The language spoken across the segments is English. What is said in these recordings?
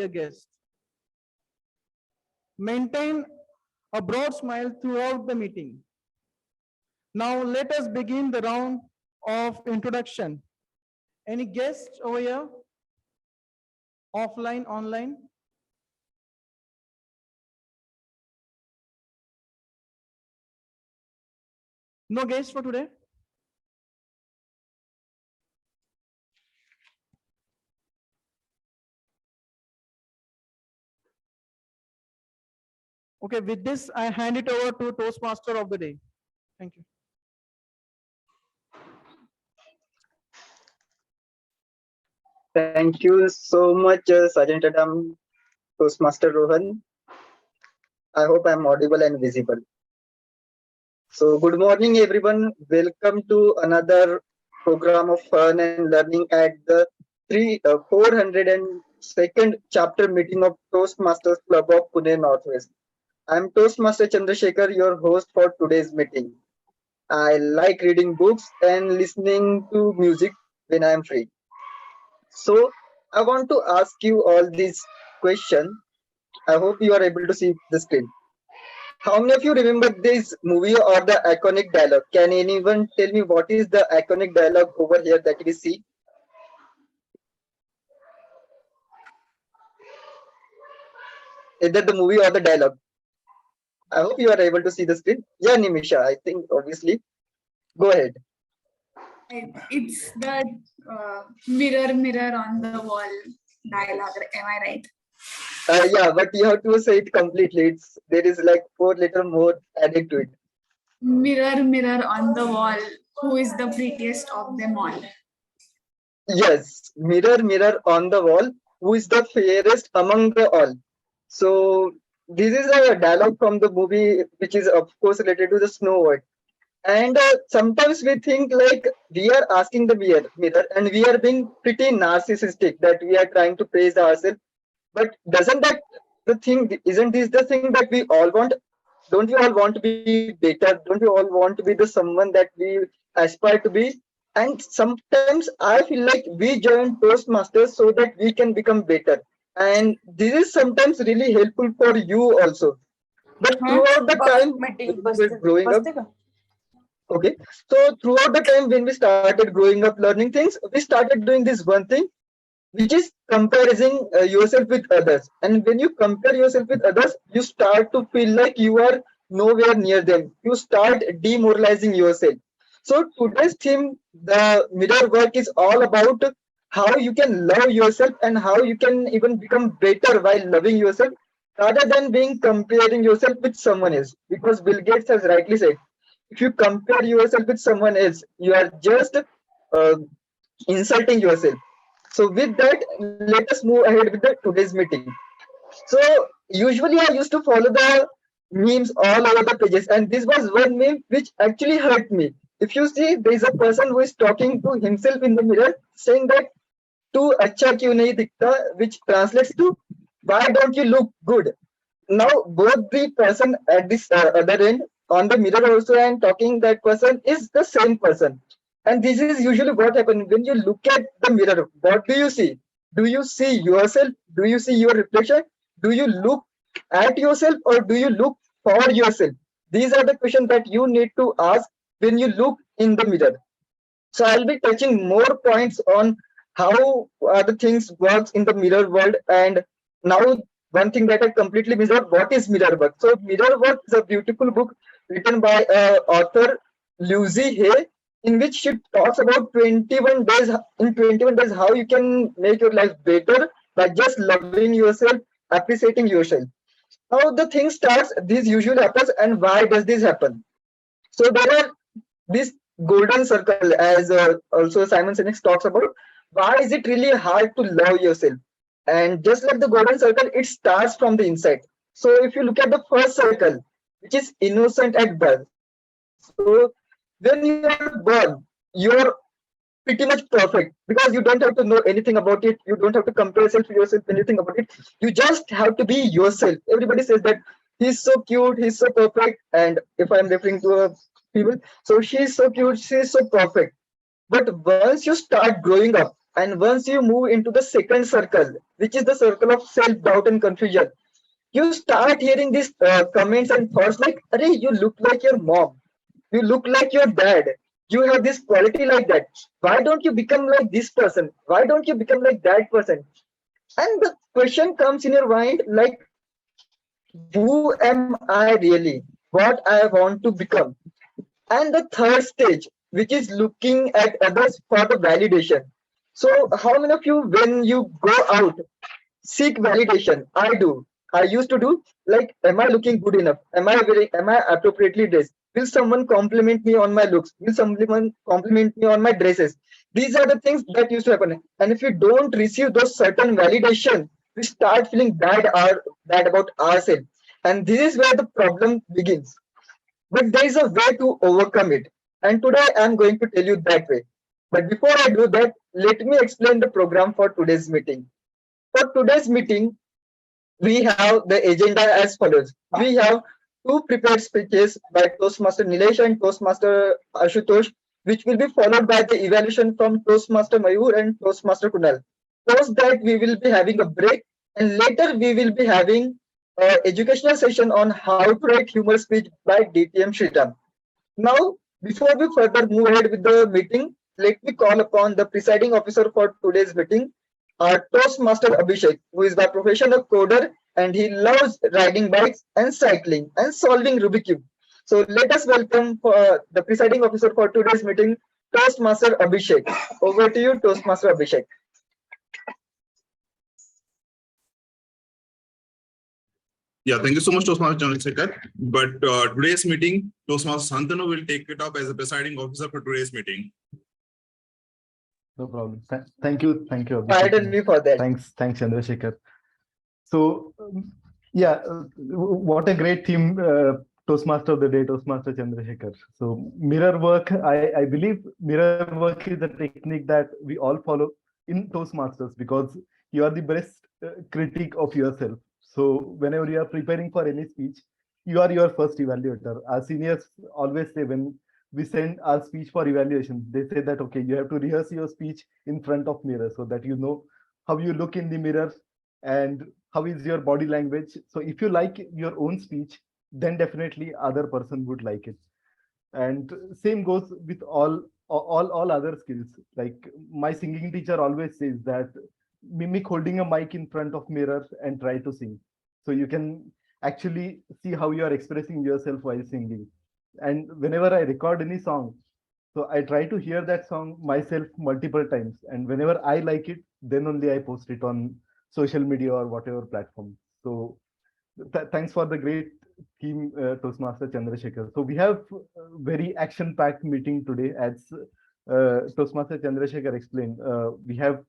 a guest. Maintain a broad smile throughout the meeting. Now let us begin the round of introduction. Any guests over here? Offline, online? No guests for today? Okay, with this, I hand it over to Toastmaster of the day. Thank you. Thank you so much, Sergeant Adam, Toastmaster Rohan. I hope I'm audible and visible. So, good morning, everyone. Welcome to another program of fun and learning at the 402nd chapter meeting of Toastmasters Club of Pune Northwest. I'm Toastmaster Chandrashekhar, your host for today's meeting. I like reading books and listening to music when I'm free. So, I want to ask you all this question. I hope you are able to see the screen. How many of you remember this movie or the iconic dialogue? Can anyone tell me what is the iconic dialogue over here that we see? Either the movie or the dialogue. I hope you are able to see the screen. Yeah, Nimisha, I think obviously. Go ahead. It's the mirror, mirror on the wall dialogue. Am I right? Yeah, but you have to say it completely. There is like 4 letters more added to it. Mirror, mirror on the wall, who is the prettiest of them all? Yes, mirror, mirror on the wall, who is the fairest among the all? So this is a dialogue from the movie, which is of course related to the Snow White. And sometimes we think like we are asking the mirror, and we are being pretty narcissistic that we are trying to praise ourselves. But doesn't that the thing? Isn't this the thing that we all want? Don't we all want to be better? Don't we all want to be the someone that we aspire to be? And sometimes I feel like we join Toastmasters so that we can become better. And this is sometimes really helpful for you also. But throughout the time when we were growing up, okay, so throughout the time when we started growing up learning things, we started doing this one thing, which is comparing yourself with others. And when you compare yourself with others, you start to feel like you are nowhere near them. You start demoralizing yourself. So today's theme, the mirror work, is all about how you can love yourself and how you can even become better while loving yourself rather than being comparing yourself with someone else. Because Bill Gates has rightly said, if you compare yourself with someone else, you are just uh, insulting yourself. So with that, let us move ahead with the today's meeting. So usually I used to follow the memes all over the pages, and this was one meme which actually hurt me. If you see, there is a person who is talking to himself in the mirror, saying that "तू अच्छा क्यों नहीं दिखता," which translates to "Why don't you look good?" Now both the person at this other end on the mirror also and talking that person is the same person. And this is usually what happens when you look at the mirror. What do you see? Do you see yourself? Do you see your reflection? Do you look at yourself or do you look for yourself? These are the questions that you need to ask when you look in the mirror. So I'll be touching more points on how the things works in the mirror world. And now one thing that I completely missed out, what is mirror work? So mirror work is a beautiful book written by author Lucy Hay, in which she talks about 21 days, in 21 days, how you can make your life better by just loving yourself, appreciating yourself. How the thing starts, this usually happens, and why does this happen? So there are this golden circle, as also Simon Sinek talks about. Why is it really hard to love yourself? And just like the golden circle, it starts from the inside. So if you look at the first circle, which is innocent at birth. So when you are born, you're pretty much perfect because you don't have to know anything about it. You don't have to compare yourself to yourself, anything about it. You just have to be yourself. Everybody says that he's so cute, he's so perfect. And if I'm referring to a female, so she's so cute, she's so perfect. But once you start growing up, And once you move into the second circle, which is the circle of self-doubt and confusion, you start hearing these comments and thoughts like, "Arey, you look like your mom. You look like your dad. You have this quality like that. Why don't you become like this person? Why don't you become like that person?" And the question comes in your mind like, who am I really? What I want to become? And the third stage, which is looking at others for the validation. So, how many of you, when you go out, seek validation? I do. I used to do, like, am I looking good enough? Am I appropriately dressed? Will someone compliment me on my looks? Will someone compliment me on my dresses? These are the things that used to happen. And if you don't receive those certain validation, we start feeling bad about ourselves. And this is where the problem begins. But there is a way to overcome it. And today I'm going to tell you that way. But before I do that, let me explain the program for today's meeting. For today's meeting, we have the agenda as follows. We have two prepared speeches by Toastmaster Niles and Toastmaster Ashutosh, which will be followed by the evaluation from Toastmaster Mayur and Toastmaster Kunal. Post that, we will be having a break, and later we will be having an educational session on how to write humor speech by DTM Sriram. Now, before we further move ahead with the meeting, let me call upon the presiding officer for today's meeting, our Toastmaster Abhishek, who is by profession a coder and he loves riding bikes and cycling and solving Rubik's Cube. So let us welcome the presiding officer for today's meeting, Toastmaster Abhishek. Over to you, Toastmaster Abhishek. Yeah, thank you so much, Toastmaster Chandrashekhar. But today's meeting, Toastmaster Santanu will take it up as the presiding officer for today's meeting. No problem. Thank you, Abhishek. Pardon me for that. Thanks, Chandrashekhar. So, yeah, what a great theme, Toastmaster of the day, Toastmaster Chandrashekhar. So, mirror work, I believe mirror work is a technique that we all follow in Toastmasters because you are the best critic of yourself. So, whenever you are preparing for any speech, you are your first evaluator. Our seniors always say when we send our speech for evaluation, they say that, okay, you have to rehearse your speech in front of mirror so that you know how you look in the mirror and how is your body language. So if you like your own speech, then definitely other person would like it. And same goes with all other skills. Like my singing teacher always says that mimic holding a mic in front of mirror and try to sing. So you can actually see how you are expressing yourself while singing. And whenever I record any song, so I try to hear that song myself multiple times. And whenever I like it, then only I post it on social media or whatever platform. So thanks for the great theme, Toastmaster Chandrashekhar. So we have a very action-packed meeting today. As Toastmaster Chandrashekhar explained, we have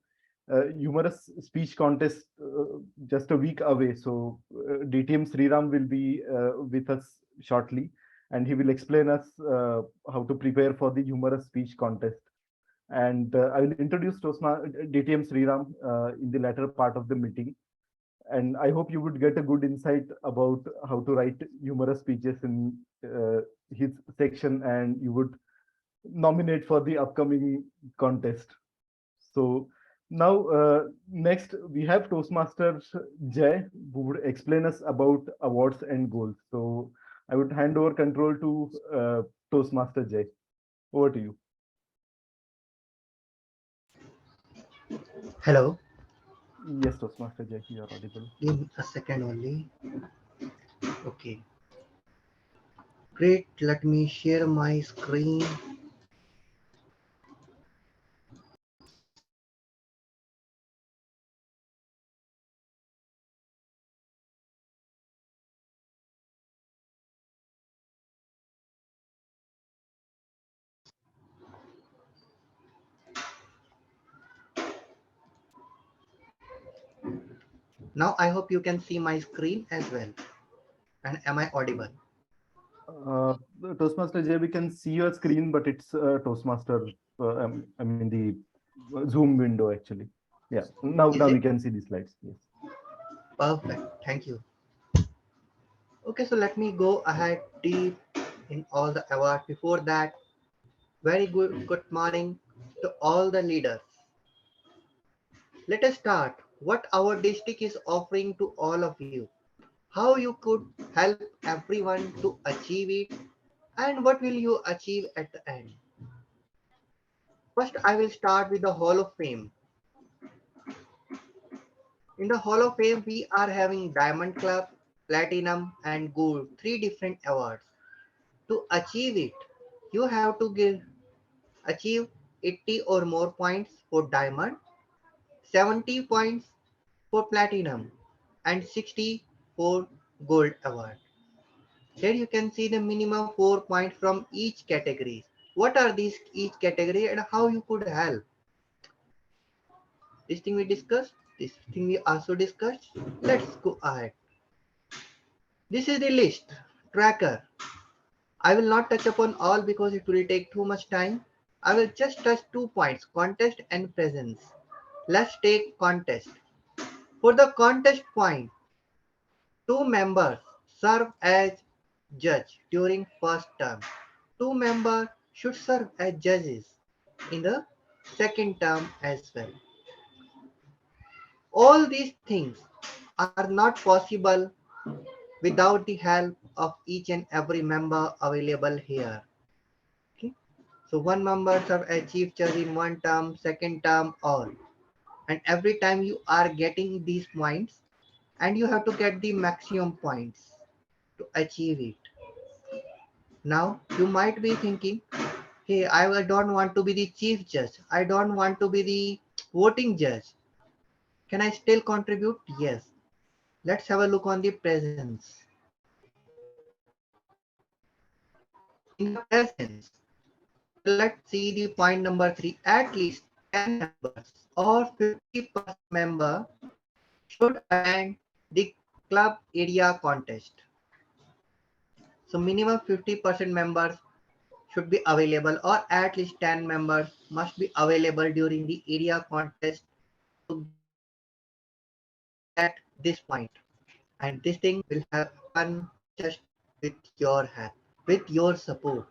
humorous speech contest just a week away. So DTM Sriram will be with us shortly, and he will explain us how to prepare for the humorous speech contest. And I will introduce DTM Sriram in the latter part of the meeting. And I hope you would get a good insight about how to write humorous speeches in his section, and you would nominate for the upcoming contest. So now, next we have Toastmaster Jay, who would explain us about awards and goals. So I would hand over control to Toastmaster Jay. Over to you. Hello. Yes, Toastmaster Jay, you are audible. Give me a second only. Okay. Great. Let me share my screen. Now I hope you can see my screen as well. And am I audible? Toastmaster Jay, we can see your screen, but it's Toastmaster. I mean the Zoom window actually. Yeah. Now we can see the slides. Yes. Perfect. Thank you. Okay, so let me go ahead deep in all the awards. Before that, very good morning to all the leaders. let us start what our district is offering to all of you, how you could help everyone to achieve it, and what will you achieve at the end. First, I will start with the Hall of Fame. In the Hall of Fame, we are having Diamond Club, Platinum, and Gold, three different awards. To achieve it, you have to achieve 80 or more points for Diamond, 70 points for Platinum, and 60 for Gold Award. Here you can see the minimum 4 points from each category. What are these each category and how you could help? This thing we discussed, this thing we also discussed. Let's go ahead. This is the list, tracker. I will not touch upon all because it will take too much time. I will just touch 2 points, contest and presence. Let's take contest. For the contest point, 2 members serve as judge during first term. 2 members should serve as judges in the second term as well. All these things are not possible without the help of each and every member available here. Okay? So one member serve as chief judge in one term, second term, all. And every time you are getting these points, and you have to get the maximum points to achieve it. Now you might be thinking, hey, I don't want to be the chief judge. I don't want to be the voting judge. Can I still contribute? Yes. Let's have a look on the presence. In the presence, let's see the point number 3. At least 10 members or 50% member should attend the club area contest. So minimum 50% members should be available, or at least 10 members must be available during the area contest to get this point. And this thing will happen just with your help, with your support.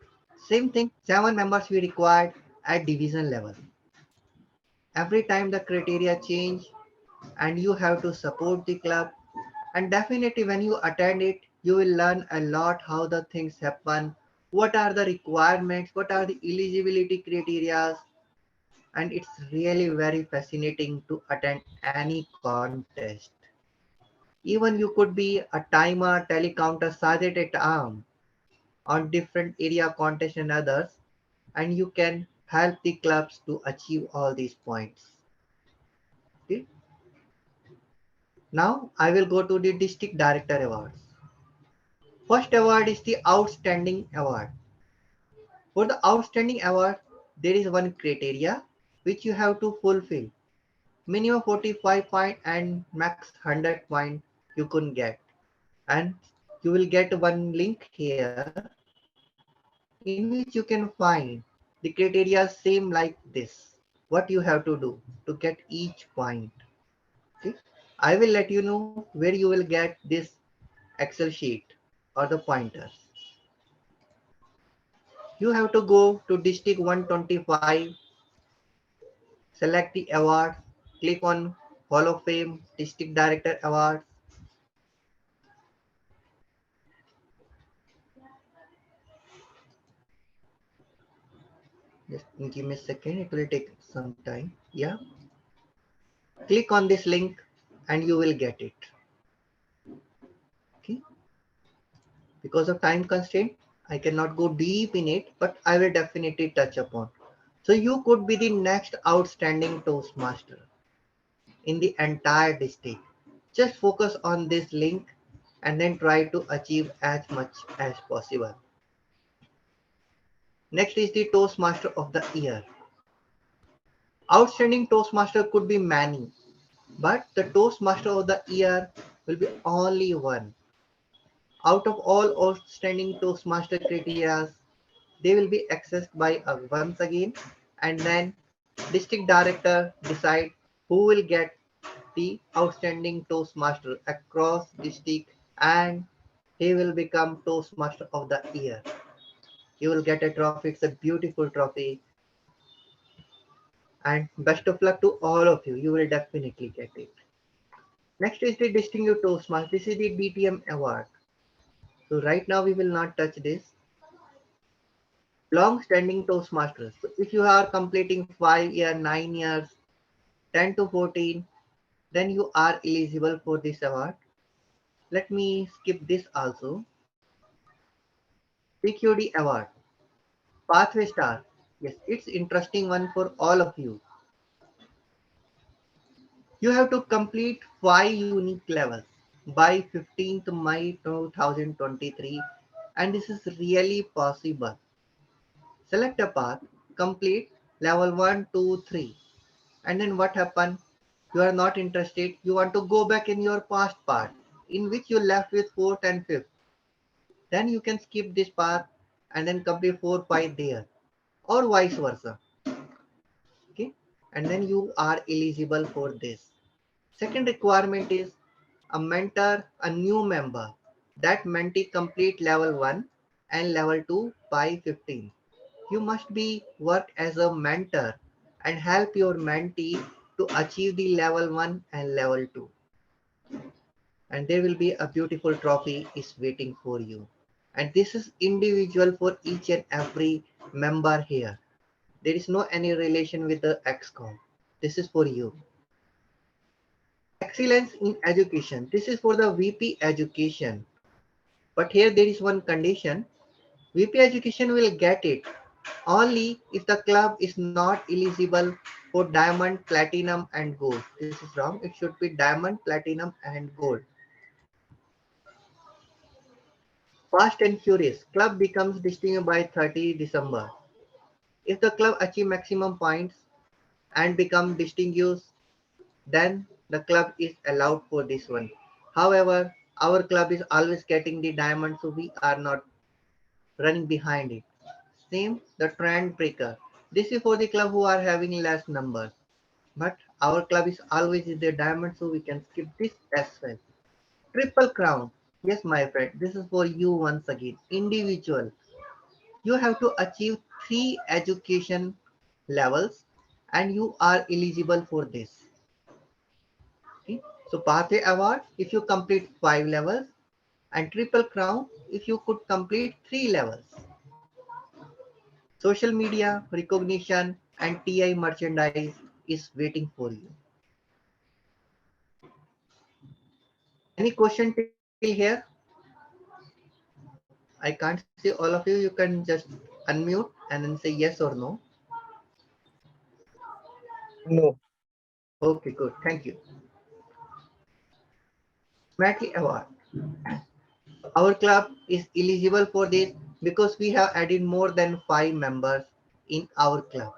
Same thing, 7 members we required at division level. Every time the criteria change and you have to support the club, and definitely when you attend it, you will learn a lot how the things happen, what are the requirements, what are the eligibility criteria, and it's really very fascinating to attend any contest. Even you could be a timer, telecounter, sergeant at arm on different area contests and others, and you can help the clubs to achieve all these points. Okay. Now I will go to the district director awards. First award is the outstanding award. For the outstanding award, there is one criteria which you have to fulfill. Minimum 45 point and max 100 point you could get. And you will get one link here in which you can find the criteria same like this. What you have to do to get each point. Okay? I will let you know where you will get this Excel sheet or the pointers. You have to go to district 125, select the award, click on Hall of Fame, District Director Award. Just give me a second, it will take some time. Yeah. Click on this link and you will get it. Okay. Because of time constraint, I cannot go deep in it, but I will definitely touch upon. So you could be the next outstanding Toastmaster in the entire district. Just focus on this link and then try to achieve as much as possible. Next is the Toastmaster of the Year. Outstanding Toastmaster could be many, but the Toastmaster of the Year will be only one. Out of all outstanding Toastmaster criteria, they will be accessed by once again, and then district director decide who will get the outstanding Toastmaster across district, and he will become Toastmaster of the Year. You will get a trophy. It's a beautiful trophy. And best of luck to all of you. You will definitely get it. Next is the Distinguished Toastmaster. This is the DTM Award. So right now we will not touch this. Long-standing Toastmasters. So if you are completing 5 years, 9 years, 10 to 14, then you are eligible for this award. Let me skip this also. PQD Award. Pathway Star. Yes, it's interesting one for all of you. You have to complete 5 unique levels by 15th May 2023, and this is really possible. Select a path, complete level 1, 2, 3, and then what happened? You are not interested, you want to go back in your past part in which you left with 4th and 5th. Then you can skip this path and then complete 4, 5 there, or vice versa. Okay, and then you are eligible for this. Second requirement is a mentor, a new member. That mentee complete level 1 and level 2 by 15. You must be work as a mentor and help your mentee to achieve the level 1 and level 2. And there will be a beautiful trophy is waiting for you. And this is individual for each and every member here. There is no any relation with the XCOM. This is for you. Excellence in education. This is for the VP education. But here there is one condition. VP education will get it only if the club is not eligible for diamond, platinum and gold. This is wrong. It should be diamond, platinum and gold. Fast and Furious. Club becomes distinguished by 30 December. If the club achieve maximum points and become distinguished, then the club is allowed for this one. However, our club is always getting the diamond, so we are not running behind it. Same, the trend breaker. This is for the club who are having less numbers. But our club is always in the diamond, so we can skip this as well. Triple crown. Yes, my friend, this is for you once again. Individual. You have to achieve 3 education levels and you are eligible for this. Okay. So Pathway Award, if you complete 5 levels, and Triple Crown, if you could complete 3 levels. Social media, recognition, and TI merchandise is waiting for you. Any question till here? I can't see all of you. You can just unmute and then say yes or no. No. Okay, good. Thank you. Matty Award. Our club is eligible for this because we have added more than 5 members in our club.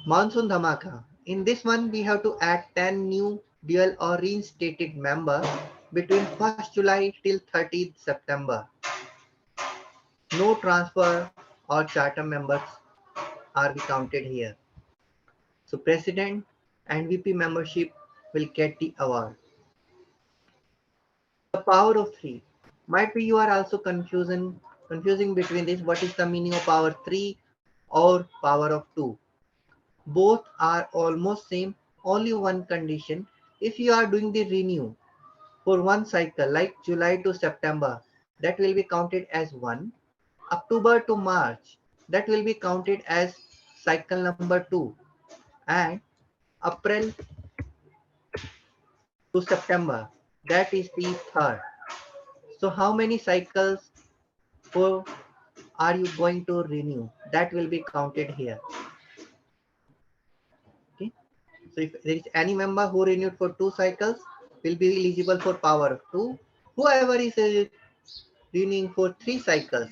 Monsoon Dhamaka. In this one, we have to add 10 new dual or reinstated members between 1st July till 30th September. No transfer or charter members are be counted here. So President and VP membership will get the award. The power of 3. Might be you are also confusing between this. What is the meaning of power 3 or power of 2? Both are almost same. Only one condition. If you are doing the renew for one cycle like July to September, that will be counted as 1. October to March, that will be counted as cycle number 2. And April to September, that is the 3rd. So how many cycles for are you going to renew? That will be counted here. Okay. So if there is any member who renewed for 2 cycles, will be eligible for power of 2. Whoever is renewing for 3 cycles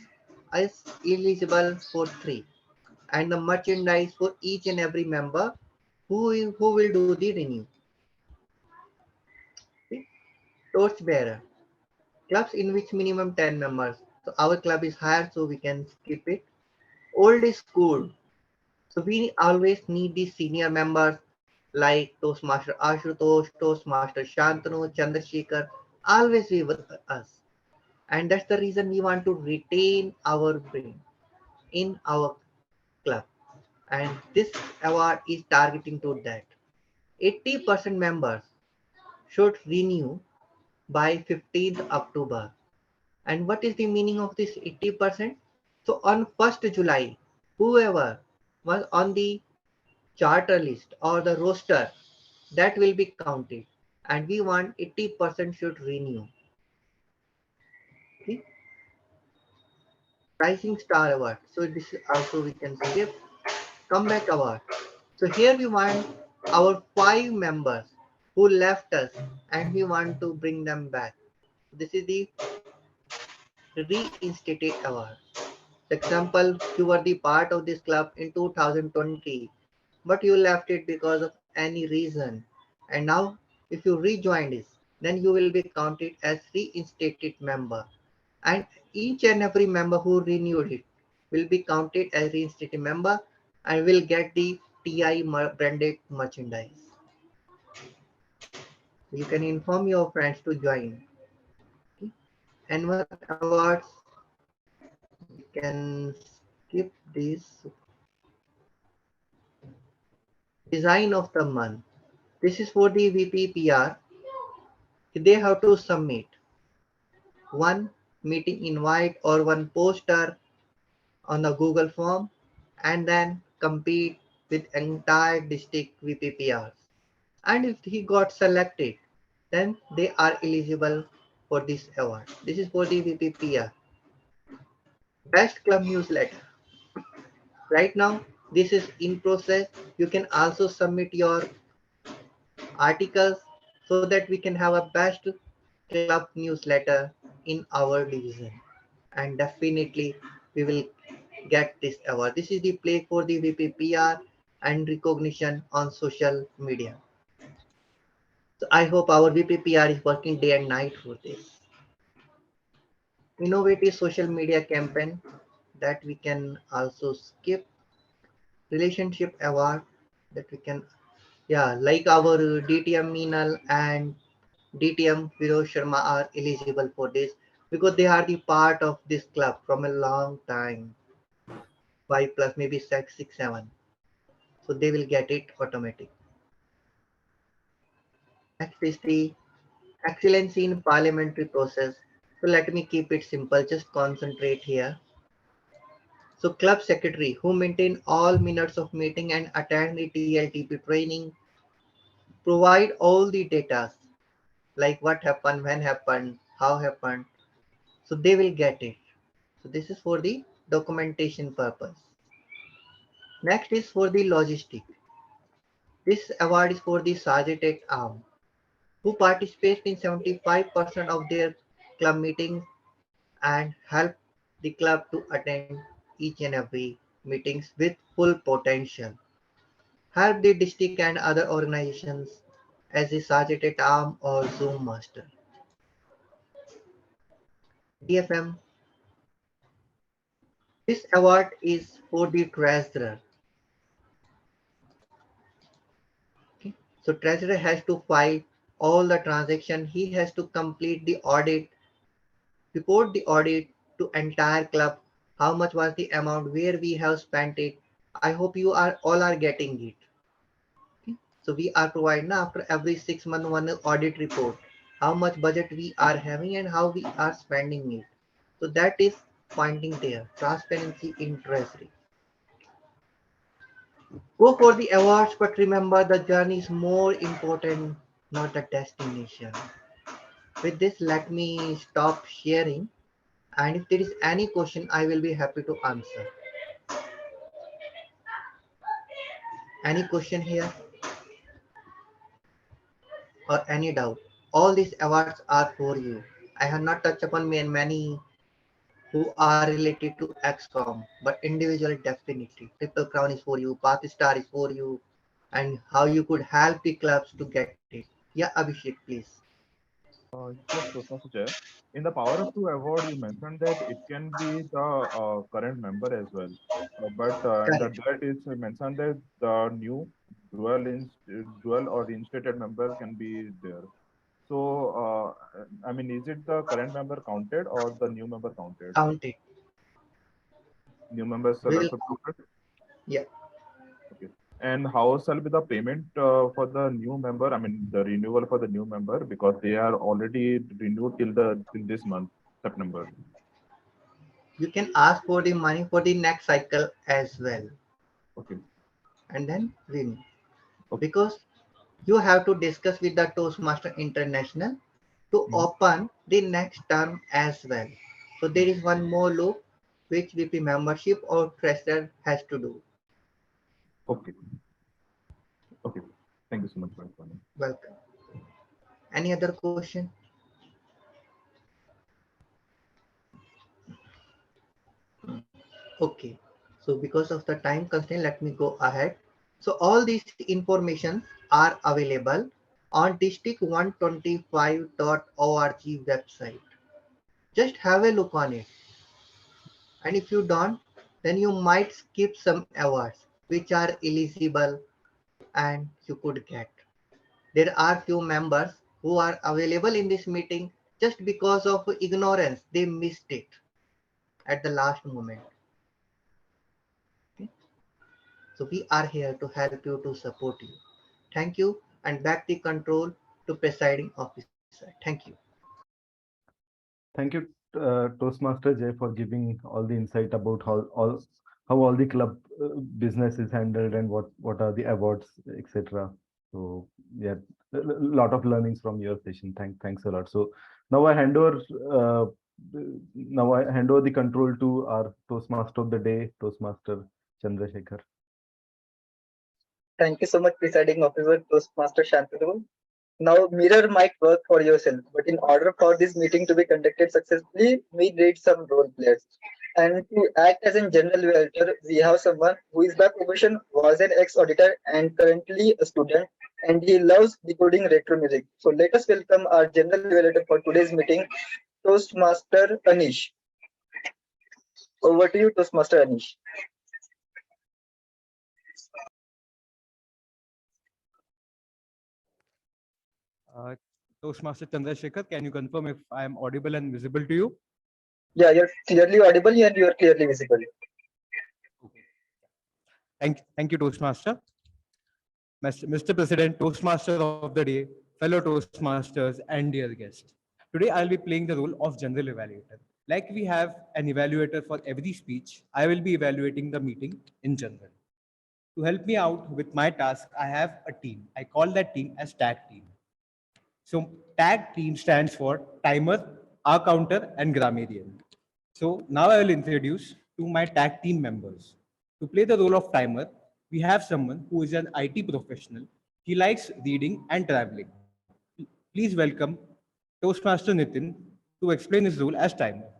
is eligible for 3. And the merchandise for each and every member who will do the renew. Okay. Torchbearer. Clubs in which minimum 10 members. So our club is higher, so we can skip it. Old is school. So we always need the senior members like Toastmaster Ashutosh, Toastmaster Shantanu, Chandrashekhar, always be with us. And that's the reason we want to retain our brain in our club. and this award is targeting to that. 80% members should renew by 15th October. And what is the meaning of this 80%? So on 1st July, whoever was on the charter list or the roster, that will be counted. And we want 80% should renew. Okay. Rising Star Award. So this is also we can skip. Comeback Award. So here we want our 5 members who left us and we want to bring them back. This is the reinstated award. For example, you were the part of this club in 2020, but you left it because of any reason. And now, if you rejoin this, then you will be counted as reinstated member. And each and every member who renewed it will be counted as reinstated member and will get the TI branded merchandise. You can inform your friends to join. Okay. Annual awards, we can skip this. Design of the month. This is for the VPPR. They have to submit one meeting invite or one poster on the Google form and then compete with entire district VPPRs. And if he got selected, then they are eligible for this award. This is for the VPPR. Best Club Newsletter. Right now, this is in process. You can also submit your articles so that we can have a best club newsletter in our division. And definitely we will get this award. This is the play for the VPPR and recognition on social media. So I hope our VPPR is working day and night for this. Innovative social media campaign that we can also skip. Relationship award that we can, yeah, like our DTM Meenal and DTM Virosh Sharma are eligible for this because they are the part of this club from a long time, 5 plus maybe 6, 7. So they will get it automatic. Next is the excellency in parliamentary process. So let me keep it simple, just concentrate here. So club secretary who maintain all minutes of meeting and attend the TLTP training, provide all the data like what happened, when happened, how happened. So they will get it. So this is for the documentation purpose. Next is for the logistic. This award is for the Sergeant at Arm who participate in 75% of their club meetings and help the club to attend each and every meetings with full potential. Help the district and other organizations as the Sergeant at Arm or Zoom Master. DFM. This award is for the treasurer. Okay. So treasurer has to file all the transaction. He has to complete the audit, report the audit to entire club. How much was the amount, where we have spent it. I hope you are all are getting it. Okay. So we are providing after every 6 months one audit report. How much budget we are having and how we are spending it. So that is pointing there. Transparency in treasury. Go for the awards, but remember the journey is more important, not the destination. With this, let me stop sharing. And if there is any question, I will be happy to answer. Any question here or any doubt? All these awards are for you. I have not touched upon many who are related to XCOM, but individual definitely. Triple Crown is for you, Path Star is for you, and how you could help the clubs to get it. Yeah, Abhishek, please. Yes, Toastmaster Chair. In the Power of Two award, you mentioned that it can be the current member as well. But under Correct. that is mentioned that the new dual or reinstated member can be there. So, I mean, is it the current member counted or the new member counted? Count it. New members We are will, also counted? yeah. And how shall be the payment for the new member? I mean, the renewal for the new member, because they are already renewed till this month, September. You can ask for the money for the next cycle as well, Okay. and then renew. Okay. Because you have to discuss with the Toastmaster International to Mhm. open the next term as well. So there is one more loop which VP membership or treasurer has to do. Okay. Okay. Thank you so much for informing. Welcome. Any other question? Okay. So because of the time constraint, let me go ahead. So all these information are available on district125.org website. Just have a look on it. And if you don't, then you might skip some awards which are eligible and you could get. There are few members who are available in this meeting just because of ignorance. They missed it at the last moment. Okay? So we are here to help you, to support you. Thank you, and back the control to presiding officer. Thank you. Thank you, Toastmaster Jay, for giving all the insight about how all the club business is handled and what are the awards, etc. So yeah, a lot of learnings from your session. Thanks a lot. So now I hand over the control to our Toastmaster of the day, Toastmaster Chandrashekhar. Thank you so much, presiding officer, Toastmaster Shantanu. Now, mirror might work for yourself, but in order for this meeting to be conducted successfully, we need some role players. And to act as a general evaluator, we have someone who is by profession, was an ex-auditor and currently a student, and he loves decoding retro music. So let us welcome our general evaluator for today's meeting, Toastmaster Anish. Over to you, Toastmaster Anish. Toastmaster Chandrashekhar, can you confirm if I am audible and visible to you? Yeah, you're clearly audible and you're clearly visible. Thank you, Toastmaster. Mr. President, Toastmaster of the day, fellow Toastmasters, and dear guests. Today, I'll be playing the role of general evaluator. Like we have an evaluator for every speech, I will be evaluating the meeting in general. To help me out with my task, I have a team. I call that team as tag team. So tag team stands for timer, R counter, and grammarian. So now I will introduce to my tag team members. To play the role of timer, we have someone who is an IT professional. He likes reading and traveling. Please welcome Toastmaster Nitin to explain his role as timer.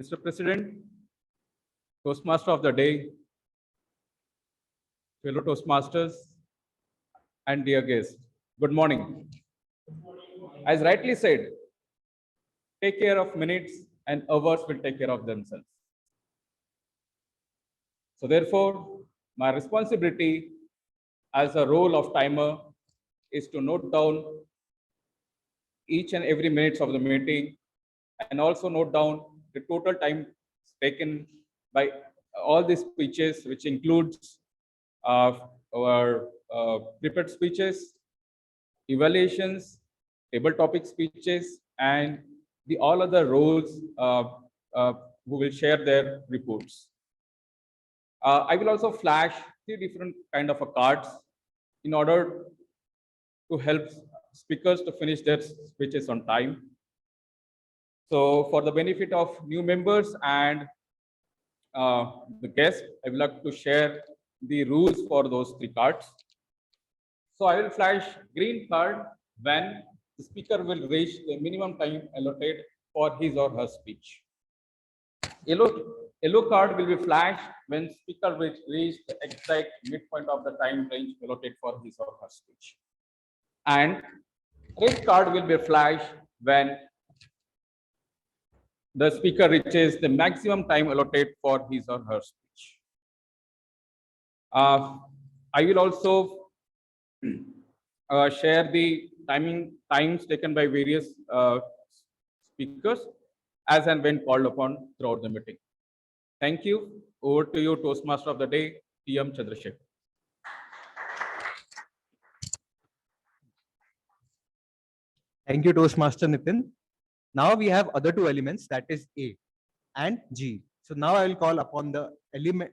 Mr. President, Toastmaster of the day, fellow Toastmasters, and dear guests, good morning. As rightly said, take care of minutes and hours will take care of themselves. So therefore, my responsibility as a role of timer is to note down each and every minutes of the meeting and also note down the total time taken by all these speeches, which includes our prepared speeches, evaluations, table topic speeches, and the all other roles who will share their reports. I will also flash 3 different kind of cards in order to help speakers to finish their speeches on time. So for the benefit of new members and the guests, I would like to share the rules for those 3 cards. So I will flash green card when the speaker will reach the minimum time allotted for his or her speech. Yellow card will be flashed when speaker will reach the exact midpoint of the time range allotted for his or her speech. And red card will be flashed when the speaker reaches the maximum time allotted for his or her speech. I will also share the times taken by various speakers as and when called upon throughout the meeting. Thank you. Over to you, Toastmaster of the Day, Btm Chandrashekhar. Thank you, Toastmaster Nitin. Now we have other two elements, that is A and G. So now I will call upon the element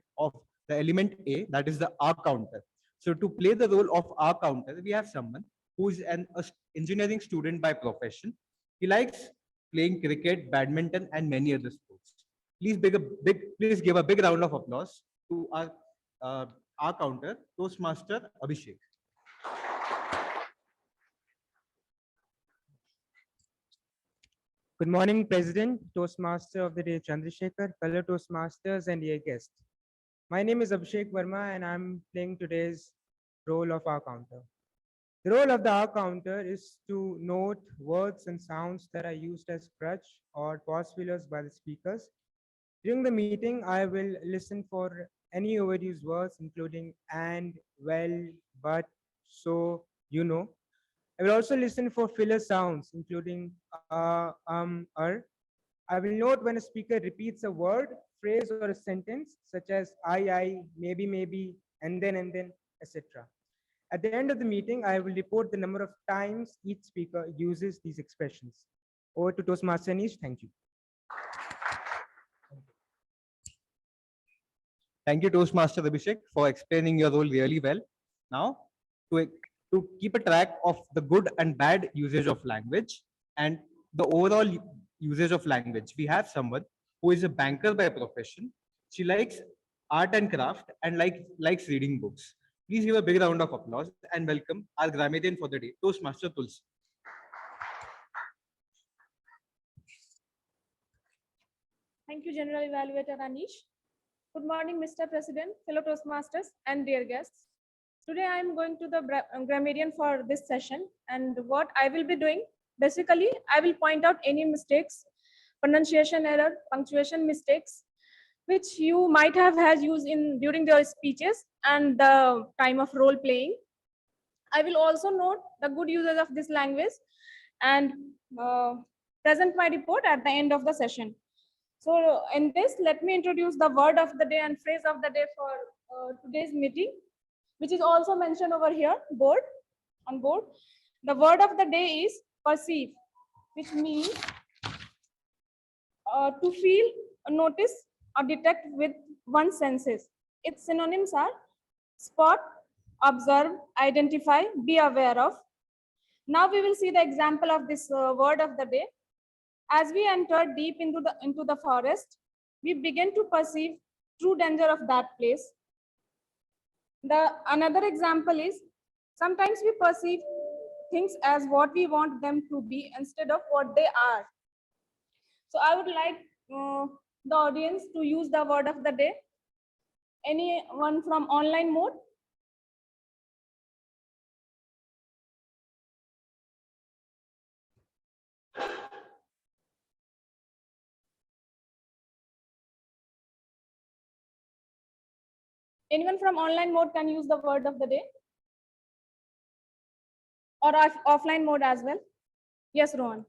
A, that is the R counter. So to play the role of R counter, we have someone who is an engineering student by profession. He likes playing cricket, badminton, and many other sports. Please give a big round of applause to our counter, Toastmaster Abhishek. Good morning, President, Toastmaster of the Day, Chandrashekhar, fellow Toastmasters, and dear guests. My name is Abhishek Verma, and I'm playing today's role of our counter. The role of the R counter is to note words and sounds that are used as crutch or pause fillers by the speakers. During the meeting, I will listen for any overused words, including and, well, but, so, you know. I will also listen for filler sounds, including I will note when a speaker repeats a word, phrase, or a sentence, such as I, maybe, and then, etc. At the end of the meeting, I will report the number of times each speaker uses these expressions. Over to Toastmaster Anish. Thank you. Thank you, Toastmaster Abhishek, for explaining your role really well. Now, to keep a track of the good and bad usage of language and the overall usage of language, we have someone who is a banker by profession. She likes art and craft and likes reading books. Please give a big round of applause and welcome our grammarian for the day, Toastmaster Tulsi. Thank you, General Evaluator Anish. Good morning, Mr. President, fellow Toastmasters, and dear guests. Today, I am going to the grammarian for this session, and what I will be doing, basically, I will point out any mistakes, pronunciation error, punctuation mistakes, which you might have had used during your speeches and the time of role playing. I will also note the good usage of this language and present my report at the end of the session. So in this, let me introduce the word of the day and phrase of the day for today's meeting, which is also mentioned over here, on board. The word of the day is perceive, which means to feel, notice, or detect with one's senses. Its synonyms are spot, observe, identify, be aware of. Now we will see the example of this word of the day. As we enter deep into the forest, we begin to perceive true danger of that place. Another example is sometimes we perceive things as what we want them to be instead of what they are. So I would like the audience to use the word of the day. Anyone from online mode? Anyone from online mode can use the word of the day? Or offline mode as well? Yes, Rohan.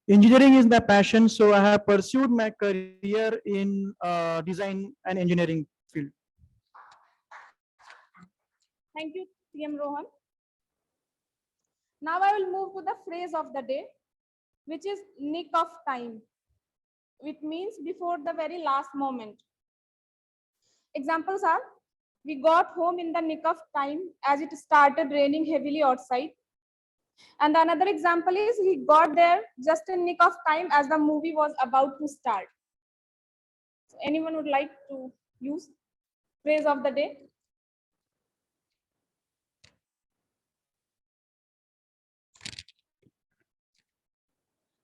Engineering is my passion, so I have pursued my career in design and engineering field. Thank you, CM Rohan. Now I will move to the phrase of the day, which is nick of time, which means before the very last moment. Examples are, we got home in the nick of time as it started raining heavily outside. And another example is, he got there just in nick of time as the movie was about to start. So anyone would like to use phrase of the day?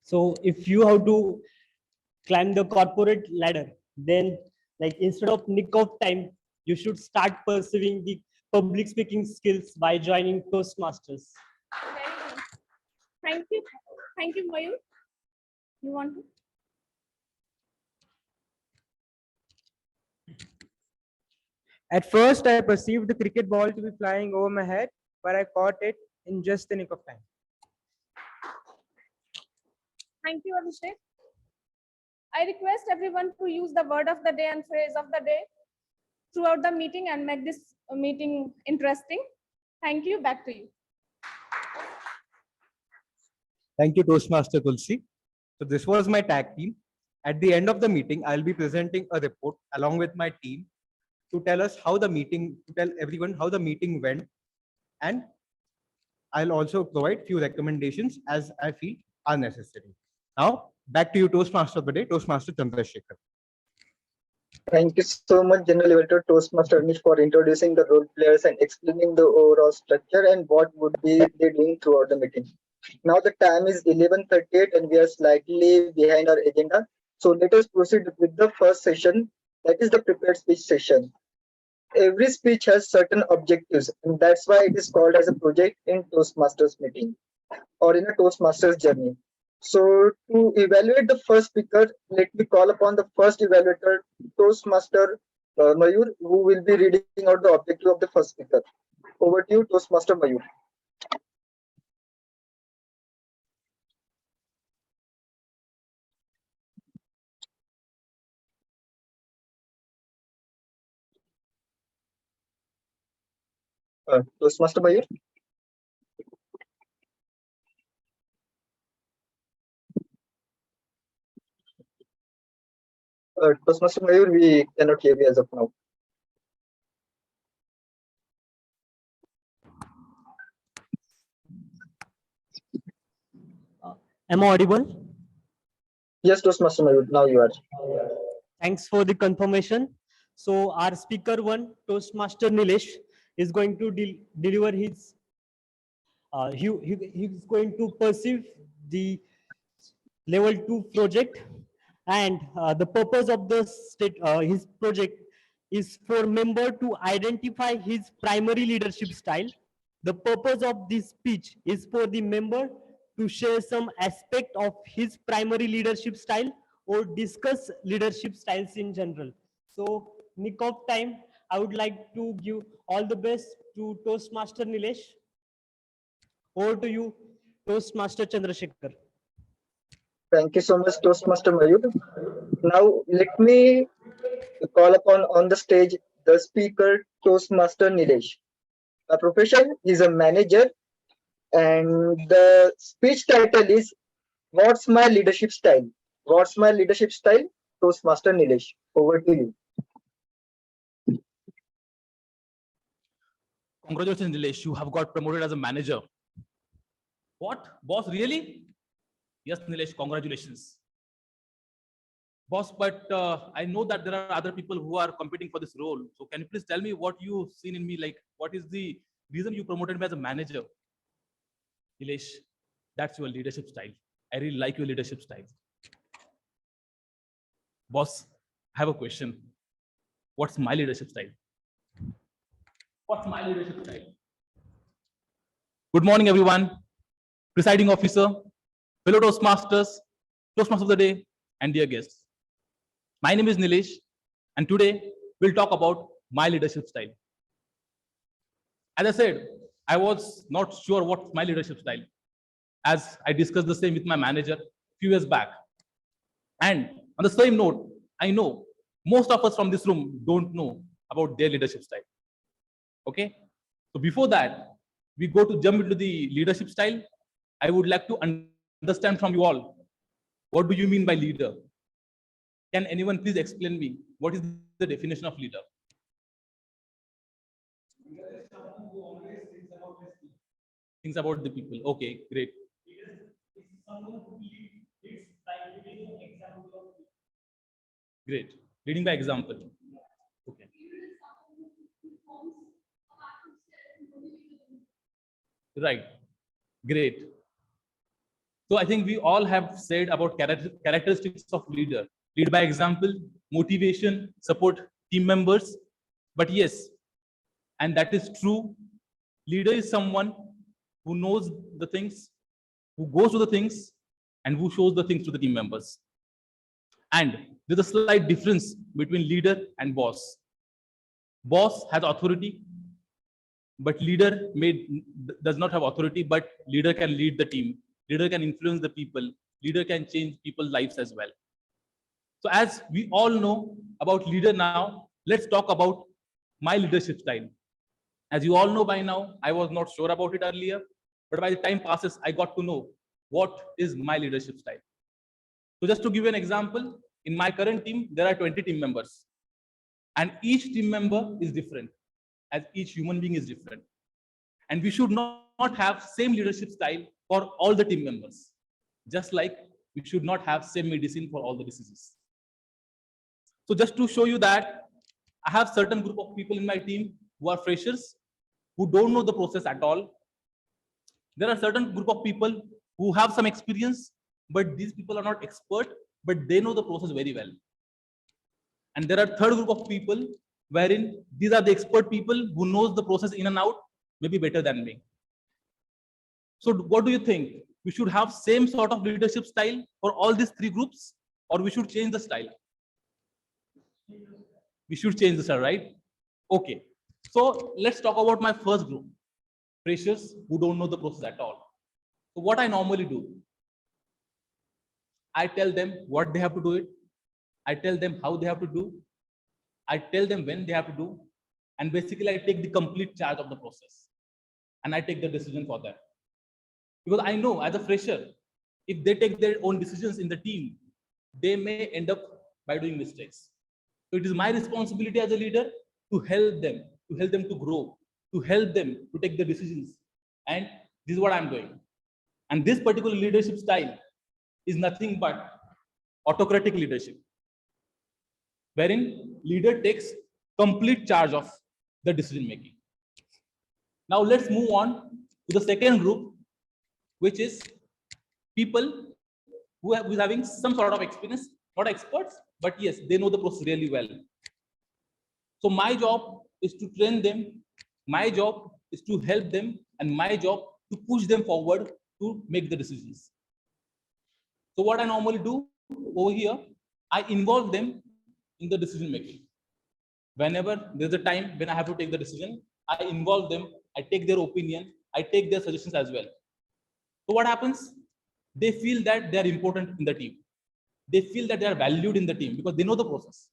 So if you have to climb the corporate ladder, then like instead of nick of time, you should start pursuing the public speaking skills by joining Toastmasters. Thank you. Thank you, Mayur. You want to? At first, I perceived the cricket ball to be flying over my head, but I caught it in just the nick of time. Thank you, Abhishek. I request everyone to use the word of the day and phrase of the day throughout the meeting and make this meeting interesting. Thank you. Back to you. Thank you, Toastmaster Tulsi. So this was my tag team. At the end of the meeting, I'll be presenting a report along with my team to tell everyone how the meeting went. And I'll also provide few recommendations as I feel are necessary. Now, back to you, Toastmaster of the day, Toastmaster Chandrashekhar. Thank you so much, General Evaluator Toastmaster Anish, for introducing the role players and explaining the overall structure and what would be they doing throughout the meeting. Now the time is 11:38 and we are slightly behind our agenda. So let us proceed with the first session, that is the prepared speech session. Every speech has certain objectives, and that's why it is called as a project in Toastmasters meeting or in a Toastmasters journey. So to evaluate the first speaker, let me call upon the first evaluator, Toastmaster Mayur, who will be reading out the objective of the first speaker. Over to you, Toastmaster Mayur. Toastmaster Mayur. Toastmaster Mayur, we cannot hear you as of now. Am I audible? Yes, Toastmaster Mayur, now you are. Thanks for the confirmation. So our speaker one, Toastmaster Nilesh, is going to deliver his. He's going to perceive the level 2 project, and the purpose of the his project is for member to identify his primary leadership style. The purpose of this speech is for the member to share some aspect of his primary leadership style or discuss leadership styles in general. So, nick of time, I would like to give all the best to Toastmaster Nilesh. Over to you, Toastmaster Chandrashekhar. Thank you so much, Toastmaster Mayur. Now, let me call upon on the stage the speaker, Toastmaster Nilesh. A profession, he's a manager, and the speech title is What's My Leadership Style? What's My Leadership Style? Toastmaster Nilesh, over to you. Congratulations, Nilesh. You have got promoted as a manager. What? Boss, really? Yes, Nilesh, congratulations. Boss, but I know that there are other people who are competing for this role. So can you please tell me what you've seen in me? Like, what is the reason you promoted me as a manager? Nilesh, that's your leadership style. I really like your leadership style. Boss, I have a question. What's my leadership style? What's my leadership style? Good morning, everyone. Presiding officer, fellow Toastmasters, Toastmaster of the day, and dear guests. My name is Nilesh, and today we'll talk about my leadership style. As I said, I was not sure what's my leadership style, as I discussed the same with my manager a few years back. And on the same note, I know most of us from this room don't know about their leadership style. Okay? So before that, we go to jump into the leadership style. I would like to understand from you all, what do you mean by leader? Can anyone please explain me what is the definition of leader? Things about the people. Okay, great. Great. Leading by example. Okay. Right. Great. So I think we all have said about characteristics of leader. Lead by example, motivation, support team members. But yes, and that is true. Leader is someone who knows the things, who goes to the things, and who shows the things to the team members. And there's a slight difference between leader and boss. boss has authority, but leader does not have authority, but leader can lead the team. Leader can influence the people. Leader can change people's lives as well. So as we all know about leader now, let's talk about my leadership style. As you all know by now, I was not sure about it earlier, but by the time passes, I got to know what is my leadership style. So just to give you an example, in my current team, there are 20 team members, and each team member is different, as each human being is different. And we should not have same leadership style for all the team members, just like we should not have same medicine for all the diseases. So just to show you that, I have certain group of people in my team who are freshers, who don't know the process at all. There are certain group of people who have some experience, but these people are not expert, but they know the process very well. And there are third group of people wherein these are the expert people who knows the process in and out, maybe better than me. So what do you think? We should have same sort of leadership style for all these three groups, or we should change the style? We should change the style, right? Okay. So let's talk about my first group, freshers who don't know the process at all. So what I normally do, I tell them what they have to do it. I tell them how they have to do. I tell them when they have to do. And basically I take the complete charge of the process and I take the decision for them. Because I know as a fresher, if they take their own decisions in the team, they may end up by doing mistakes. So it is my responsibility as a leader to help them to grow, to help them to take the decisions. And this is what I'm doing. And this particular leadership style is nothing but autocratic leadership, wherein leader takes complete charge of the decision making. Now let's move on to the second group, which is people who is having some sort of experience, not experts, but yes, they know the process really well. So my job is to train them, my job is to help them, and my job to push them forward to make the decisions. So what I normally do over here, I involve them in the decision making. Whenever there's a time when I have to take the decision, I involve them, I take their opinion, I take their suggestions as well. So what happens? They feel that they are important in the team. They feel that they are valued in the team because they know the process.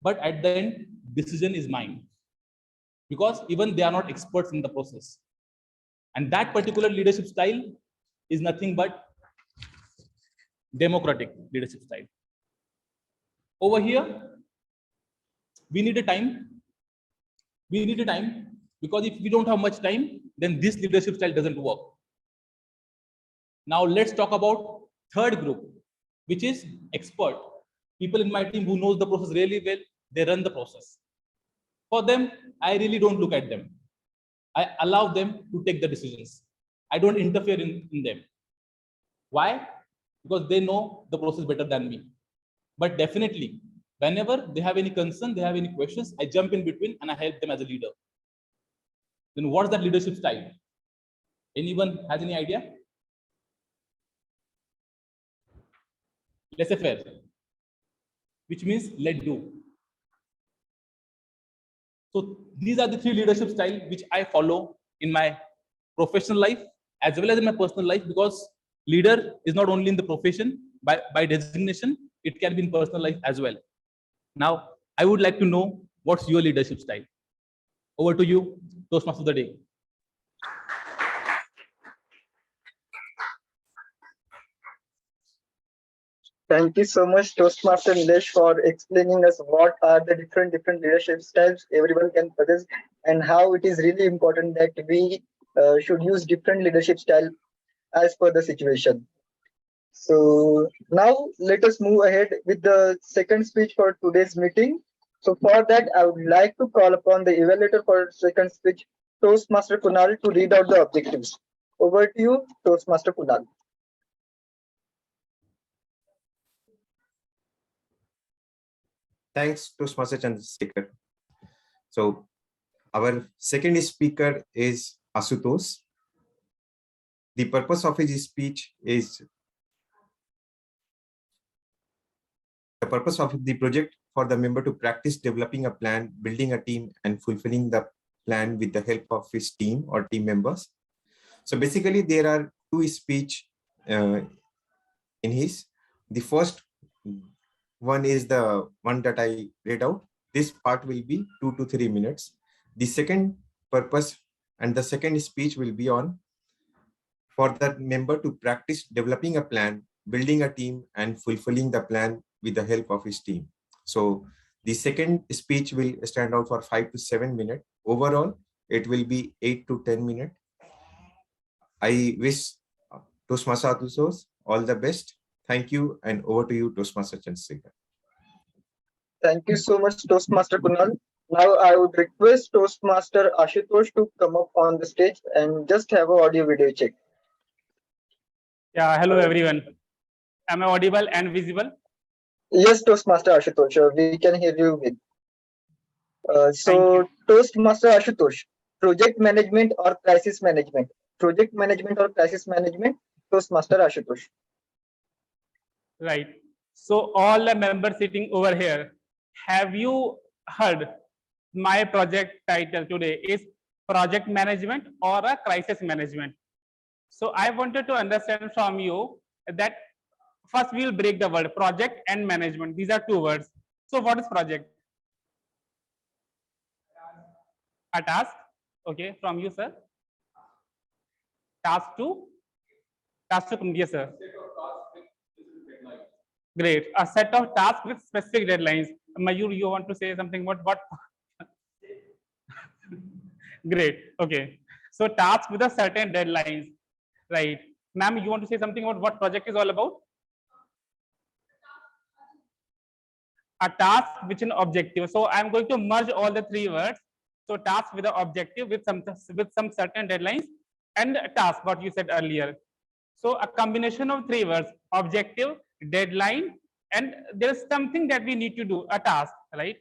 But at the end, decision is mine, because even they are not experts in the process. And that particular leadership style is nothing but democratic leadership style. Over here, we need a time. We need a time, because if we don't have much time, then this leadership style doesn't work. Now let's talk about third group, which is expert. People in my team who knows the process really well, they run the process. For them, I really don't look at them. I allow them to take the decisions. I don't interfere in them. Why? Because they know the process better than me. But definitely, whenever they have any concern, they have any questions, I jump in between and I help them as a leader. Then what's that leadership style? Anyone has any idea? Laissez-faire, which means let do. So these are the three leadership styles which I follow in my professional life as well as in my personal life, because leader is not only in the profession by designation, it can be in personal life as well. Now, I would like to know what's your leadership style. Over to you, Toastmaster of the day. Thank you so much, Toastmaster Nilesh, for explaining us what are the different leadership styles everyone can possess, and how it is really important that we should use different leadership style as per the situation. So now let us move ahead with the second speech for today's meeting. So for that, I would like to call upon the evaluator for second speech, Toastmaster Kunal, to read out the objectives. Over to you, Toastmaster Kunal. Thanks, Toastmaster Chandrashekhar. So our second speaker is Ashutosh. The purpose of his speech is the purpose of the project for the member to practice developing a plan, building a team, and fulfilling the plan with the help of his team or team members. So basically, there are two speech in his. The first one is the one that I read out. This part will be 2 to 3 minutes. The second purpose and the second speech will be on for the member to practice developing a plan, building a team, and fulfilling the plan with the help of his team. So the second speech will stand out for 5 to 7 minutes. Overall, it will be 8 to 10 minutes. I wish Toastmasters all the best. Thank you, and over to you, Toastmaster Chandrashekhar. Thank you so much, Toastmaster Kunal. Now I would request Toastmaster Ashutosh to come up on the stage and just have an audio video check. Yeah, hello everyone. Am I audible and visible? Yes, Toastmaster Ashutosh, we can hear you with. So Toastmaster Ashutosh, project management or crisis management? Project management or crisis management? Toastmaster Ashutosh. Right. So all the members sitting over here, have you heard my project title today is project management or a crisis management? So I wanted to understand from you that first we'll break the word project and management. These are two words. So what is project? A task. Okay, from you, sir. Task to? Task to, yes, sir. Great. A set of tasks with specific deadlines. Mayur, you want to say something about what? Great. Okay. So tasks with a certain deadlines. Right. Ma'am, you want to say something about what project is all about? A task which an objective. So I'm going to merge all the three words. So task with an objective with some certain deadlines, and task, what you said earlier. So a combination of three words: objective, deadline, and there's something that we need to do, a task, right?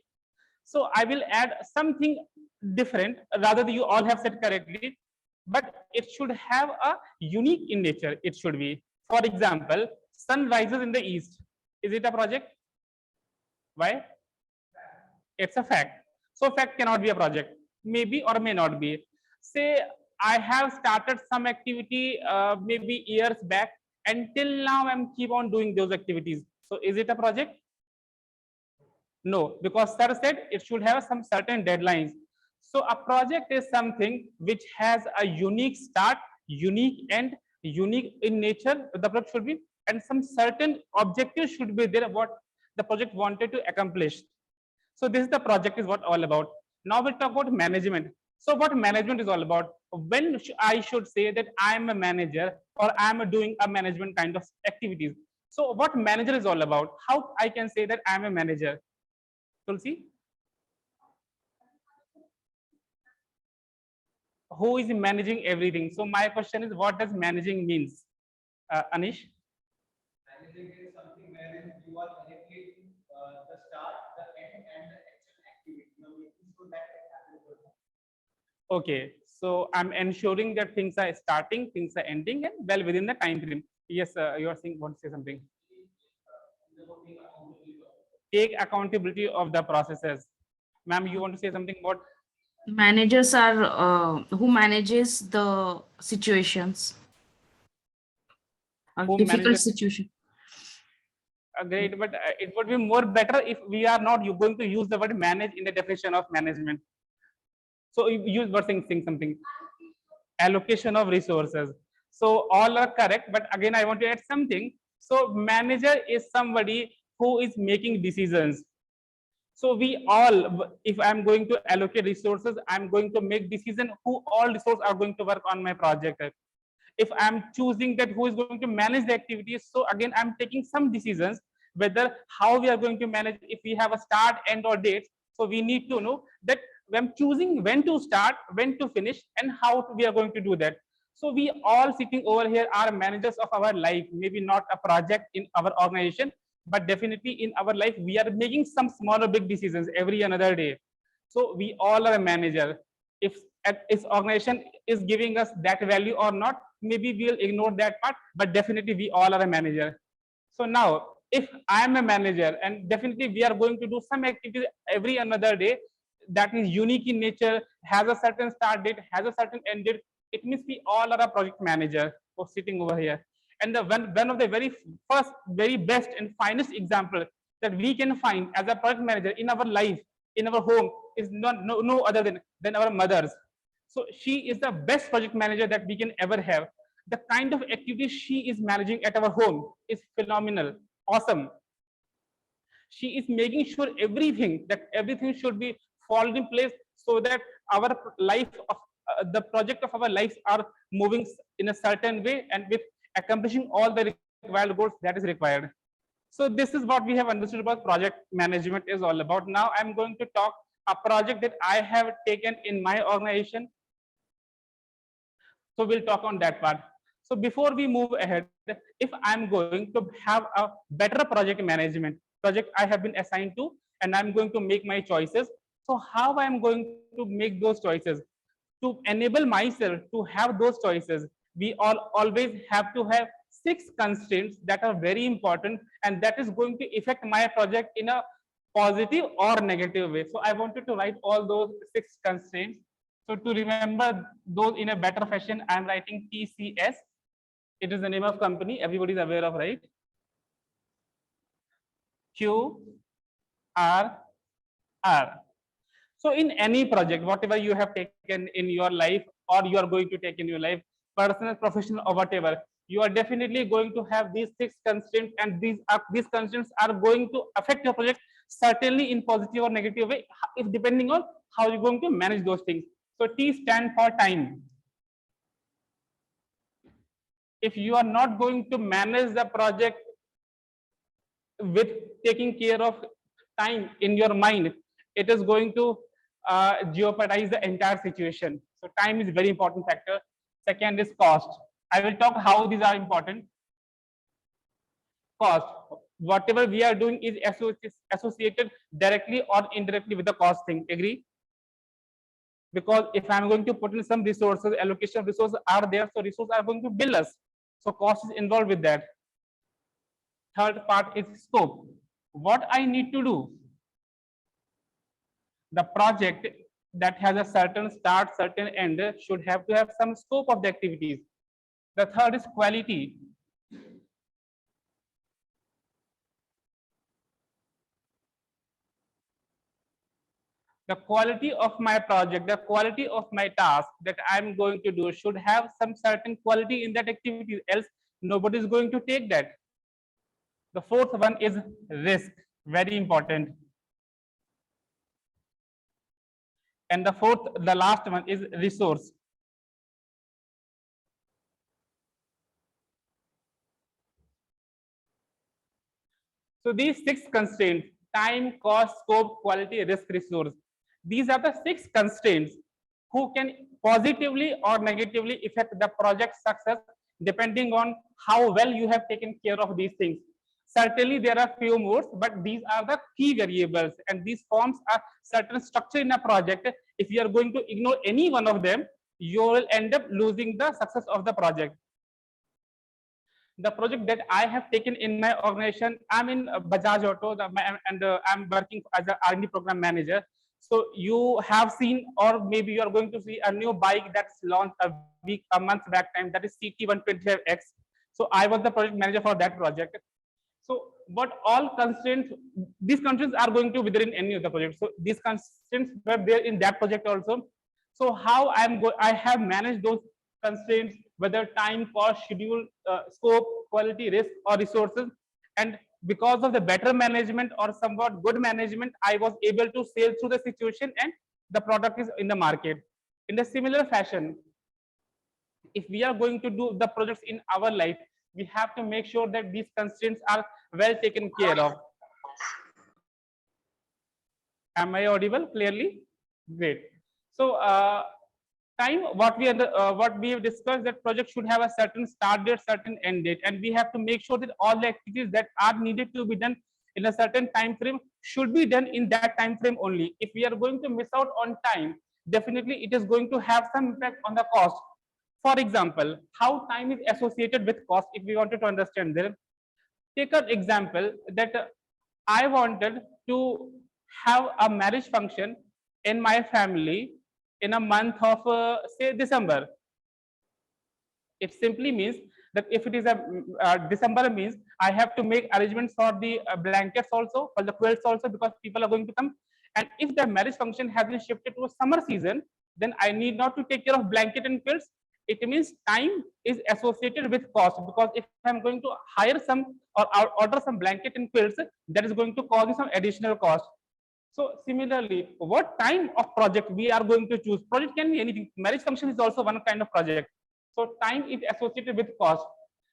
So I will add something different, rather than you all have said correctly, but it should have a unique in nature. It should be, for example, sun rises in the east. Is it a project? Why? It's a fact. So fact cannot be a project. Maybe or may not be. Say I have started some activity maybe years back, and till now I'm keep on doing those activities. So is it a project? No, because sir said it should have some certain deadlines. So a project is something which has a unique start, unique end, unique in nature. The project should be, and some certain objectives should be there, what the project wanted to accomplish. So this is the project is what all about. Now we'll talk about management. So what management is all about? When I should say that I'm a manager or I'm doing a management kind of activities. So what manager is all about? How I can say that I'm a manager? Tulsi? Who is managing everything? So my question is, what does managing means? Anish? Managing is something wherein you are manipulating the start, the end, and the actual activity. You are making sure that it happens. Okay, so I'm ensuring that things are starting, things are ending, and well within the time frame. Yes, you are saying, want to say something? Take accountability of the processes. Ma'am, you want to say something about? Managers are who manages the situations. A difficult situation. Great, but it would be more better if we are not going to use the word manage in the definition of management. So you use word saying something. Allocation of resources. So all are correct, but again I want to add something. So manager is somebody who is making decisions. So we all, if I'm going to allocate resources, I'm going to make decision who all resources are going to work on my project. If I'm choosing that who is going to manage the activities, so again I'm taking some decisions whether how we are going to manage, if we have a start, end, or date. So we need to know that when choosing when to start, when to finish, and how we are going to do that. So we all sitting over here are managers of our life, maybe not a project in our organization, but definitely in our life we are making some small or big decisions every another day. So we all are a manager. If its organization is giving us that value or not, maybe we'll ignore that part, but definitely we all are a manager. So now if I am a manager and definitely we are going to do some activities every another day that is unique in nature, has a certain start date, has a certain end date, it means we all are a project manager for sitting over here. And the one of the very first, very best and finest example that we can find as a project manager in our life, in our home, is no other than our mothers. So she is the best project manager that we can ever have. The kind of activities she is managing at our home is phenomenal, awesome. She is making sure everything should be fallen in place so that our life of the project of our lives are moving in a certain way and with accomplishing all the required goals that is required. So this is what we have understood about project management is all about. Now I'm going to talk a project that I have taken in my organization. So we'll talk on that part. So before we move ahead, if I'm going to have a better project management project I have been assigned to, and I'm going to make my choices. So how I'm going to make those choices? To enable myself to have those choices, we always have to have 6 constraints that are very important, and that is going to affect my project in a positive or negative way. So I wanted to write all those 6 constraints. So to remember those in a better fashion, I'm writing TCS. It is the name of company everybody is aware of, right? QRR. So in any project, whatever you have taken in your life or you are going to take in your life, personal, professional, or whatever, you are definitely going to have these 6 constraints, and these constraints are going to affect your project certainly in positive or negative way, if depending on how you're going to manage those things. So T stand for time. If you are not going to manage the project with taking care of time in your mind, it is going to jeopardize the entire situation. So time is very important factor. Second is cost. I will talk how these are important. Cost. Whatever we are doing is associated directly or indirectly with the cost thing. Agree? Because if I'm going to put in some resources, allocation of resources are there, so resources are going to bill us. So cost is involved with that. Third part is scope. What I need to do. The project that has a certain start, certain end should have to have some scope of the activities. The third is quality. The quality of my project, the quality of my task that I'm going to do should have some certain quality in that activity, else nobody is going to take that. The fourth one is risk, very important. And the last one is resource. So these 6 constraints, time, cost, scope, quality, risk, resource. These are the 6 constraints who can positively or negatively affect the project success depending on how well you have taken care of these things. Certainly there are few more, but these are the key variables, and these forms a certain structure in a project. If you are going to ignore any one of them, you will end up losing the success of the project. The project that I have taken in my organization, I'm in Bajaj Auto, and I'm working as an R&D program manager. So you have seen, or maybe you are going to see a new bike that's launched a month back time, that is CT125X. So I was the project manager for that project. So what all constraints, these constraints are going to be there in any of the projects. So these constraints were there in that project also. So how I have managed those constraints, whether time, cost, schedule, scope, quality, risk, or resources. And because of the better management or somewhat good management, I was able to sail through the situation and the product is in the market. In a similar fashion, if we are going to do the projects in our life, we have to make sure that these constraints are well taken care of. Am I audible clearly? Great. So time, what we have discussed, that project should have a certain start date, certain end date, and we have to make sure that all the activities that are needed to be done in a certain time frame should be done in that time frame only. If we are going to miss out on time, definitely it is going to have some impact on the cost. For example, how time is associated with cost, if we wanted to understand there. take an example that I wanted to have a marriage function in my family in a month of say December. It simply means that if it is a December means I have to make arrangements for the blankets also, for the quilts also, because people are going to come. And if the marriage function has been shifted to a summer season, then I need not to take care of blanket and quilts. It means time is associated with cost, because if I'm going to hire some or order some blanket and quilts, that is going to cause some additional cost. So similarly, what time of project we are going to choose? Project can be anything. Marriage function is also one kind of project. So time is associated with cost.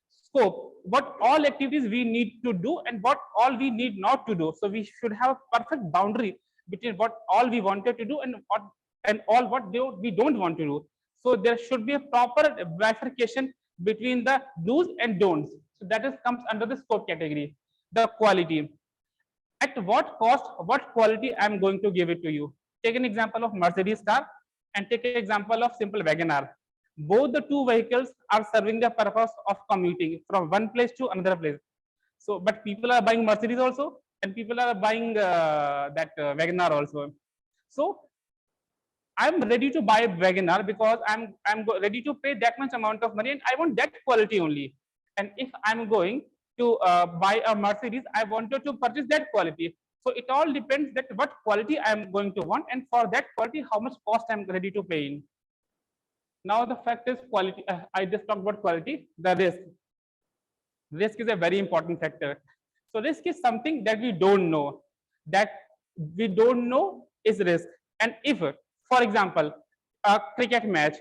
Scope, what all activities we need to do and what all we need not to do. So we should have a perfect boundary between what all we wanted to do and what we don't want to do. So there should be a proper bifurcation between the do's and don'ts. So that is comes under the scope category. The quality. At what cost, what quality I'm going to give it to you. Take an example of Mercedes car and take an example of simple Wagoner. Both the two vehicles are serving the purpose of commuting from one place to another place. So, but people are buying Mercedes also, and people are buying that Wagoner also. So, I'm ready to buy Wagoner because I'm ready to pay that much amount of money, and I want that quality only. And if I'm going to buy a Mercedes, I wanted to purchase that quality. So it all depends that what quality I'm going to want, and for that quality, how much cost I'm ready to pay in. Now the fact is quality. I just talked about quality. The risk. Risk is a very important factor. So risk is something that we don't know. That we don't know is risk. And if, for example, a cricket match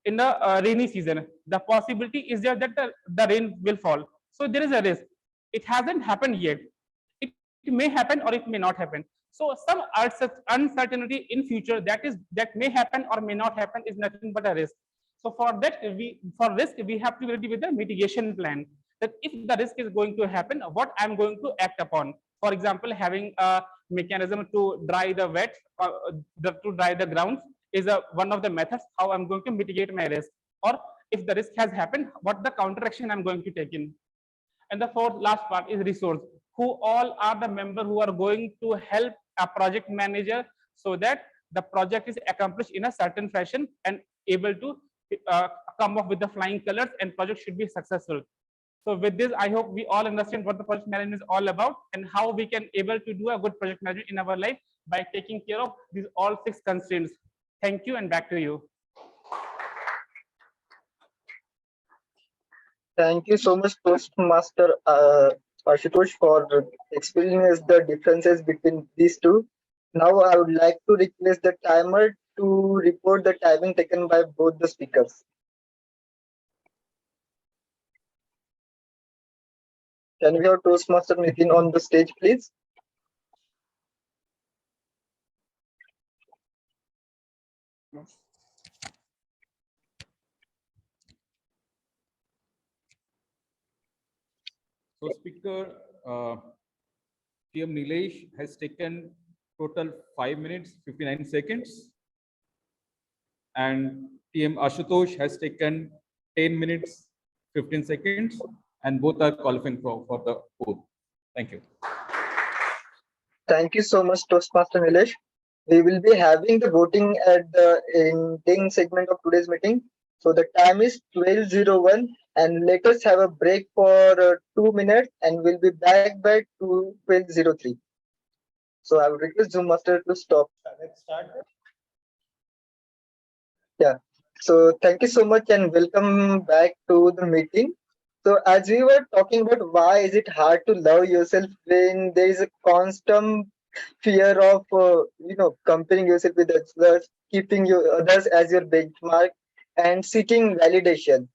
in the rainy season, the possibility is there that the rain will fall. So there is a risk. It hasn't happened yet. It may happen or it may not happen. So some uncertainty in future that may happen or may not happen is nothing but a risk. So for that, for risk, we have to be ready with a mitigation plan. That if the risk is going to happen, what I'm going to act upon. For example, having a mechanism to dry the wet, to dry the grounds is one of the methods how I'm going to mitigate my risk. Or if the risk has happened, what the counteraction I'm going to take in. And the last part is resource. Who all are the members who are going to help a project manager so that the project is accomplished in a certain fashion and able to come up with the flying colors and project should be successful. So with this, I hope we all understand what the project management is all about and how we can able to do a good project management in our life by taking care of these all 6 constraints. Thank you, and back to you. Thank you so much, Toastmaster Ashutosh, for explaining us the differences between these two. Now I would like to request the timer to report the timing taken by both the speakers. Can we have Toastmaster Nitin on the stage, please? So speaker TM Niles has taken total 5 minutes 59 seconds, and TM Ashutosh has taken 10 minutes 15 seconds, and both are qualifying for the poll. Thank you. Thank you so much, Toastmaster Nilesh. We will be having the voting at the ending segment of today's meeting. So the time is 12:01, and let us have a break for 2 minutes, and we'll be back by 12:03. So I would request Zoom Master to stop. Let's start. Yeah. So thank you so much and welcome back to the meeting. So as we were talking about why is it hard to love yourself when there is a constant fear of comparing yourself with others, keeping others as your benchmark and seeking validation.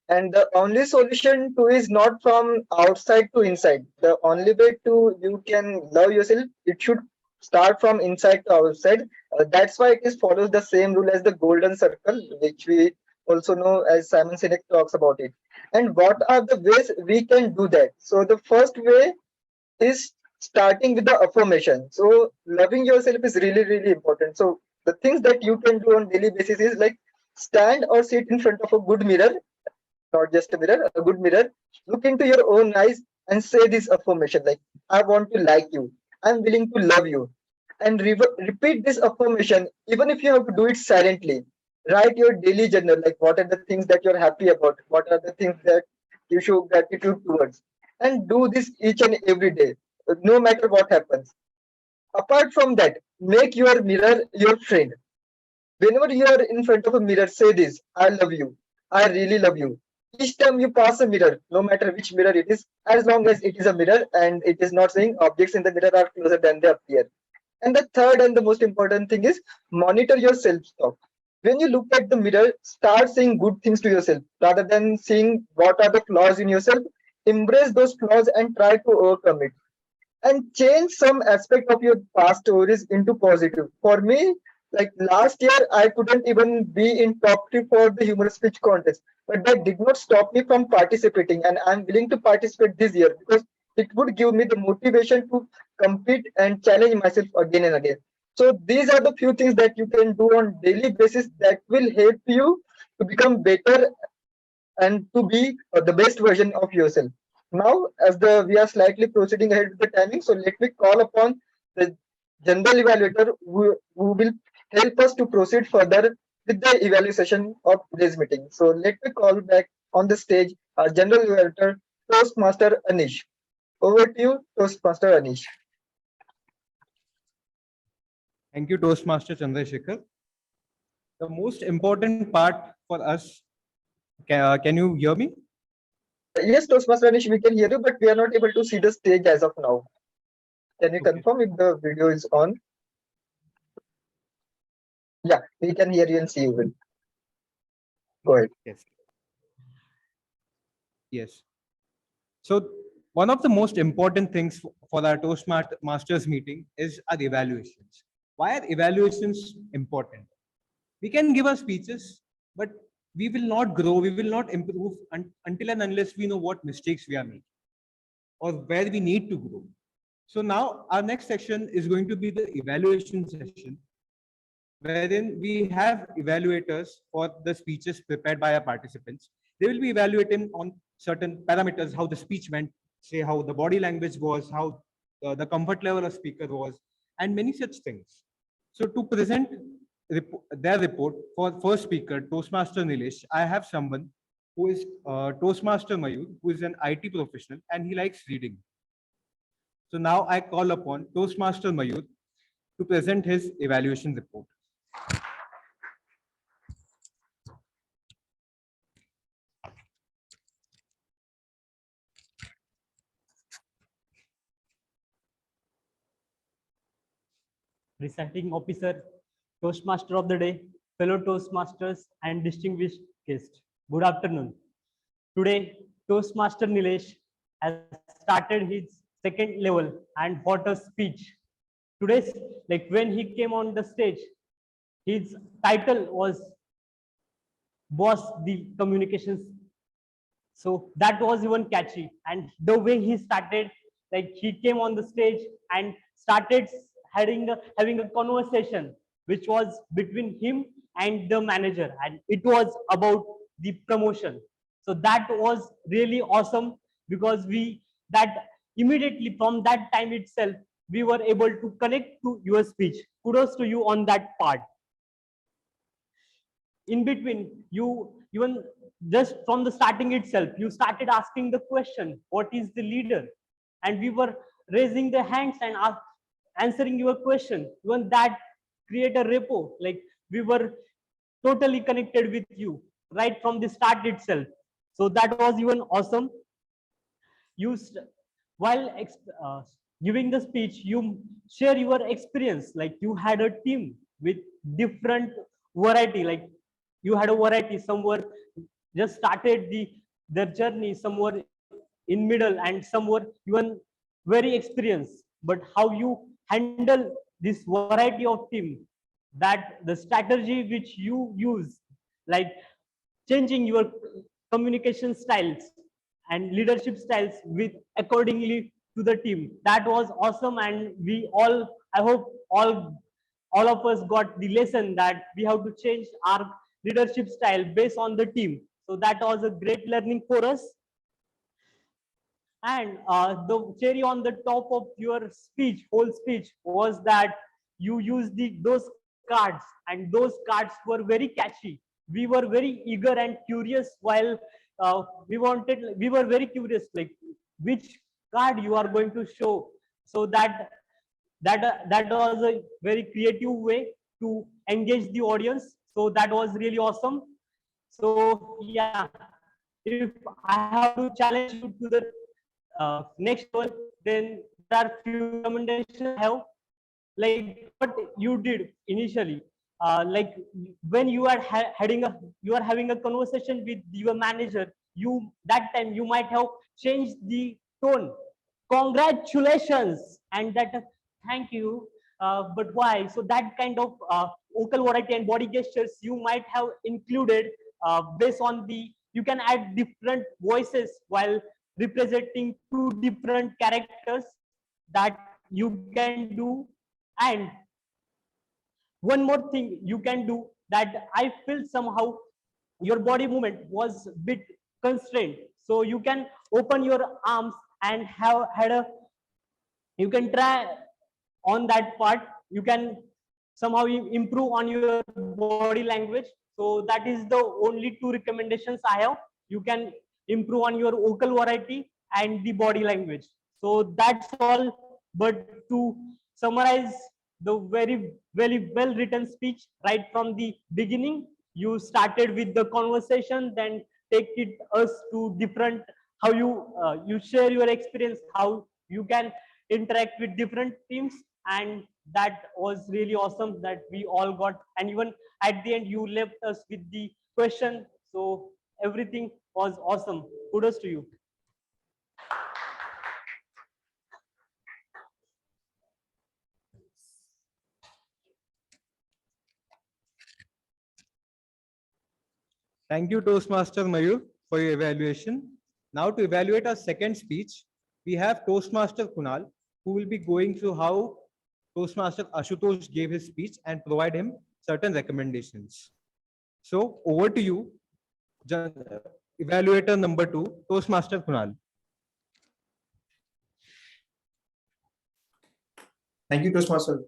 And the only solution to is not from outside to inside. The only way to you can love yourself, it should start from inside to outside. That's why it is follows the same rule as the golden circle, which we also know as Simon Sinek talks about it. And what are the ways we can do that? So the first way is starting with the affirmation. So loving yourself is really, really important. So the things that you can do on daily basis is like stand or sit in front of a good mirror, not just a mirror, a good mirror. Look into your own eyes and say this affirmation like, I want to like you, I'm willing to love you. And repeat this affirmation, even if you have to do it silently. Write your daily journal, like what are the things that you're happy about, what are the things that you show gratitude towards. And do this each and every day, no matter what happens. Apart from that, make your mirror your friend. Whenever you are in front of a mirror, say this: I love you. I really love you. Each time you pass a mirror, no matter which mirror it is, as long as it is a mirror and it is not saying objects in the mirror are closer than they appear. And the third and the most important thing is monitor your self talk. When you look at the mirror, start saying good things to yourself rather than seeing what are the flaws in yourself. Embrace those flaws and try to overcome it, and change some aspect of your past stories into positive. For me, like last year, I couldn't even be in top three for the humorous speech contest, but that did not stop me from participating. And I'm willing to participate this year because it would give me the motivation to compete and challenge myself again and again. So these are the few things that you can do on daily basis that will help you to become better and to be the best version of yourself. Now, as the we are slightly proceeding ahead with the timing, so let me call upon the general evaluator who will help us to proceed further with the evaluation of today's meeting. So let me call back on the stage our general evaluator, Toastmaster Anish. Over to you, Toastmaster Anish. Thank you, Toastmaster Chandrashekhar. The most important part for us, can you hear me? Yes, Toastmaster Anish, we can hear you, but we are not able to see the stage as of now. Can you confirm if the video is on? Yeah, we can hear you and see you. Will. Go ahead. Yes. Yes. So one of the most important things for our Toastmasters meeting is our evaluations. Why are evaluations important? We can give our speeches, but we will not grow, we will not improve until and unless we know what mistakes we are making or where we need to grow. So now our next section is going to be the evaluation session, wherein we have evaluators for the speeches prepared by our participants. They will be evaluating on certain parameters, how the speech went, say how the body language was, how the comfort level of speaker was, and many such things. So to present their report for first speaker, Toastmaster Niles, I have someone who is Toastmaster Mayur, who is an IT professional and he likes reading. So now I call upon Toastmaster Mayur to present his evaluation report. Presiding officer, Toastmaster of the day, fellow Toastmasters, and distinguished guests. Good afternoon. Today, Toastmaster Nilesh has started his second level and what a speech. Today's, like when he came on the stage, his title was Boss the Communications. So that was even catchy. And the way he started, like he came on the stage and started having a conversation which was between him and the manager, and it was about the promotion. So that was really awesome because that immediately from that time itself we were able to connect to your speech. Kudos to you on that part. In between, you even just from the starting itself, you started asking the question, what is the leader? And we were raising the hands and answering your question. Even that create a rapport, like we were totally connected with you right from the start itself. So that was even awesome. While giving the speech, you share your experience, like you had a team with different variety, like you had a variety, somewhere just started their journey, somewhere in middle, and somewhere even very experienced. But how you handle this variety of team, that the strategy which you use, like changing your communication styles and leadership styles with accordingly to the team, that was awesome. And we all, I hope all of us got the lesson that we have to change our leadership style based on the team. So that was a great learning for us. And the cherry on the top of your speech, whole speech, was that you used those cards, and those cards were very catchy. We were very eager and curious while we were very curious, like which card you are going to show. So that was a very creative way to engage the audience. So that was really awesome. So yeah, if I have to challenge you to the next one, then there are few recommendations I have, like what you did initially. Like when you are having a conversation with your manager, that time you might have changed the tone. Congratulations, and that thank you. But why? So that kind of vocal variety and body gestures you might have included based on the, you can add different voices while representing two different characters that you can do. And one more thing you can do, that I feel somehow your body movement was a bit constrained. So you can open your arms and have had a, you can try on that part. You can somehow improve on your body language. So that is the only two recommendations I have. You can improve on your vocal variety and the body language. So that's all. But to summarize the very well written speech right from the beginning, you started with the conversation, then take it us to different, how you share your experience, how you can interact with different teams. And that was really awesome that we all got. And even at the end, you left us with the question. So everything was awesome. Kudos to you. Thank you, Toastmaster Mayur, for your evaluation. Now to evaluate our second speech, we have Toastmaster Kunal, who will be going through how Toastmaster Ashutosh gave his speech and provide him certain recommendations. So over to you, evaluator number 2, Toastmaster Kunal. Thank you, Toastmaster.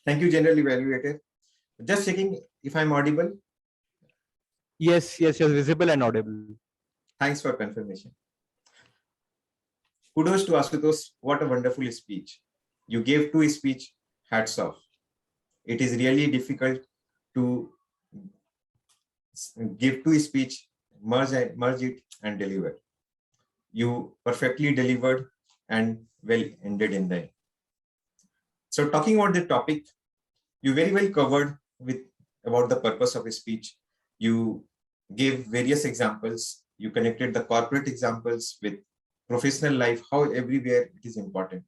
Thank you, General Evaluator. Just checking if I'm audible. Yes, you're visible and audible. Thanks for confirmation. Kudos to Ashutosh. What a wonderful speech. You gave two speech, hats off. It is really difficult to give two speech, merge it and deliver. You perfectly delivered and well ended in the end. So talking about the topic, you very well covered about the purpose of a speech. You gave various examples. You connected the corporate examples with professional life, how everywhere it is important.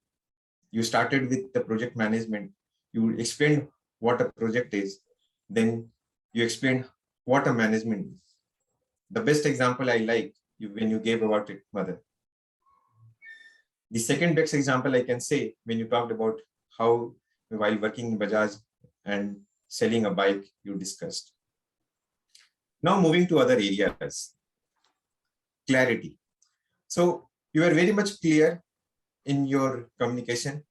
You started with the project management. You explained what a project is. Then you explained what a management is. The best example I like when you gave about it, mother. The second best example I can say when you talked about how while working in Bajaj and selling a bike, you discussed. Now moving to other areas. Clarity. So you are very much clear in your communication,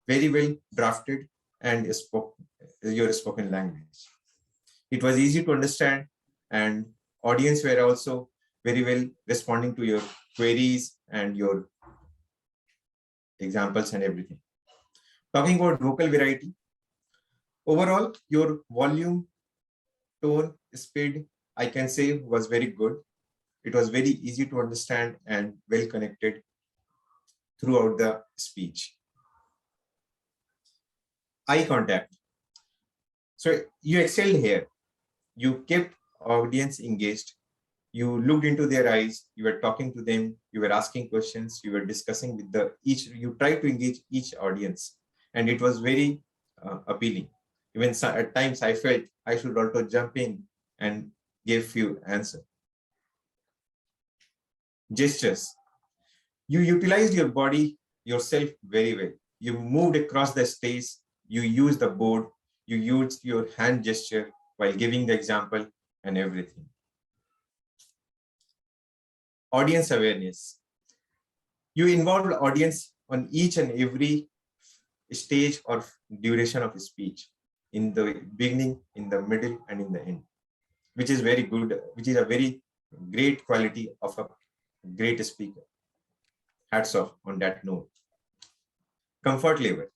very well drafted, and your spoken language. It was easy to understand, and audience were also very well responding to your queries and your examples and everything. Talking about vocal variety, overall, your volume, tone, speed, I can say was very good. It was very easy to understand and well connected throughout the speech. Eye contact. So you excelled here. You kept audience engaged. You looked into their eyes. You were talking to them. You were asking questions. You were discussing with you tried to engage each audience. And it was very appealing. Even at times I felt I should also jump in and give few answers. Gestures. You utilized your body yourself very well. You moved across the stage. You used the board. You used your hand gesture while giving the example and everything. audience awareness. You involve audience on each and every stage or duration of speech, in the beginning, in the middle, and in the end, which is very good, which is a very great quality of a great speaker. Hats off on that note. Comfort level.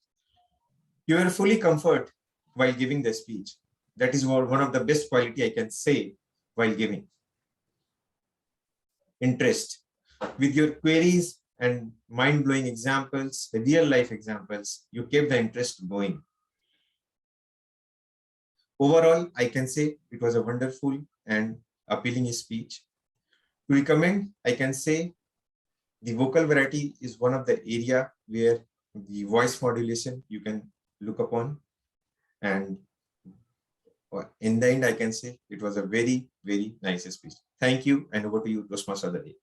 You are fully comfort while giving the speech. That is one of the best quality I can say while giving. Interest. With your queries and mind-blowing examples, the real-life examples, you kept the interest going. Overall, I can say it was a wonderful and appealing speech. To recommend, I can say the vocal variety is one of the area where the voice modulation you can look upon. And in the end, I can say it was a very, very nice speech. Thank you, and over to you, Toastmaster of the day.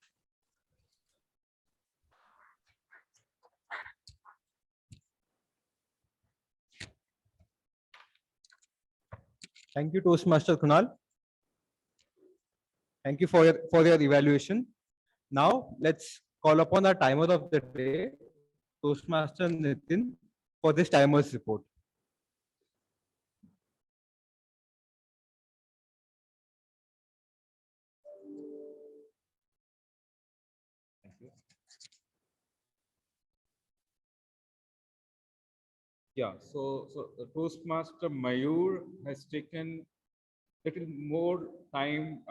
Thank you, Toastmaster Kunal. Thank you for your evaluation. Now let's call upon our timer of the day, Toastmaster Nitin, for this timer's report. Yeah, so Toastmaster Mayur has taken little more time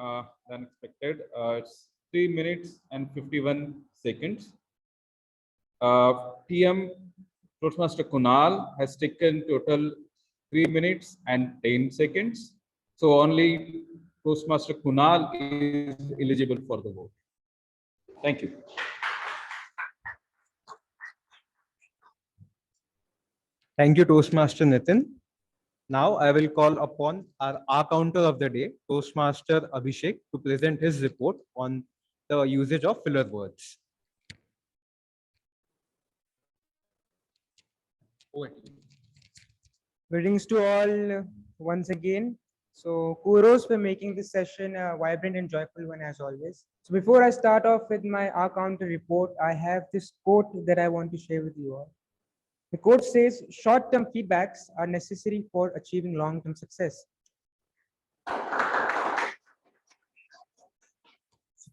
than expected. It's 3 minutes and 51 seconds. TM Toastmaster Kunal has taken total 3 minutes and 10 seconds. So only Toastmaster Kunal is eligible for the vote. Thank you. Thank you, Toastmaster Nitin. Now I will call upon our counter of the day, Toastmaster Abhishek, to present his report on the usage of filler words. Greetings to all once again. So kudos for making this session a vibrant and joyful one as always. So before I start off with my R counter report, I have this quote that I want to share with you all. The quote says, short-term feedbacks are necessary for achieving long-term success.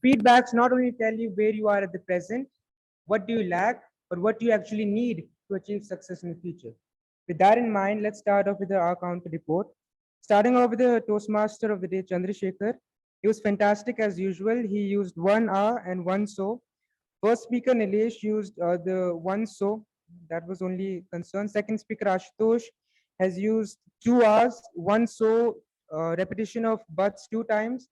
Feedbacks not only tell you where you are at the present, what do you lack, but what do you actually need to achieve success in the future. With that in mind, let's start off with the R counter report. Starting off with the Toastmaster of the day, Chandrashekhar. He was fantastic as usual. He used 1 R and 1 so. First speaker, Niles, used the 1 so. That was only concern. Second speaker, Ashutosh, has used 2 R's, 1 so, repetition of buts 2 times.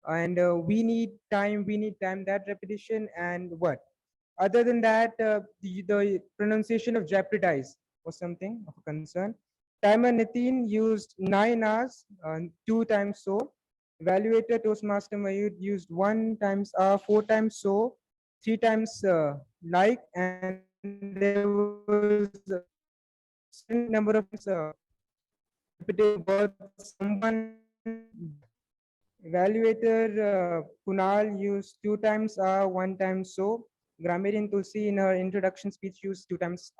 And we need time, that repetition, and what? Other than that, the pronunciation of jeopardize was something of concern. Timer Nitin used 9 R's, 2 times so. Evaluator Toastmaster Mayur used 1 times 4 times so, 3 times like, and there was a certain number of repetitive words. Someone Evaluator Kunal used 2 times 1 times so. Grammarian Tulsi in her introduction speech used 2 times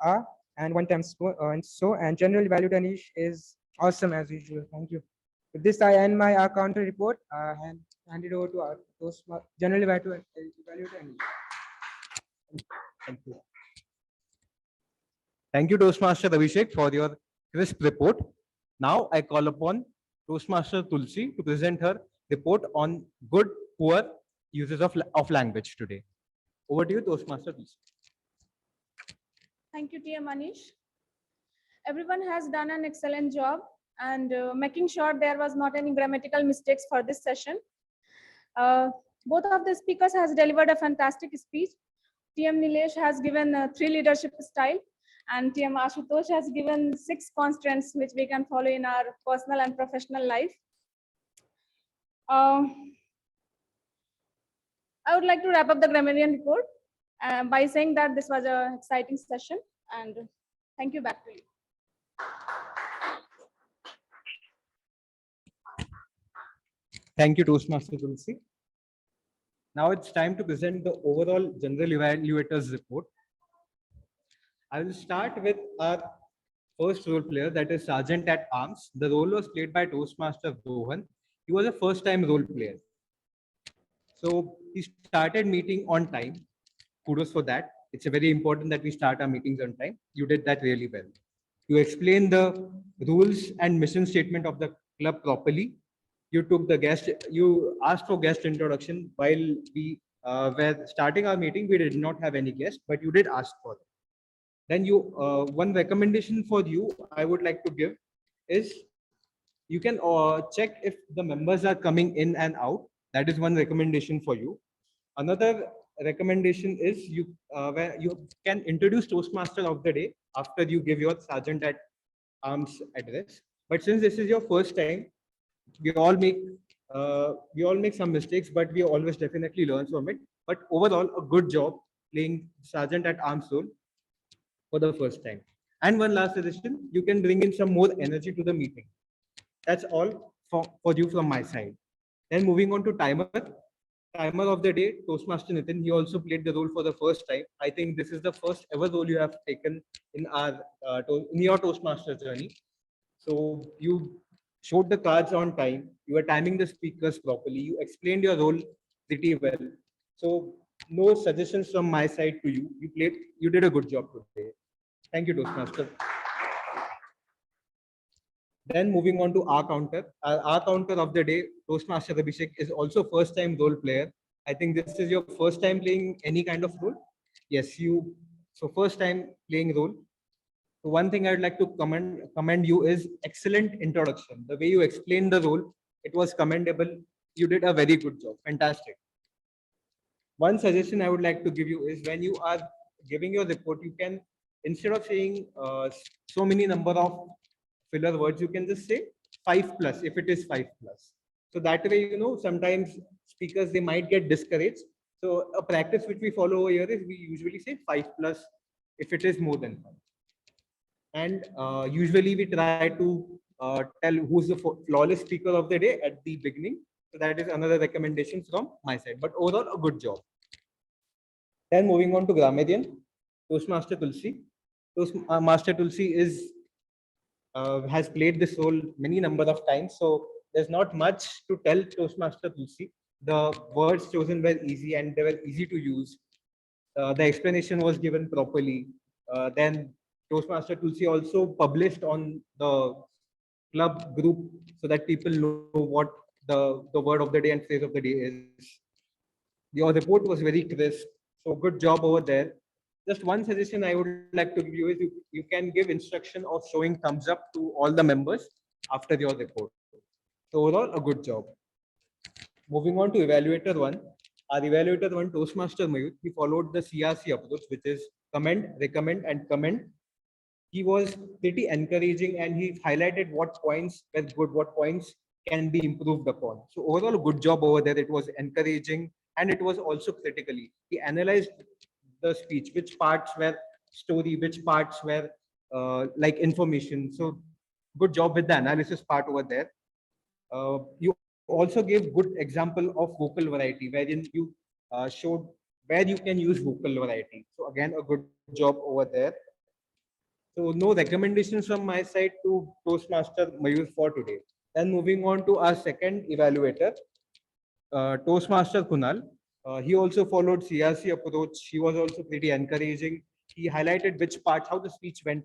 and 1 times so. And General Evaluator Anish is awesome as usual. Thank you. With this, I end my counter report and hand it over to our General Evaluator Anish. Thank you. Thank you, Toastmaster Abhishek, for your crisp report. Now I call upon Toastmaster Tulsi to present her report on good, poor uses of language today. Over to you, Toastmaster Tulsi. Thank you, TM Anish. Everyone has done an excellent job and making sure there was not any grammatical mistakes for this session. Both of the speakers has delivered a fantastic speech. TM Nilesh has given 3 leadership style, and TM Ashutosh has given 6 constants which we can follow in our personal and professional life. I would like to wrap up the grammarian report by saying that this was an exciting session, and thank you. Back to you. Thank you, Toastmaster Tulsi. Now it's time to present the overall general evaluators report. I will start with our first role player, that is Sergeant at Arms. The role was played by Toastmaster Rohan. He was a first-time role player. So he started meeting on time. Kudos for that. It's a very important that we start our meetings on time. You did that really well. You explained the rules and mission statement of the club properly. You took the guest, you asked for guest introduction while we were starting our meeting. We did not have any guest, but you did ask for it. Then you, one recommendation for you, I would like to give is you can check if the members are coming in and out. That is one recommendation for you. Another recommendation is where you can introduce Toastmaster of the day after you give your Sergeant at Arms address. But since this is your first time, we all make some mistakes, but we always definitely learn from it. But overall, a good job playing Sergeant at Arms role for the first time. And one last suggestion, you can bring in some more energy to the meeting. That's all for you from my side. Then moving on to timer of the day, Toastmaster Nitin. He also played the role for the first time. I think this is the first ever role you have taken in your Toastmaster journey. So you showed the cards on time. You were timing the speakers properly. You explained your role pretty well. So no suggestions from my side to you. You did a good job today. Thank you, Toastmaster. Then moving on to our counter. Our counter of the day, Toastmaster Abhishek, is also first time role player. I think this is your first time playing any kind of role. Yes, so first time playing role. So one thing I would like to commend you is excellent introduction. The way you explained the role, it was commendable. You did a very good job. Fantastic. One suggestion I would like to give you is when you are giving your report, you can, instead of saying so many number of filler words, you can just say 5+ if it is 5+. So that way, sometimes speakers, they might get discouraged. So a practice which we follow over here is we usually say 5+ if it is more than 5. And usually we try to tell who's the flawless speaker of the day at the beginning. So that is another recommendation from my side. But overall, a good job. Then moving on to grammarian, Toastmaster Tulsi. Toastmaster Tulsi has played this role many number of times. So there's not much to tell Toastmaster Tulsi. The words chosen were easy and they were easy to use. The explanation was given properly. Then Toastmaster Tulsi also published on the club group so that people know what the word of the day and phrase of the day is. Your report was very crisp. So good job over there. Just one suggestion I would like to give you is you can give instruction of showing thumbs up to all the members after your report. So overall, a good job. Moving on to evaluator 1. Our evaluator 1, Toastmaster Mayur, he followed the CRC approach, which is comment, recommend, and comment. He was pretty encouraging and he highlighted what points were good, what points can be improved upon. So overall, a good job over there. It was encouraging and it was also critically. He analyzed the speech, which parts were story, which parts were like information. So good job with the analysis part over there. You also gave good example of vocal variety, wherein you showed where you can use vocal variety. So again, a good job over there. So no recommendations from my side to Toastmaster Mayur for today. Then moving on to our second evaluator, Toastmaster Kunal. He also followed CRC approach. He was also pretty encouraging. He highlighted which part, how the speech went.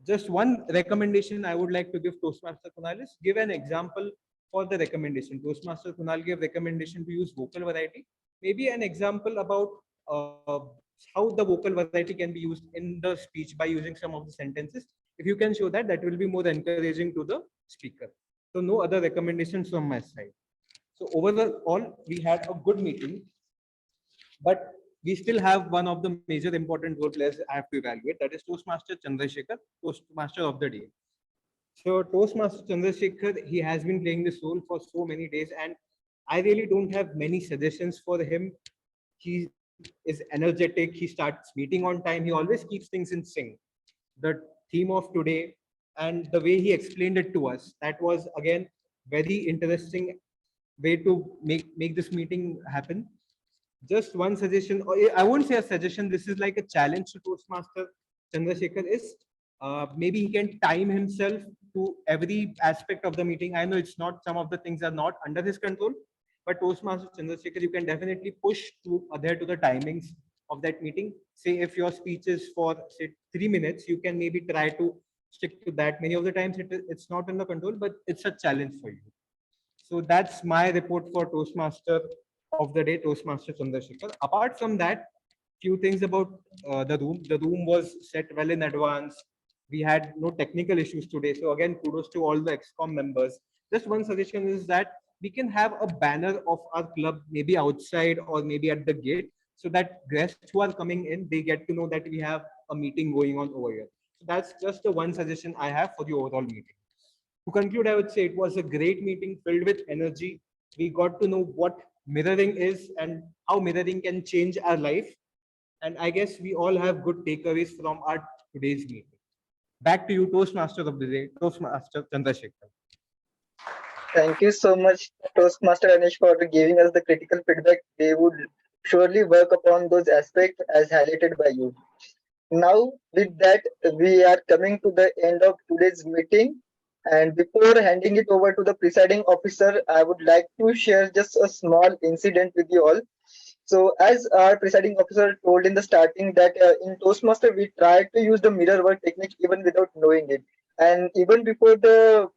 Just one recommendation I would like to give Toastmaster Kunal is give an example for the recommendation. Toastmaster Kunal gave recommendation to use vocal variety. Maybe an example about how the vocal variety can be used in the speech by using some of the sentences. If you can show that, that will be more encouraging to the speaker. So no other recommendations from my side. So overall, we had a good meeting, but we still have one of the major important role players I have to evaluate. That is Toastmaster Chandrashekhar, Toastmaster of the day. So Toastmaster Chandrashekhar, he has been playing this role for so many days and I really don't have many suggestions for him. He is energetic. He starts meeting on time. He always keeps things in sync. The theme of today and the way he explained it to us, that was again very interesting way to make this meeting happen. Just one suggestion, or I won't say a suggestion, this is like a challenge to Toastmaster Chandrashekhar is maybe he can time himself to every aspect of the meeting. I know it's not, some of the things are not under his control, but Toastmaster Chandrashekhar, you can definitely push to adhere to the timings of that meeting. Say if your speech is for say 3 minutes, you can maybe try to stick to that. Many of the times it's not under control, but it's a challenge for you. So that's my report for Toastmaster of the day, Toastmaster Chandrashekhar. Apart from that, few things about the room. The room was set well in advance. We had no technical issues today. So again, kudos to all the XCOM members. Just one suggestion is that we can have a banner of our club maybe outside or maybe at the gate, so that guests who are coming in, they get to know that we have a meeting going on over here. So that's just the one suggestion I have for the overall meeting. To conclude, I would say it was a great meeting filled with energy. We got to know what mirroring is and how mirroring can change our life. And I guess we all have good takeaways from our today's meeting. Back to you, Toastmaster of the day, Toastmaster Chandrashekhar. Thank you so much, Toastmaster Anish, for giving us the critical feedback. We would surely work upon those aspects as highlighted by you. Now, with that, we are coming to the end of today's meeting. And before handing it over to the presiding officer, I would like to share just a small incident with you all. So, as our presiding officer told in the starting that in Toastmaster, we try to use the mirror work technique even without knowing it. And even before the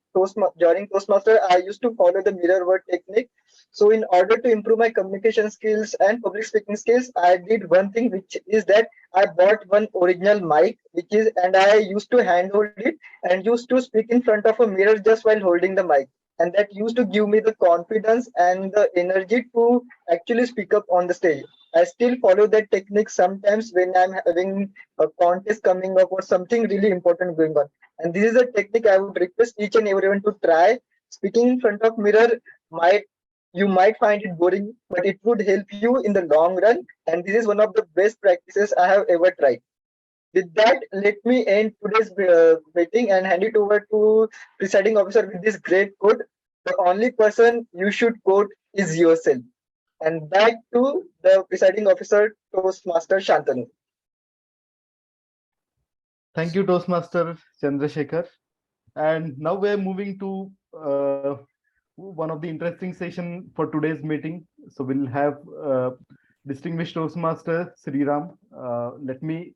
joining Toastmaster, I used to follow the mirror work technique. So, in order to improve my communication skills and public speaking skills, I did one thing, which is that I bought one original mic, and I used to handhold it and used to speak in front of a mirror just while holding the mic. And that used to give me the confidence and the energy to actually speak up on the stage. I still follow that technique sometimes when I'm having a contest coming up or something really important going on. And this is a technique I would request each and everyone to try. Speaking in front of mirror you might find it boring, but it would help you in the long run. And this is one of the best practices I have ever tried. With that, let me end today's meeting and hand it over to presiding officer with this great quote: "The only person you should quote is yourself." And back to the presiding officer, Toastmaster Shantanu. Thank you, Toastmaster Chandrashekhar. And now we're moving to one of the interesting session for today's meeting. So we'll have distinguished Toastmaster Sriram. Let me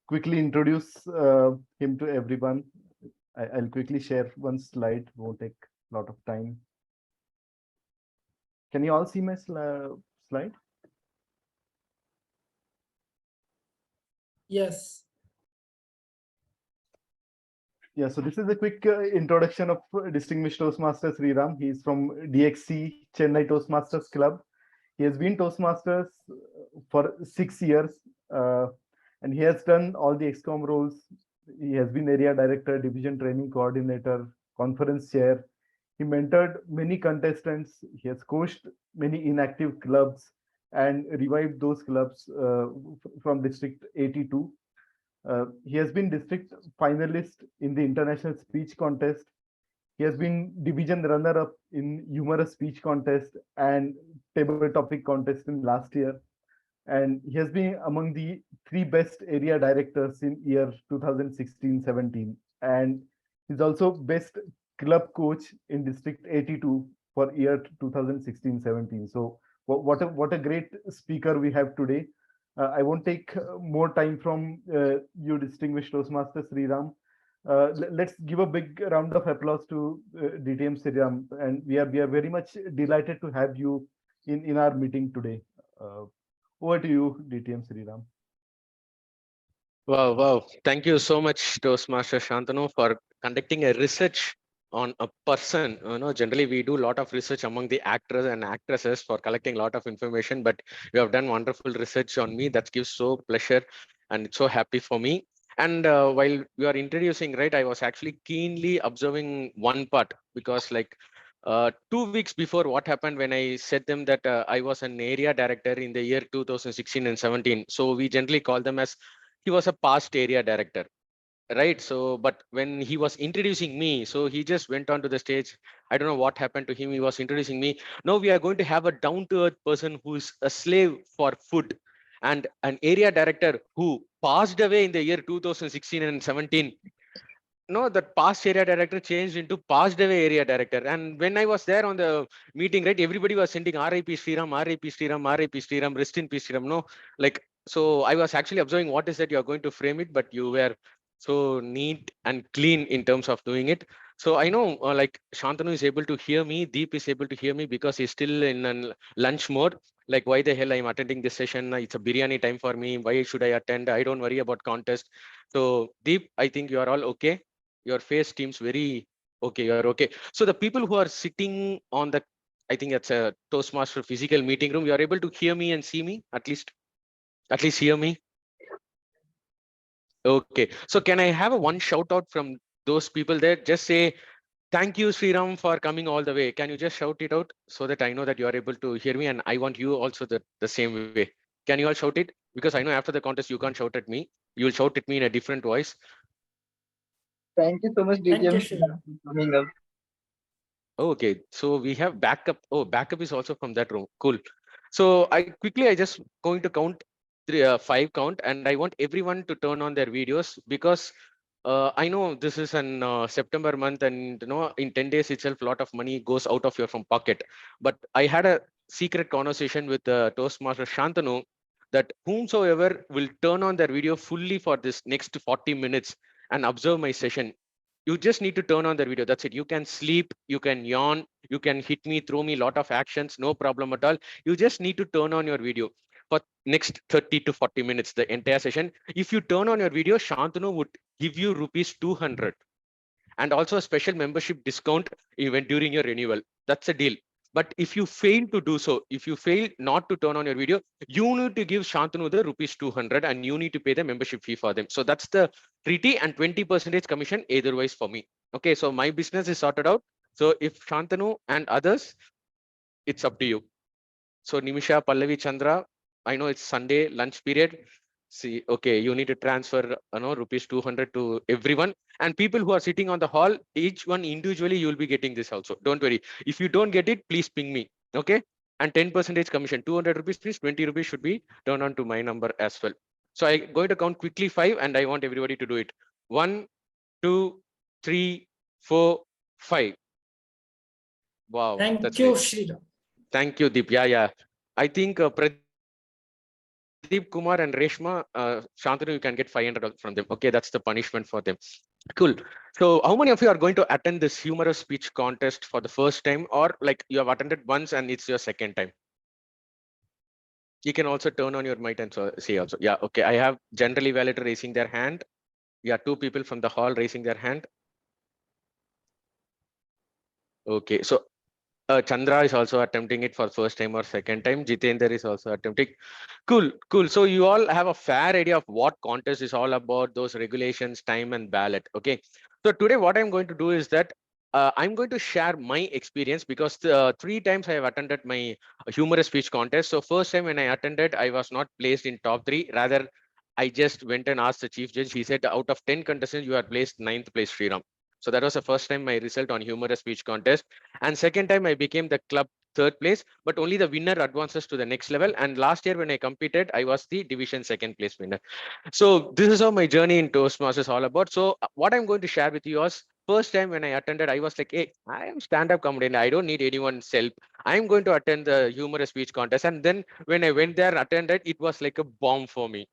quickly introduce him to everyone. I'll quickly share one slide, won't take a lot of time. Can you all see my slide? Yes. Yeah, so this is a quick introduction of distinguished Toastmaster Sriram. He's from DXC Chennai Toastmasters Club. He has been Toastmasters for 6 years, and he has done all the XCOM roles. He has been area director, division training coordinator, conference chair. He mentored many contestants. He has coached many inactive clubs and revived those clubs from District 82. He has been district finalist in the International Speech Contest. He has been division runner-up in Humorous Speech Contest and Table Topic Contest in last year. And he has been among the 3 best area directors in year 2016-17. And he's also best club coach in District 82 for year 2016-17. So what a great speaker we have today. I won't take more time from you, distinguished Toastmaster Sriram. Let's give a big round of applause to DTM Sriram, and we are very much delighted to have you in our meeting today. Over to you, DTM Sriram. Wow. Thank you so much, Toastmaster Shantanu, for conducting a research on a person. Generally we do a lot of research among the actors and actresses for collecting a lot of information, but you have done wonderful research on me. That gives so pleasure and it's so happy for me. And while you are introducing, right, I was actually keenly observing one part, because like 2 weeks before, what happened when I said them that I was an area director in the year 2016 and 17. So we generally call them as he was a past area director. right? So, but when he was introducing me, so he just went onto the stage. I don't know what happened to him. He was introducing me. Now we are going to have a down-to-earth person who is a slave for food, and an area director who passed away in the year 2016 and 17. No, that past area director changed into past away area director. And when I was there on the meeting, right, everybody was sending RIP Sriram, RIP Sriram, RIP Sriram, rest in peace Sriram. No, like, so I was actually observing what is that you're going to frame it, but you were so neat and clean in terms of doing it. So I know like Shantanu is able to hear me, Deep is able to hear me because he's still in a lunch mode. Like, why the hell I'm attending this session? It's a biryani time for me. Why should I attend? I don't worry about contest. So Deep, I think you are all okay. Your face seems very okay. You're okay. So the people who are sitting on the, I think it's a Toastmaster physical meeting room, you are able to hear me and see me at least hear me. Okay. So can I have a one shout out from those people there? Just say, thank you, Sriram, for coming all the way. Can you just shout it out so that I know that you are able to hear me? And I want you also the same way. Can you all shout it? Because I know after the contest, you can't shout at me. You'll shout at me in a different voice. Thank you so much, DTM, for coming up. Okay, so we have backup. Oh, backup is also from that room. Cool. So I just going to count five count, and I want everyone to turn on their videos because I know this is an September month, and in 10 days itself, a lot of money goes out of your from pocket. But I had a secret conversation with Toastmaster Shantanu that whomsoever will turn on their video fully for this next 40 minutes and observe my session, you just need to turn on the video. That's it. You can sleep, you can yawn, you can hit me, throw me, lot of actions, no problem at all. You just need to turn on your video for next 30 to 40 minutes, the entire session. If you turn on your video, Shantanu would give you rupees 200 and also a special membership discount even during your renewal. That's a deal. But if you fail to do so, if you fail not to turn on your video, you need to give Shantanu the rupees 200 and you need to pay the membership fee for them. So that's the treaty, and 20% commission eitherwise for me. Okay, so my business is sorted out. So if Shantanu and others, it's up to you. So Nimisha, Pallavi, Chandra, I know it's Sunday lunch period. See, okay, you need to transfer rupees 200 to everyone, and people who are sitting on the hall, each one individually, you will be getting this also. Don't worry. If you don't get it, please ping me. Okay. And 10% commission, 200 rupees, please 20 rupees should be turned on to my number as well. So I'm going to count quickly 5, and I want everybody to do it. 1, 2, 3, 4, 5. Wow. Thank you, Sriram. Thank you, Deep. Yeah. I think Pradeep Kumar and Reshma, Shantanu, you can get 500 from them. Okay, that's the punishment for them. Cool. So how many of you are going to attend this humorous speech contest for the first time, or like you have attended once and it's your second time? You can also turn on your mic and say also. Yeah, okay. I have general evaluator raising their hand. Yeah, 2 people from the hall raising their hand. Okay, so Chandra is also attempting it for first time or second time. Jitendra is also attempting. Cool. So you all have a fair idea of what contest is all about, those regulations, time and ballot. Okay. So today what I'm going to do is that I'm going to share my experience because 3 times I have attended my humorous speech contest. So first time when I attended, I was not placed in top 3. Rather, I just went and asked the chief judge. He said, out of 10 contestants, you are placed 9th place, Sriram. So that was the first time my result on humorous speech contest. And second time I became the club 3rd place, but only the winner advances to the next level. And last year when I competed, I was the division 2nd place winner. So this is how my journey in Toastmasters is all about. So what I'm going to share with you is first time when I attended, I was like, hey, I am stand-up comedian. I don't need anyone's help. I'm going to attend the humorous speech contest. And then when I went there and attended, it was like a bomb for me.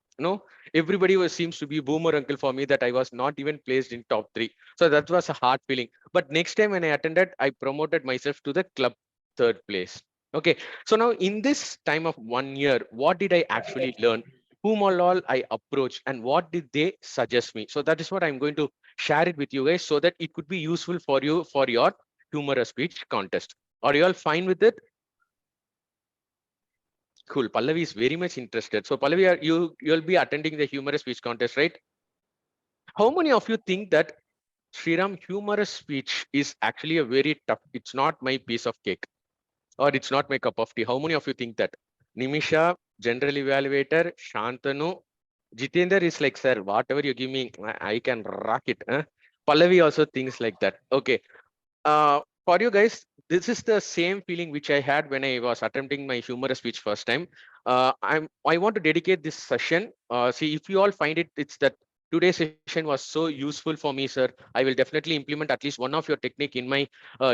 Everybody seems to be boomer uncle for me that I was not even placed in top 3. So that was a hard feeling. But next time when I attended, I promoted myself to the club 3rd place. Okay. So now in this time of 1 year, what did I actually learn? Whom all I approached and what did they suggest me? So that is what I'm going to share it with you guys so that it could be useful for you for your humorous speech contest. Are you all fine with it? Cool. Pallavi is very much interested. So Pallavi, you'll be attending the humorous speech contest, right? How many of you think that Sriram, humorous speech is actually a very tough, it's not my piece of cake or it's not my cup of tea? How many of you think that? Nimisha, general evaluator, Shantanu, Jitendra is like, sir, whatever you give me, I can rock it. Huh? Pallavi also thinks like that. Okay. For you guys, this is the same feeling which I had when I was attempting my humorous speech first time. I want to dedicate this session. See, if you all find it, it's that today's session was so useful for me, sir. I will definitely implement at least one of your technique in my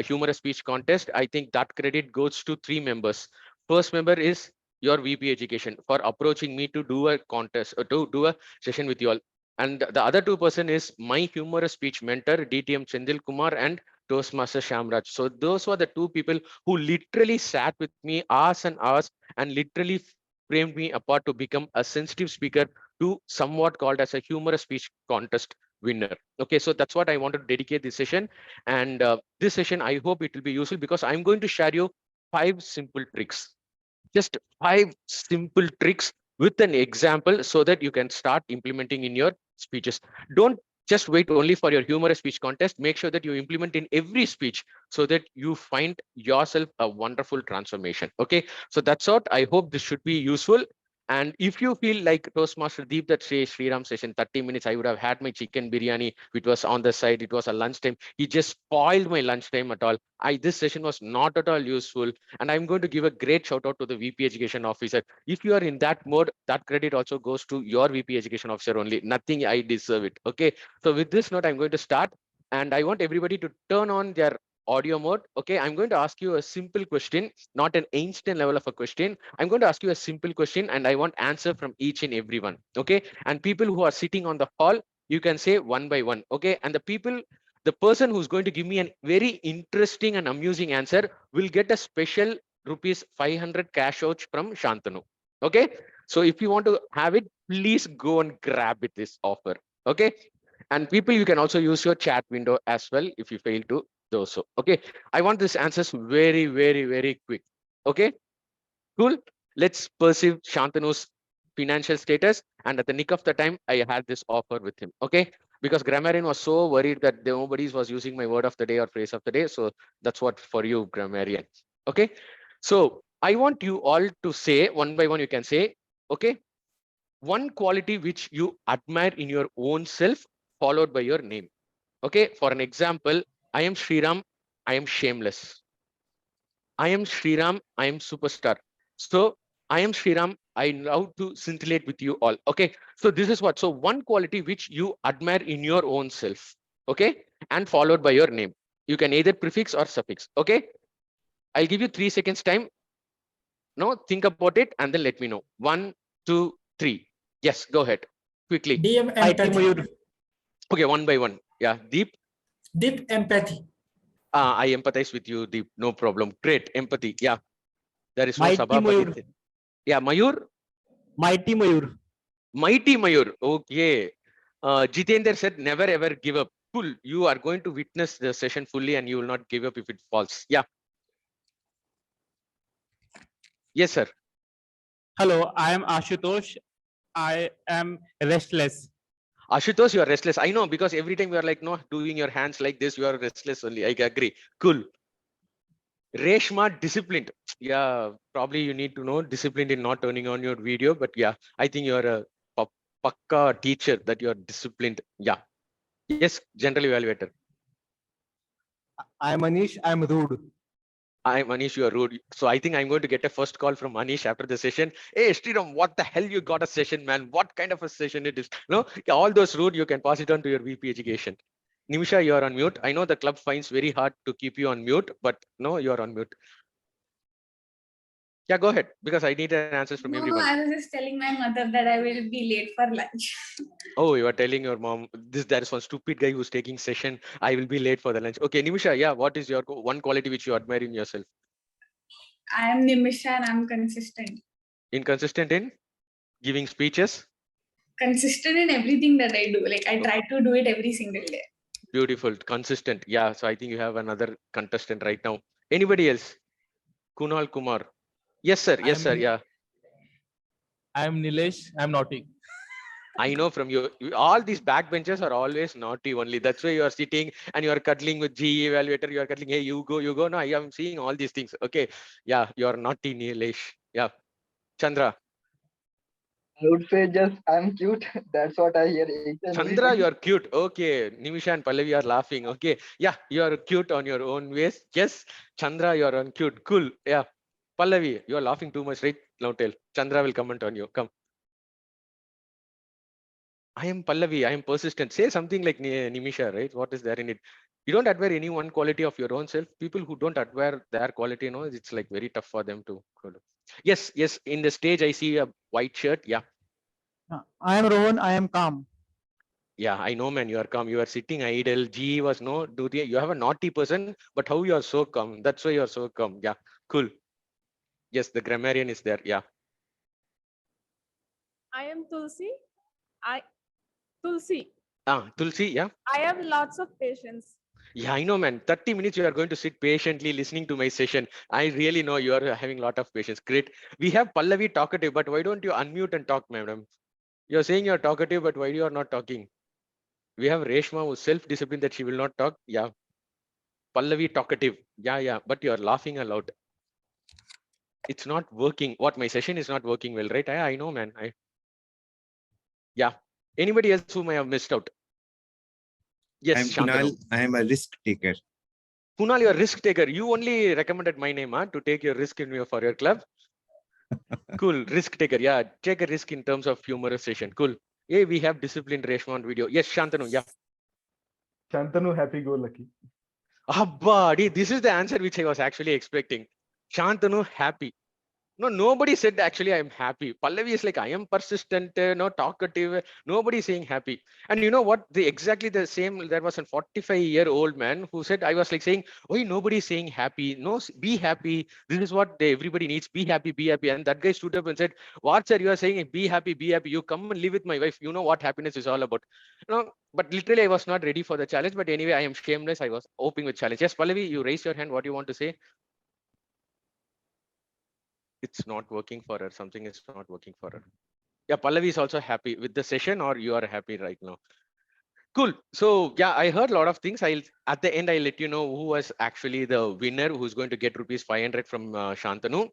humorous speech contest. I think that credit goes to 3 members. First member is your VP education for approaching me to do a contest or to do a session with you all. And the other 2 person is my humorous speech mentor, DTM Sendil Kumar and Toastmaster Shamraj. So those were the 2 people who literally sat with me hours and hours and literally framed me apart to become a sensitive speaker to somewhat called as a humorous speech contest winner. Okay, so that's what I want to dedicate this session. And this session, I hope it will be useful because I'm going to share you 5 simple tricks. Just 5 simple tricks with an example so that you can start implementing in your speeches. Don't just wait only for your humorous speech contest. Make sure that you implement in every speech so that you find yourself a wonderful transformation. Okay, so that's what I hope this should be useful. And if you feel like Toastmaster Deep that say Sriram session 30 minutes, I would have had my chicken biryani, which was on the side. It was a lunchtime. He just spoiled my lunchtime at all. This session was not at all useful. And I'm going to give a great shout out to the VP education officer. If you are in that mode, that credit also goes to your VP education officer only. Nothing, I deserve it. Okay. So with this note, I'm going to start. And I want everybody to turn on their audio mode. Okay, I'm going to ask you a simple question, not an Einstein level of a question. I'm going to ask you a simple question and I want answer from each and everyone. Okay, and people who are sitting on the hall, you can say one by one. Okay, and the person who's going to give me a very interesting and amusing answer will get a special rupees 500 cash out from Shantanu. Okay, so if you want to have it, please go and grab it, this offer. Okay, and people, you can also use your chat window as well if you fail to do so. Okay, I want these answers very, very, very quick. Okay, cool. Let's perceive Shantanu's financial status. And at the nick of the time, I had this offer with him. Okay, because grammarian was so worried that nobody was using my word of the day or phrase of the day. So that's what for you, grammarian. Okay, so I want you all to say one by one. You can say, okay, one quality which you admire in your own self, followed by your name. Okay, for an example, I am Sriram, I am shameless. I am Sriram, I am superstar. So I am Sriram, I love to scintillate with you all. Okay, so this is what. So one quality which you admire in your own self. Okay, and followed by your name. You can either prefix or suffix. Okay, I'll give you 3 seconds time. No, think about it and then let me know. 1, 2, 3. Yes, go ahead quickly. DM empathy. Okay, one by one. Yeah, Deep. Deep empathy. I empathize with you, Deep. No problem. Great empathy. Yeah, there is no Mighty Sabhapati. Mayur. Yeah, Mayur. Mighty Mayur. Mighty Mayur. Okay. Jitendra said, never ever give up. Cool. You are going to witness the session fully and you will not give up if it falls. Yeah. Yes, sir. Hello, I am Ashutosh. I am restless. Ashutosh, you are restless. I know, because every time you are like, no, doing your hands like this, you are restless only. I agree. Cool. Reshma, disciplined. Yeah, probably you need to know disciplined in not turning on your video, but yeah, I think you're a pakka teacher that you're disciplined. Yeah. Yes, general evaluator. I'm Manish, I'm rude. I'm Manish, you are rude. So I think I'm going to get a first call from Manish after the session. Hey, Sriram, what the hell you got a session, man? What kind of a session it is? No, yeah, all those rude, you can pass it on to your VP education. Nimisha, you're on mute. I know the club finds very hard to keep you on mute, but no, you're on mute. Yeah, go ahead, because I need answers from No, everyone. I was just telling my mother that I will be late for lunch. Oh, you are telling your mom, there is one stupid guy who's taking session. I will be late for the lunch. Okay, Nimisha, yeah, what is your one quality which you admire in yourself? I am Nimisha and I'm consistent. Inconsistent in giving speeches? Consistent in everything that I do. Like I try to do it every single day. Beautiful, consistent. Yeah, so I think you have another contestant right now. Anybody else? Kunal Kumar. Yes, sir. Yes, sir. Yeah. I am Nilesh. I'm naughty. I know from you, all these backbenchers are always naughty only. That's why you are sitting and you are cuddling with GE evaluator. You are cuddling, hey, you go, you go. No, I am seeing all these things. Okay. Yeah, you are naughty, Nilesh. Yeah. Chandra. I would say just I'm cute. That's what I hear each and every Chandra, time. you are cute. Okay. Nimisha and Pallavi are laughing. Okay. Yeah, you are cute on your own ways. Yes. Chandra, you are on cute. Cool. Yeah. Pallavi, you are laughing too much, right? Now tell. Chandra will comment on you. Come. I am Pallavi. I am persistent. Say something like Nimisha, right? What is there in it? You don't admire any one quality of your own self. People who don't admire their quality, it's like very tough for them to follow. Yes, yes. In the stage, I see a white shirt. Yeah. I am Rohan. I am calm. Yeah, I know, man. You are calm. You are sitting idle. G was no, you have a naughty person, but how you are so calm? That's why you are so calm. Yeah, cool. Yes, the grammarian is there. Yeah. I am Tulsi. I Tulsi. Tulsi. Yeah. I have lots of patience. Yeah, I know, man. 30 minutes you are going to sit patiently listening to my session. I really know you are having a lot of patience. Great. We have Pallavi talkative, but why don't you unmute and talk, madam? You're saying you're talkative, but why you are not talking? We have Reshma who's self-disciplined that she will not talk. Yeah. Pallavi talkative. Yeah, yeah. But you're laughing a lot. It's not working. What, my session is not working well, right? I know, man. Yeah. Anybody else whom I have missed out? Yes, I'm Shantanu. Kunal. I am a risk taker. Kunal, you're a risk taker. You only recommended my name to take your risk for your club. Cool. Risk taker. Yeah. Take a risk in terms of humorous session. Cool. Hey, we have disciplined Reshma video. Yes, Shantanu. Yeah. Shantanu, happy-go-lucky. Abba, this is the answer which I was actually expecting. Shantanu, happy. No, nobody said actually I'm happy. Pallavi is like I am persistent, no talkative. Nobody is saying happy. And you know what? Exactly the same. There was a 45-year-old man who said I was like saying, "Oh, nobody is saying happy. No, be happy. This is what everybody needs. Be happy, be happy." And that guy stood up and said, "What sir? You are saying be happy, be happy. You come and live with my wife. You know what happiness is all about." But literally I was not ready for the challenge. But anyway, I am shameless. I was hoping with challenge. Yes, Pallavi, you raise your hand. What do you want to say? It's not working for her. Something is not working for her. Yeah, Pallavi is also happy with the session, or you are happy right now? Cool. So yeah, I heard a lot of things. At the end I'll let you know who was actually the winner, who's going to get rupees 500 from Shantanu.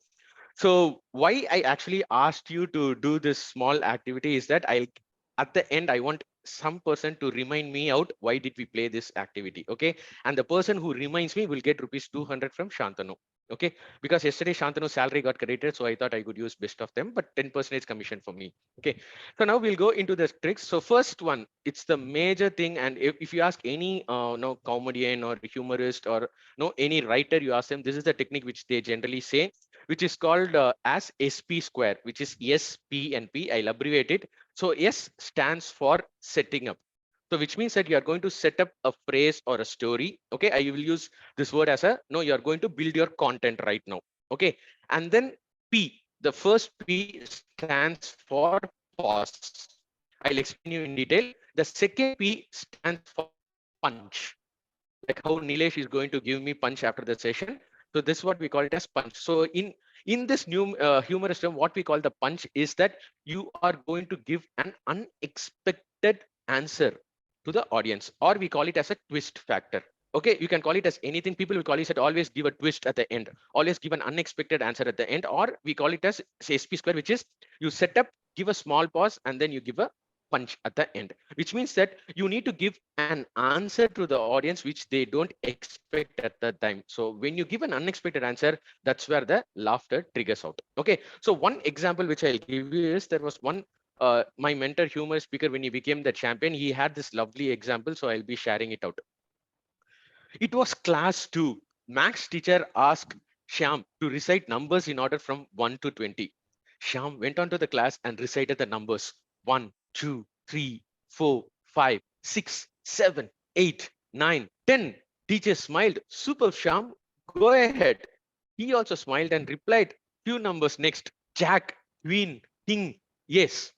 So why I actually asked you to do this small activity is that at the end I want some person to remind me out why did we play this activity. Okay, and the person who reminds me will get rupees 200 from Shantanu. Okay, because yesterday Shantanu's salary got credited, so I thought I could use best of them, but 10% commission for me. Okay, so now we'll go into the tricks. So first one, it's the major thing, and if you ask any no comedian or humorist or no any writer, you ask them, this is the technique which they generally say, which is called as SP square, which is S, P, and P. I'll abbreviate it. So S stands for setting up. So which means that you are going to set up a phrase or a story. Okay, I will use this word as no, you are going to build your content right now. Okay, and then P, the first P stands for pause. I'll explain you in detail. The second P stands for punch. Like how Nilesh is going to give me punch after the session. So this is what we call it as punch. So in this new humorous term, what we call the punch is that you are going to give an unexpected answer to the audience, or we call it as a twist factor. Okay, you can call it as anything. People will call it that always give a twist at the end, always give an unexpected answer at the end, or we call it as SP square, which is you set up, give a small pause, and then you give a punch at the end, which means that you need to give an answer to the audience which they don't expect at that time. So when you give an unexpected answer, that's where the laughter triggers out. Okay, so one example which I'll give you is there was one my mentor humor speaker, when he became the champion, he had this lovely example, so I'll be sharing it out. It was class 2. Max teacher asked Shyam to recite numbers in order from 1 to 20. Shyam went on to the class and recited the numbers 1, 2, 3, 4, 5, 6, 7, 8, 9, 10. Teacher smiled. Super, Shyam. Go ahead. He also smiled and replied, few numbers next. Jack, Queen, King. Yes.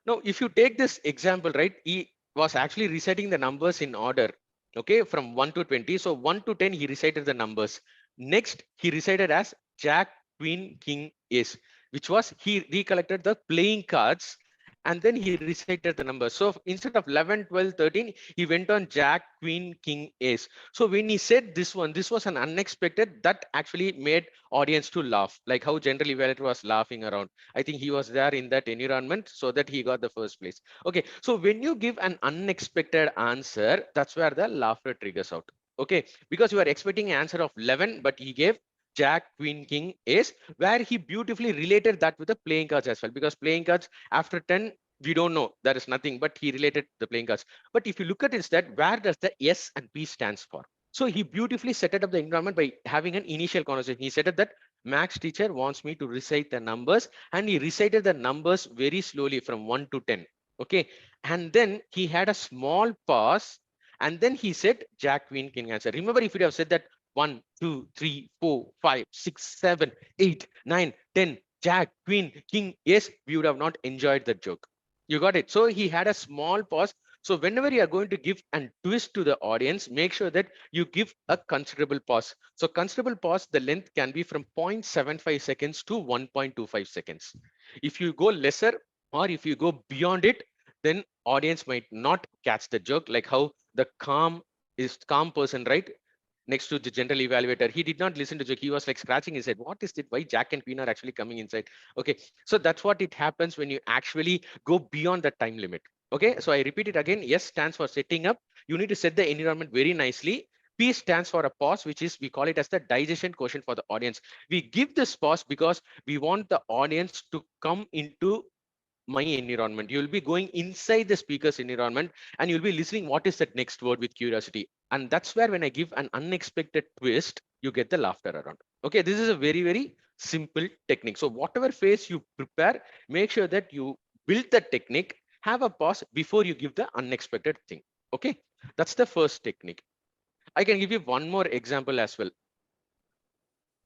Now, if you take this example, right, he was actually reciting the numbers in order. Okay, from 1 to 20. So 1 to 10, he recited the numbers. Next, he recited as Jack, Queen, King, Ace, which was he recollected the playing cards and then he recited the number. So instead of 11, 12, 13, he went on Jack, Queen, King, Ace. So when he said this one, this was an unexpected that actually made audience to laugh, like how general evaluator was laughing around. I think he was there in that environment so that he got the first place. Okay, so when you give an unexpected answer, that's where the laughter triggers out. Okay, because you are expecting an answer of 11, but he gave Jack, Queen, King, Ace, where he beautifully related that with the playing cards as well, because playing cards after 10, we don't know, there is nothing, but he related the playing cards. But if you look at instead, where does the S and P stands for? So he beautifully set it up the environment by having an initial conversation. He said that Max teacher wants me to recite the numbers, and he recited the numbers very slowly from 1 to 10. Okay, and then he had a small pause, and then he said Jack, Queen, King answer. Remember, if you have said that 1, 2, 3, 4, 5, 6, 7, 8, 9, 10, Jack, Queen, King, yes, we would have not enjoyed that joke. You got it. So he had a small pause. So whenever you are going to give a twist to the audience, make sure that you give a considerable pause. So considerable pause, the length can be from 0.75 seconds to 1.25 seconds. If you go lesser or if you go beyond it, then audience might not catch the joke, like how the calm person, right? Next to the general evaluator, he did not listen to joke. He was like scratching his head. What is it? Why Jack and Queen are actually coming inside? Okay, so that's what it happens when you actually go beyond the time limit. Okay, so I repeat it again. S stands for setting up. You need to set the environment very nicely. P stands for a pause, which is, we call it as the digestion quotient for the audience. We give this pause because we want the audience to come into my environment. You'll be going inside the speaker's environment and you'll be listening what is that next word with curiosity. And that's where when I give an unexpected twist, you get the laughter around. Okay, this is a very, very simple technique. So whatever phase you prepare, make sure that you build the technique, have a pause before you give the unexpected thing. Okay, that's the first technique. I can give you one more example as well.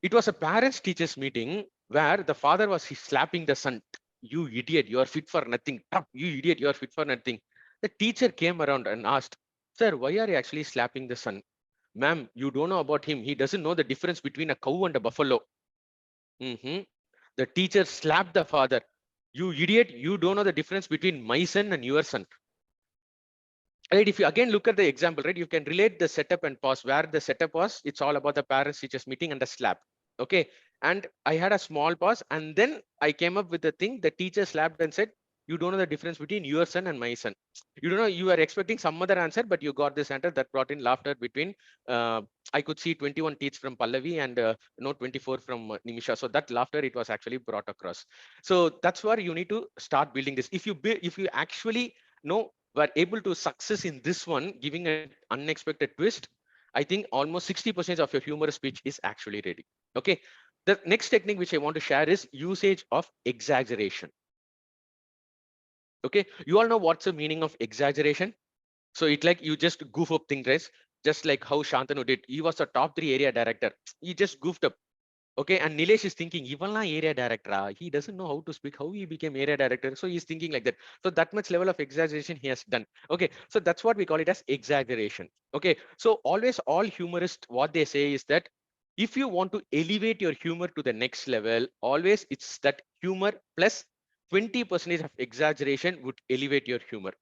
It was a parents teachers meeting where the father was slapping the son. You idiot, you are fit for nothing. You idiot, you are fit for nothing. The teacher came around and asked, sir, why are you actually slapping the son? Ma'am, you don't know about him. He doesn't know the difference between a cow and a buffalo. The teacher slapped the father. You idiot, you don't know the difference between my son and your son. Right, if you again look at the example, right, you can relate the setup and pause. Where the setup was, it's all about the parents teachers meeting and the slap. Okay, and I had a small pause, and then I came up with the thing. The teacher slapped and said, you don't know the difference between your son and my son. You don't know, you are expecting some other answer, but you got this answer. That brought in laughter between I could see 21 teeth from Pallavi and 24 from Nimisha. So that laughter, it was actually brought across. So that's where you need to start building this. If you actually know were able to success in this one, giving an unexpected twist, I think almost 60% of your humorous speech is actually ready. Okay, the next technique which I want to share is usage of exaggeration. Okay, you all know what's the meaning of exaggeration? So it like you just goof up things, right? Just like how Shantanu did. He was a top 3 area director. He just goofed up. Okay, and Nilesh is thinking, even area director, he doesn't know how to speak, how he became area director. So he's thinking like that. So that much level of exaggeration he has done. Okay, so that's what we call it as exaggeration. Okay, so always all humorists, what they say is that if you want to elevate your humor to the next level, always it's that humor plus 20% of exaggeration would elevate your humor.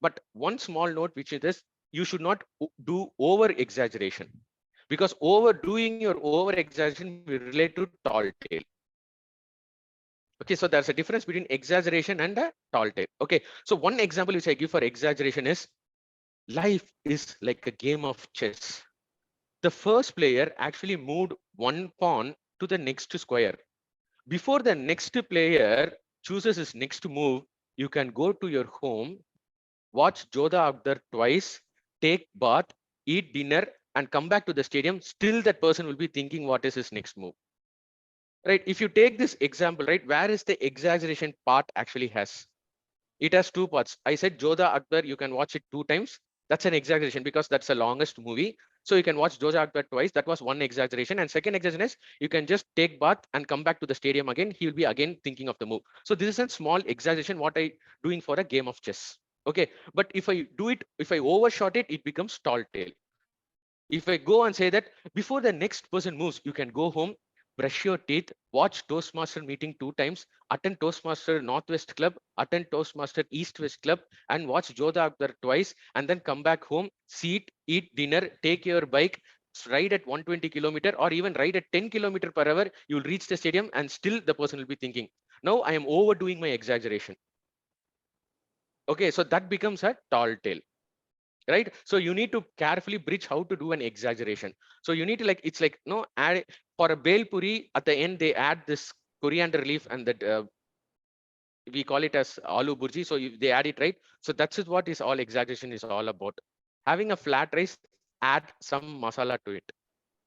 But one small note, which is this, you should not do over exaggeration, because overdoing your over exaggeration will relate to tall tale. Okay, so there's a difference between exaggeration and a tall tale. Okay, so one example which I give for exaggeration is, life is like a game of chess. The first player actually moved one pawn to the next square. Before the next player chooses his next move, you can go to your home, watch Jodha Akbar twice, take bath, eat dinner, and come back to the stadium. Still that person will be thinking what is his next move. Right, if you take this example, right, where is the exaggeration part actually has? It has two parts. I said Jodha Akbar, you can watch it 2 times. That's an exaggeration because that's the longest movie. So you can watch Jodha Akbar twice. That was one exaggeration. And second exaggeration is, you can just take bath and come back to the stadium again. He will be again thinking of the move. So this is a small exaggeration what I doing for a game of chess. Okay, but if I do it, if I overshot it, it becomes tall tale. If I go and say that before the next person moves, you can go home, brush your teeth, watch Toastmaster meeting 2 times, attend Toastmaster Northwest Club, attend Toastmaster East West Club, and watch Jodha Akbar twice, and then come back home, sit, eat dinner, take your bike, ride at 120 kilometer or even ride at 10 kilometer per hour, you'll reach the stadium and still the person will be thinking, now I am overdoing my exaggeration. Okay, so that becomes a tall tale. Right, so you need to carefully bridge how to do an exaggeration. So you need to like, it's like no, add for a bel puri at the end they add this coriander leaf and that we call it as aloo burji. So they add it, right? So that's what is all exaggeration is all about. Having a flat rice, add some masala to it.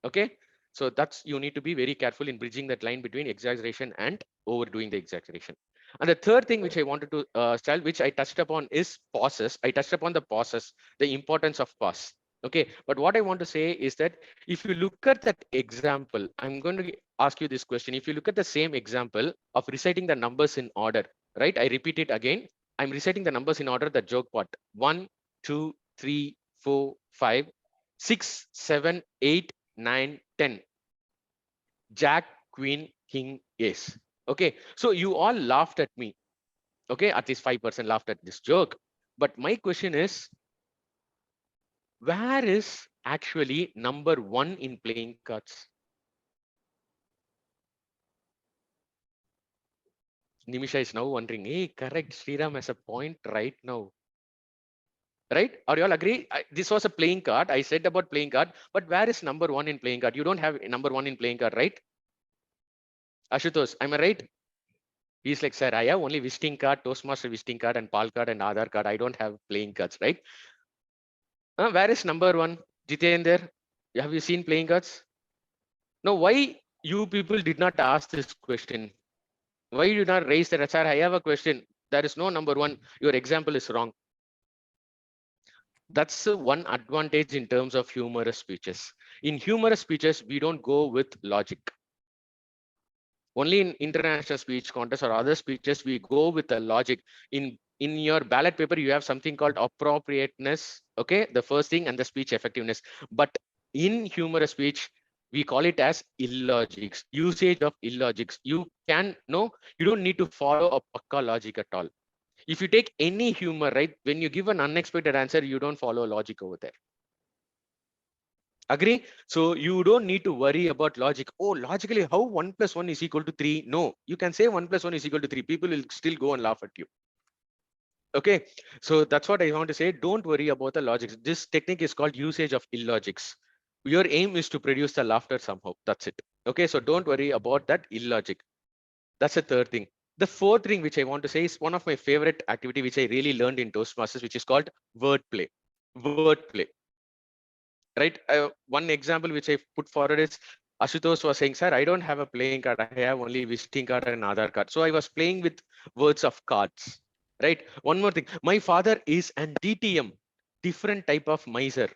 Okay, so that's, you need to be very careful in bridging that line between exaggeration and overdoing the exaggeration. And the third thing which I wanted to style, which I touched upon, is pauses. I touched upon the pauses, the importance of pause. Okay, but what I want to say is that if you look at that example, I'm going to ask you this question. If you look at the same example of reciting the numbers in order, right? I repeat it again. I'm reciting the numbers in order, the joke part. 1, 2, 3, 4, 5, 6, 7, 8, 9, 10. Jack, Queen, King, Ace. Okay, so you all laughed at me. Okay, at least 5% laughed at this joke. But my question is, where is actually number 1 in playing cards? Nimisha is now wondering, hey, correct, Sriram has a point right now. Right? Are you all agree? This was a playing card. I said about playing card, but where is number 1 in playing card? You don't have number 1 in playing card, right? Ashutosh, am I right? He's like, sir, I have only visiting card, Toastmaster visiting card, and PAL card and Aadhaar card. I don't have playing cards, right? Where is number 1? Jitender, have you seen playing cards? Now, why you people did not ask this question? Why you did not raise that? Sir, I have a question. There is no number 1. Your example is wrong. That's one advantage in terms of humorous speeches. In humorous speeches, we don't go with logic. Only in international speech contest or other speeches, we go with the logic. In your ballot paper, you have something called appropriateness. Okay, the first thing, and the speech effectiveness. But in humorous speech, we call it as illogics, usage of illogics. You don't need to follow a pakka logic at all. If you take any humor, right, when you give an unexpected answer, you don't follow logic over there. Agree? So you don't need to worry about logic. Oh, logically, how 1 + 1 is equal to 3? No, you can say 1 + 1 is equal to 3. People will still go and laugh at you. Okay, so that's what I want to say. Don't worry about the logics. This technique is called usage of illogics. Your aim is to produce the laughter somehow. That's it. Okay, so don't worry about that illogic. That's the third thing. The fourth thing which I want to say is one of my favorite activity which I really learned in Toastmasters, which is called wordplay. Wordplay. Right? One example which I put forward is Ashutosh was saying, sir, I don't have a playing card. I have only visiting card and Aadhaar card. So I was playing with words of cards. Right? One more thing. My father is an DTM, different type of miser.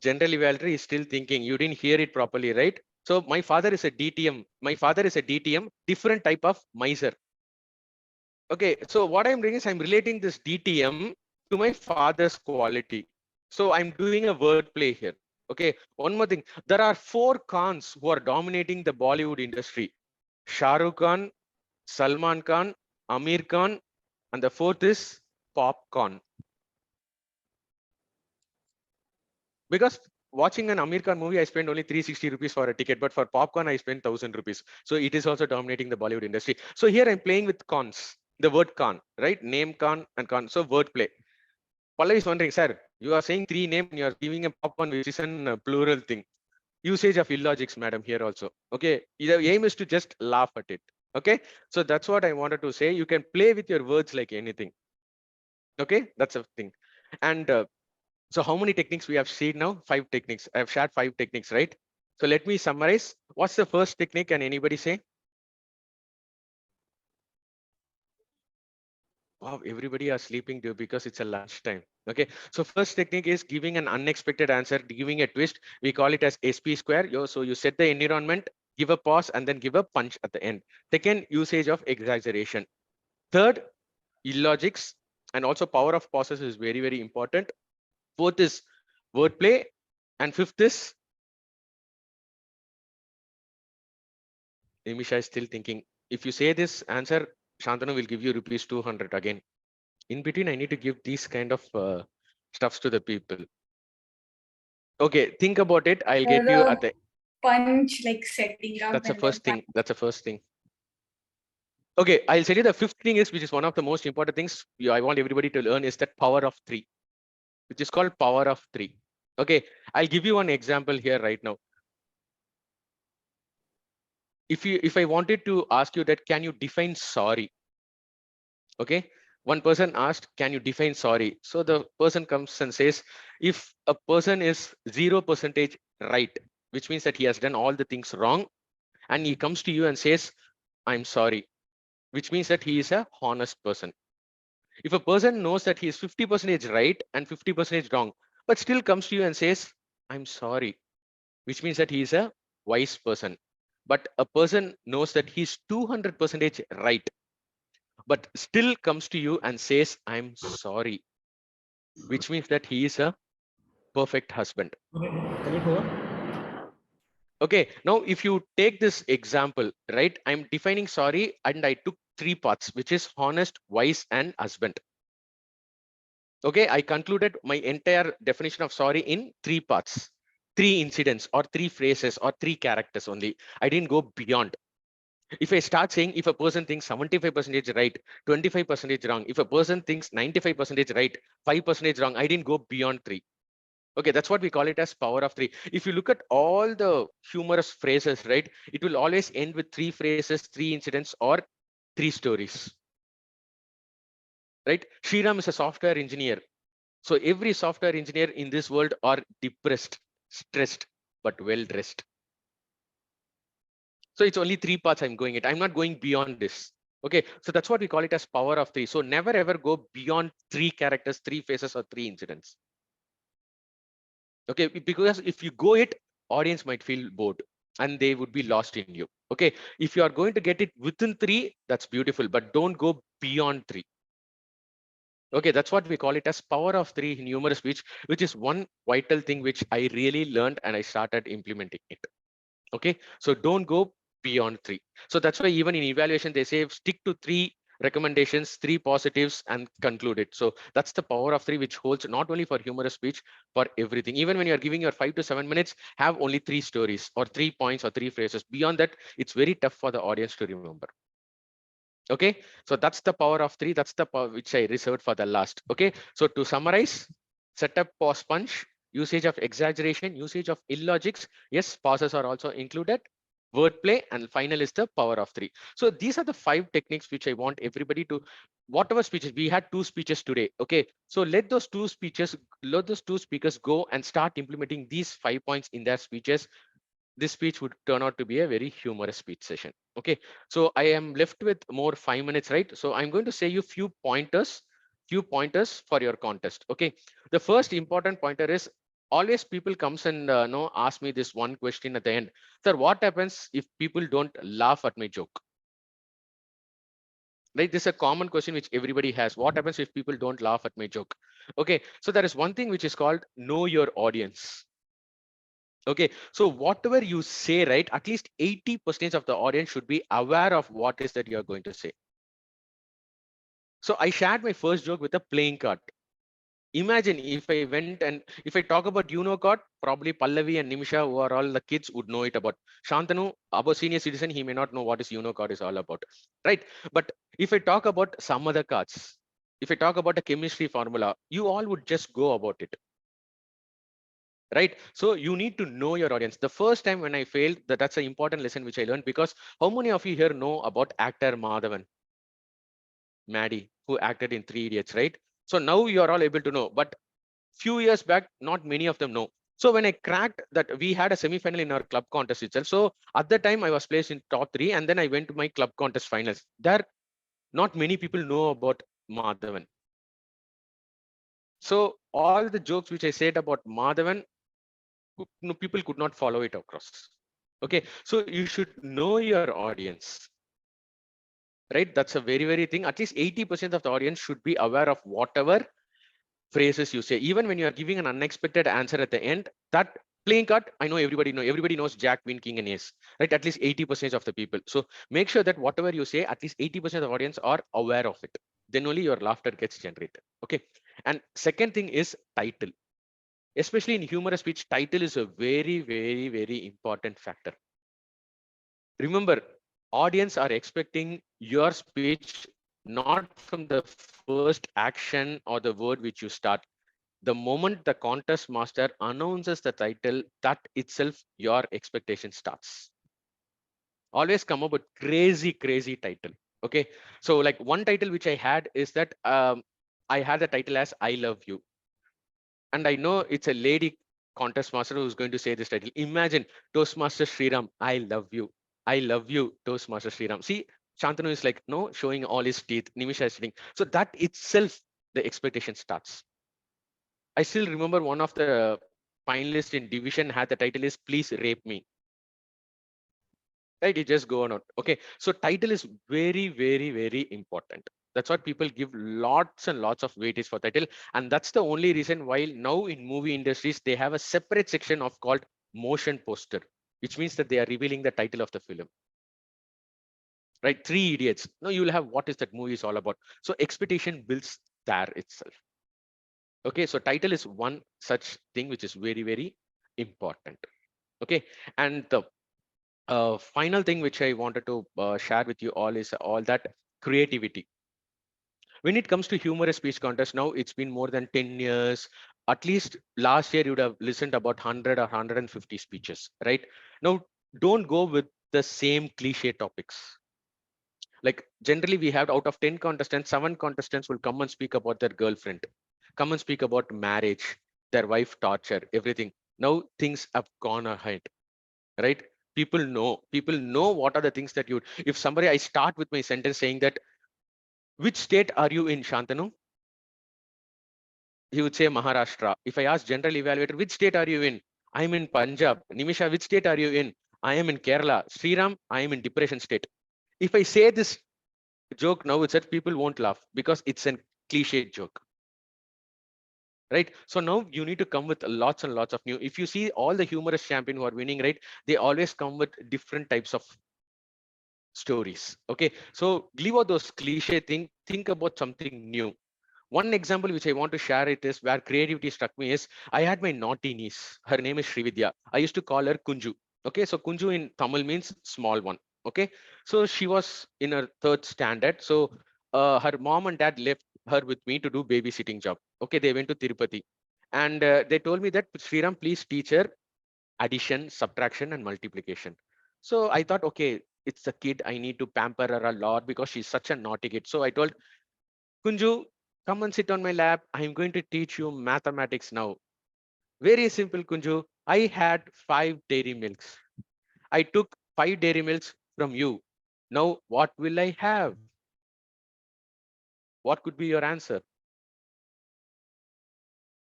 General evaluator is still thinking, you didn't hear it properly, right? So my father is a DTM. My father is a DTM, different type of miser. Okay, so what I'm doing is I'm relating this DTM to my father's quality. So I'm doing a wordplay here. Okay, one more thing. There are 4 Khans who are dominating the Bollywood industry. Shah Rukh Khan, Salman Khan, Amir Khan, and the 4th is Popcorn. Because watching an Amir Khan movie, I spend only 360 rupees for a ticket, but for popcorn, I spend 1000 rupees. So it is also dominating the Bollywood industry. So here I'm playing with cons, the word Khan, right? Name Khan and Khan. So wordplay. Pallavi is wondering, sir, you are saying 3 names and you are giving a popcorn, which is a plural thing. Usage of illogics, madam, here also. Okay, the aim is to just laugh at it. Okay, so that's what I wanted to say. You can play with your words like anything. Okay, that's a thing. And so how many techniques we have seen now? 5 techniques. I have shared 5 techniques, right? So let me summarize. What's the first technique? Can anybody say? Wow, everybody are sleeping due because it's a lunchtime. Okay, so first technique is giving an unexpected answer, giving a twist. We call it as SP square. So you set the environment, give a pause, and then give a punch at the end. Second, usage of exaggeration. Third, illogics, and also power of pauses is very, very important. Fourth is wordplay, and fifth is Nimisha is still thinking. If you say this answer, Shantanu will give you rupees 200 again. In between, I need to give these kind of stuffs to the people. Okay, think about it. I'll get you at the. Punch like setting up. That's the and first then thing. That's the first thing. Okay, I'll tell you the fifth thing is, which is one of the most important things I want everybody to learn, is that power of three, which is called power of three. Okay, I'll give you one example here right now. If I wanted to ask you that, can you define sorry? Okay, one person asked, can you define sorry? So the person comes and says, if a person is 0% right, which means that he has done all the things wrong, and he comes to you and says, I'm sorry, which means that he is a honest person. If a person knows that he is 50% right and 50% wrong, but still comes to you and says, I'm sorry, which means that he is a wise person. But a person knows that he's 200% right, but still comes to you and says, I'm sorry, which means that he is a perfect husband. Okay, now if you take this example, right, I'm defining sorry and I took three parts, which is honest, wise, and husband. Okay, I concluded my entire definition of sorry in three parts, three incidents or three phrases or three characters only. I didn't go beyond. If I start saying, if a person thinks 75% right, 25% wrong, if a person thinks 95% right, 5% wrong, I didn't go beyond three. Okay, that's what we call it as power of three. If you look at all the humorous phrases, right, it will always end with three phrases, three incidents, or three stories. Right? Sriram is a software engineer. So every software engineer in this world are depressed, stressed, but well dressed. So it's only three parts I'm going it. I'm not going beyond this. Okay, so that's what we call it as power of three. So never ever go beyond three characters, three faces, or three incidents. Okay, because if you go it, audience might feel bored and they would be lost in you. Okay, if you are going to get it within three, that's beautiful, but don't go beyond three. Okay, that's what we call it as power of three in humorous speech, which is one vital thing which I really learned and I started implementing it. Okay, so don't go beyond three. So that's why even in evaluation, they say stick to three recommendations, three positives, and conclude it. So that's the power of three, which holds not only for humorous speech, for everything. Even when you're giving your 5 to 7 minutes, have only three stories or 3 points or three phrases. Beyond that, it's very tough for the audience to remember. Okay, so that's the power of three. That's the power which I reserved for the last. Okay, so to summarize, setup, pause, punch, usage of exaggeration, usage of illogics. Yes, pauses are also included. Wordplay, and final is the power of three. So these are the 5 techniques which I want everybody to, whatever speeches, we had 2 speeches today. Okay, so let those two speakers go and start implementing these 5 points in their speeches. This speech would turn out to be a very humorous speech session. Okay, so I am left with more 5 minutes, right? So I'm going to say you few pointers for your contest. Okay, the first important pointer is, always people comes and ask me this one question at the end. Sir, what happens if people don't laugh at my joke? Right, this is a common question which everybody has. What happens if people don't laugh at my joke? Okay, so there is one thing which is called know your audience. Okay, so whatever you say, right, at least 80% of the audience should be aware of what is that you're going to say. So I shared my first joke with a playing card. Imagine if I went and if I talk about card, probably Pallavi and Nimisha, who are all the kids, would know it about. Shantanu, our senior citizen, he may not know what is card is all about, right? But if I talk about some other cards, if I talk about a chemistry formula, you all would just go about it. Right, so you need to know your audience. The first time when I failed, that's an important lesson which I learned, because how many of you here know about actor Madhavan, Maddie, who acted in 3 Idiots, right? So now you are all able to know, but few years back, not many of them know. So when I cracked that, we had a semi-final in our club contest itself. So at the time I was placed in top 3, and then I went to my club contest finals. There, not many people know about Madhavan. So all the jokes which I said about Madhavan, people could not follow it across. Okay, so you should know your audience, right? That's a very thing. At least 80% of the audience should be aware of whatever phrases you say. Even when you are giving an unexpected answer at the end, that Playing card, I know everybody knows Jack, Queen, King, and Ace, right? At least 80% of the people. So make sure that whatever you say, at least 80% of the audience are aware of it. Then only your laughter gets generated. Okay. And second thing is title. Especially in humorous speech, title is a very, very, very important factor. Remember, audience are expecting your speech not from the first action or the word which you start. The moment the contest master announces the title, that itself your expectation starts. Always come up with crazy title. Okay, so like one title which I had is that I had the title as I Love You. And I know it's a lady contest master who's going to say this title. Imagine Toastmaster Sriram, I love you. I love you, Toastmaster Sriram. See, Shantanu is like, no, showing all his teeth. Nimisha is sitting. So that itself, the expectation starts. I still remember one of the finalists in division had the title is Please Rape Me. Right, you just go on out. Okay, so title is very, very, very important. That's what people give lots and lots of weightage for title. And that's the only reason why now in movie industries, they have a separate section of called motion poster, which means that they are revealing the title of the film. Right, Three Idiots. Now you will have what is that movie is all about. So expectation builds there itself. Okay, so title is one such thing which is very, very important. Okay, and the final thing which I wanted to share with you all is all that creativity. When it comes to humorous speech contest, now it's been more than 10 years. At least last year, you would have listened about 100 or 150 speeches, right? Now, don't go with the same cliche topics. Like generally we have out of 10 contestants, 7 contestants will come and speak about their girlfriend, come and speak about marriage, their wife torture, everything. Now things have gone ahead, right? People know what are the things that you, if somebody, I start with my sentence saying that, which state are you in, Shantanu? He would say Maharashtra. If I ask general evaluator, which state are you in? I'm in Punjab. Nimisha, which state are you in? I am in Kerala. Sriram, I am in depression state. If I say this joke now, it's that people won't laugh because it's a cliche joke. Right? So now you need to come with lots and lots of new. If you see all the humorous champion who are winning, right? They always come with different types of stories. Okay, so leave out those cliche thing, think about something new. One example which I want to share it is where creativity struck me is I had my naughty niece. Her name is Srividya. I used to call her Kunju. Okay, so Kunju in Tamil means small one. Okay, so she was in her 3rd standard. So her mom and dad left her with me to do babysitting job. Okay, they went to Tirupati and they told me that Sriram, please teach her addition, subtraction, and multiplication. So I thought, okay, it's a kid. I need to pamper her a lot because she's such a naughty kid. So I told Kunju, come and sit on my lap. I'm going to teach you mathematics now. Very simple, Kunju. I had 5 dairy milks. I took 5 dairy milks from you. Now, what will I have? What could be your answer?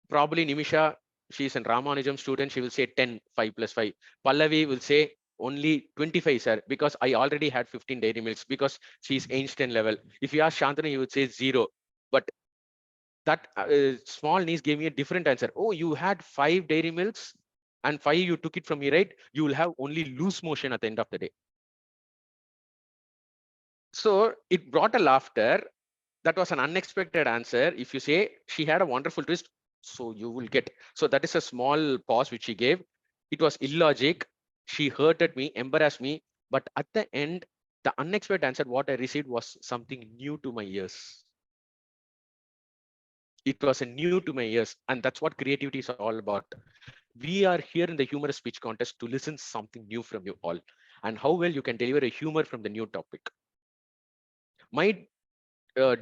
Probably Nimisha, she's a Ramanujam student. She will say 10, 5 plus 5. Pallavi will say only 25, sir, because I already had 15 dairy milks because she's Einstein level. If you ask Shantanu, he would say 0. But that small niece gave me a different answer. Oh, you had 5 dairy milks and 5 you took it from me, right? You will have only loose motion at the end of the day. So it brought a laughter. That was an unexpected answer. If you say she had a wonderful twist, so you will get. So that is a small pause which she gave. It was illogic. She hurted me, embarrassed me. But at the end, the unexpected answer what I received was something new to my ears. It was a new to my ears, and that's what creativity is all about. We are here in the humorous speech contest to listen something new from you all, and how well you can deliver a humor from the new topic. My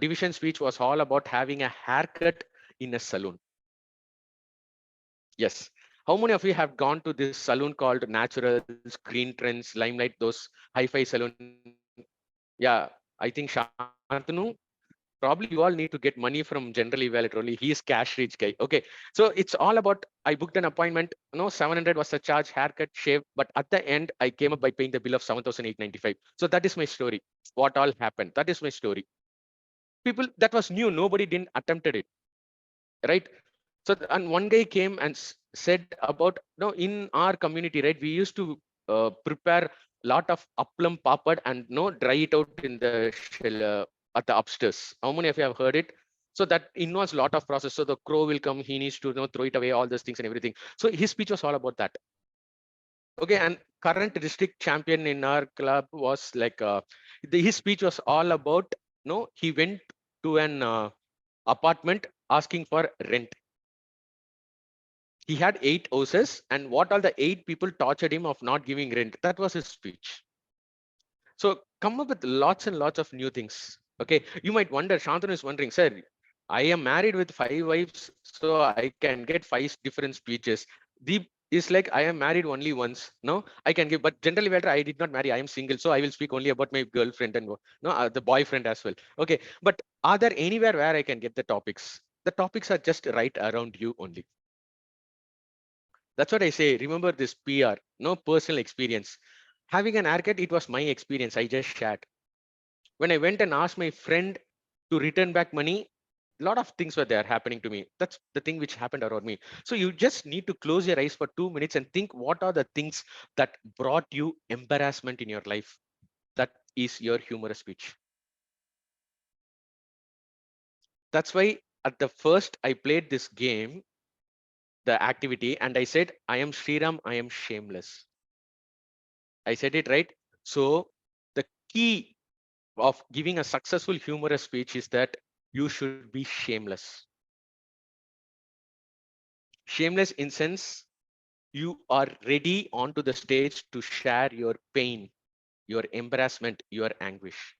division speech was all about having a haircut in a salon. Yes. How many of you have gone to this salon called Naturals, Green Trends, Limelight, those hi-fi salon? Yeah, I think Shantanu, probably you all need to get money from general evaluator only. He is cash rich guy. Okay, so it's all about, I booked an appointment. No, 700 was the charge, haircut, shave, but at the end I came up by paying the bill of 7,895. So that is my story. What all happened? That is my story. People, that was new. Nobody didn't attempted it, right? So and one guy came and said about, no, in our community, right, we used to prepare lot of appam papad and no dry it out in the shell at the upstairs. How many of you have heard it? So that involves a lot of process. So the crow will come, he needs to throw it away, all those things and everything. So his speech was all about that. Okay, and current district champion in our club was like his speech was all about, no, he went to an apartment asking for rent. He had 8 houses, and what all the 8 people tortured him of not giving rent. That was his speech. So come up with lots and lots of new things. Okay, you might wonder, Shantanu is wondering, sir, I am married with 5 wives, so I can get 5 different speeches. Deep is like, I am married only once. No, I can give, but generally better, I did not marry. I am single, so I will speak only about my girlfriend and no, the boyfriend as well. Okay, but are there anywhere where I can get the topics? The topics are just right around you only. That's what I say. Remember this PR, no personal experience. Having an haircut, it was my experience. I just shared. When I went and asked my friend to return back money, a lot of things were there happening to me. That's the thing which happened around me. So you just need to close your eyes for 2 minutes and think what are the things that brought you embarrassment in your life. That is your humorous speech. That's why at the first I played this game, the activity, and I said, I am Sriram, I am shameless. I said it right. So the key of giving a successful humorous speech is that you should be shameless. Shameless in sense, you are ready onto the stage to share your pain, your embarrassment, your anguish.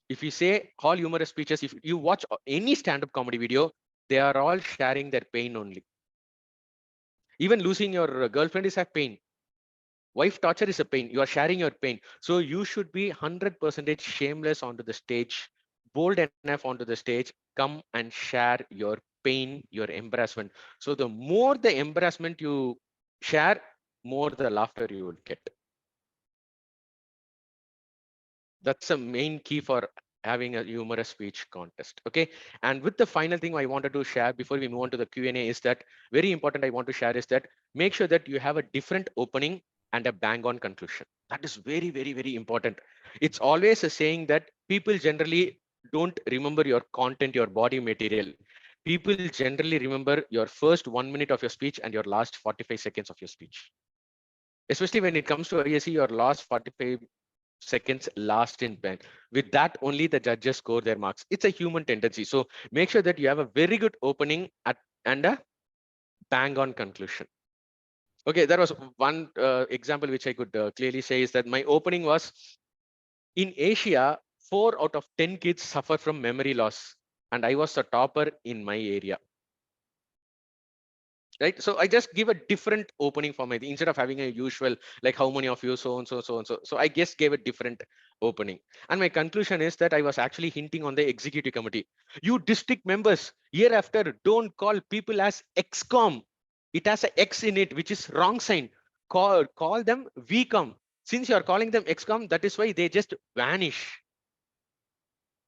If you say all humorous speeches, if you watch any stand-up comedy video, they are all sharing their pain only. Even losing your girlfriend is a pain. Wife torture is a pain. You are sharing your pain. So you should be 100% shameless onto the stage, bold enough onto the stage, come and share your pain, your embarrassment. So the more the embarrassment you share, more the laughter you will get. That's a main key for having a humorous speech contest. Okay. And with the final thing I wanted to share before we move on to the Q&A is that very important I want to share is that make sure that you have a different opening and a bang on conclusion. That is very, very, very important. It's always a saying that people generally don't remember your content, your body material. People generally remember your first 1 minute of your speech and your last 45 seconds of your speech. Especially when it comes to ISC, your last 45 seconds last in pen. With that, only the judges score their marks. It's a human tendency. So make sure that you have a very good opening and a bang on conclusion. Okay, there was one example which I could clearly say is that my opening was, in Asia, 4 out of 10 kids suffer from memory loss, and I was the topper in my area. Right, so I just give a different opening for my, instead of having a usual like how many of you so and so so and so. So I just gave a different opening, and my conclusion is that I was actually hinting on the executive committee. You district members, hereafter don't call people as excom. It has a X in it, which is wrong sign. Call them VCom. Since you are calling them excom, that is why they just vanish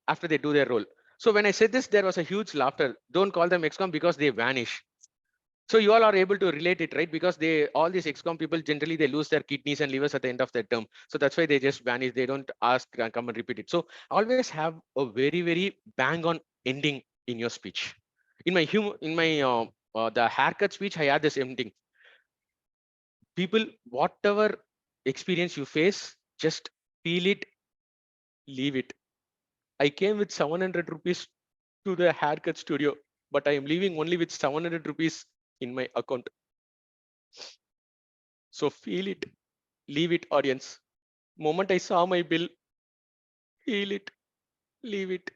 after they do their role. So when I said this, there was a huge laughter. Don't call them excom because they vanish. So you all are able to relate it, right? Because all these excom people, generally they lose their kidneys and livers at the end of their term. So that's why they just vanish. They don't ask and come and repeat it. So always have a very, very bang on ending in your speech. In my the haircut speech, I had this ending. People, whatever experience you face, just feel it, leave it. I came with 700 rupees to the haircut studio, but I am leaving only with 700 rupees in my account. So feel it, leave it, audience. Moment I saw my bill, feel it, leave it.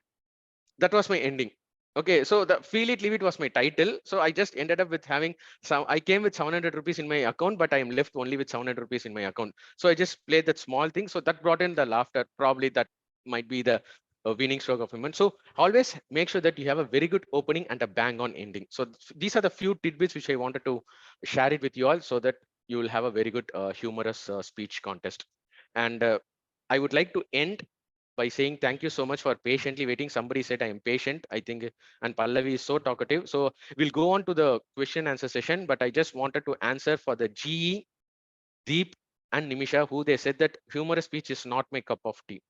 That was my ending. Okay, so the feel it, leave it was my title. So I just ended up with having some, I came with 700 rupees in my account, but I am left only with 700 rupees in my account. So I just played that small thing. So that brought in the laughter. Probably that might be the winning stroke of human. So always make sure that you have a very good opening and a bang on ending. So these are the few tidbits which I wanted to share it with you all so that you will have a very good humorous speech contest. And I would like to end by saying thank you so much for patiently waiting. Somebody said I am patient, I think, and Pallavi is so talkative. So we'll go on to the question answer session, but I just wanted to answer for the GE, Deep and Nimisha, who they said that humorous speech is not my cup of tea.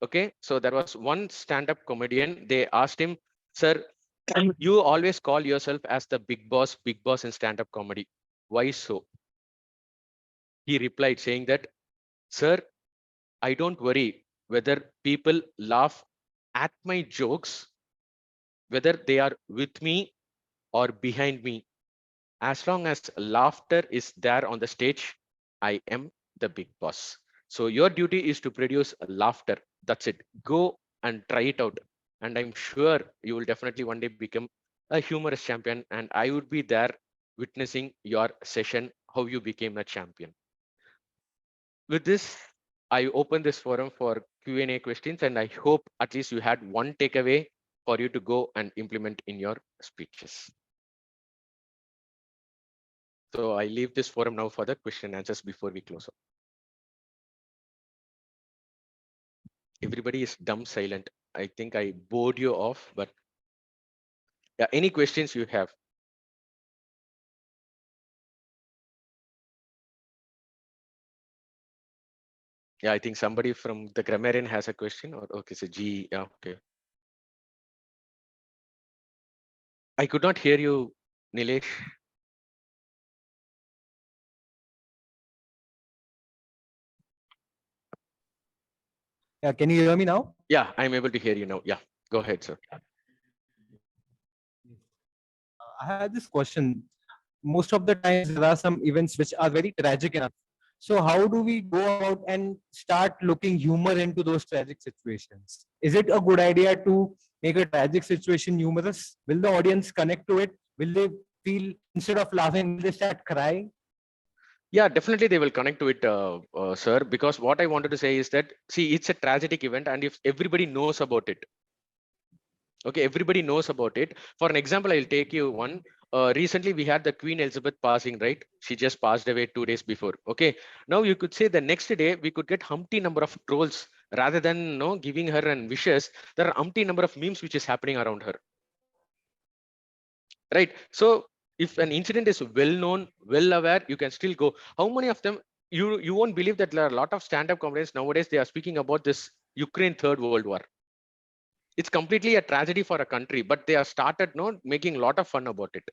Okay, so there was one stand-up comedian. They asked him, sir, you always call yourself as the big boss in stand-up comedy. Why so? He replied saying that, sir, I don't worry whether people laugh at my jokes, whether they are with me or behind me. As long as laughter is there on the stage, I am the big boss. So your duty is to produce laughter. That's it. Go and try it out. And I'm sure you will definitely one day become a humorous champion. And I would be there witnessing your session, how you became a champion. With this, I open this forum for Q&A questions, and I hope at least you had one takeaway for you to go and implement in your speeches. So I leave this forum now for the question and answers before we close up. Everybody is dumb silent. I think I bored you off, but yeah, any questions you have? Yeah, I think somebody from the grammarian has a question, or okay, so G, yeah, okay. I could not hear you, Nilesh. Yeah, can you hear me now? Yeah, I'm able to hear you now. Yeah, go ahead, sir. I had this question. Most of the times there are some events which are very tragic enough. So how do we go about and start looking humor into those tragic situations? Is it a good idea to make a tragic situation humorous? Will the audience connect to it? Will they feel, instead of laughing, will they start crying? Yeah, definitely they will connect to it, sir, because what I wanted to say is that, see, it's a tragic event, and if everybody knows about it, okay, everybody knows about it. For an example, I'll take you one. Recently, we had the Queen Elizabeth passing, right? She just passed away 2 days before. Okay, now you could say the next day we could get umpty number of trolls rather than giving her and wishes. There are umpty number of memes which is happening around her, right? So if an incident is well known, well aware, you can still go. How many of them? You won't believe that there are a lot of stand-up comedians nowadays. They are speaking about this Ukraine Third World War. It's completely a tragedy for a country, but they have started making a lot of fun about it.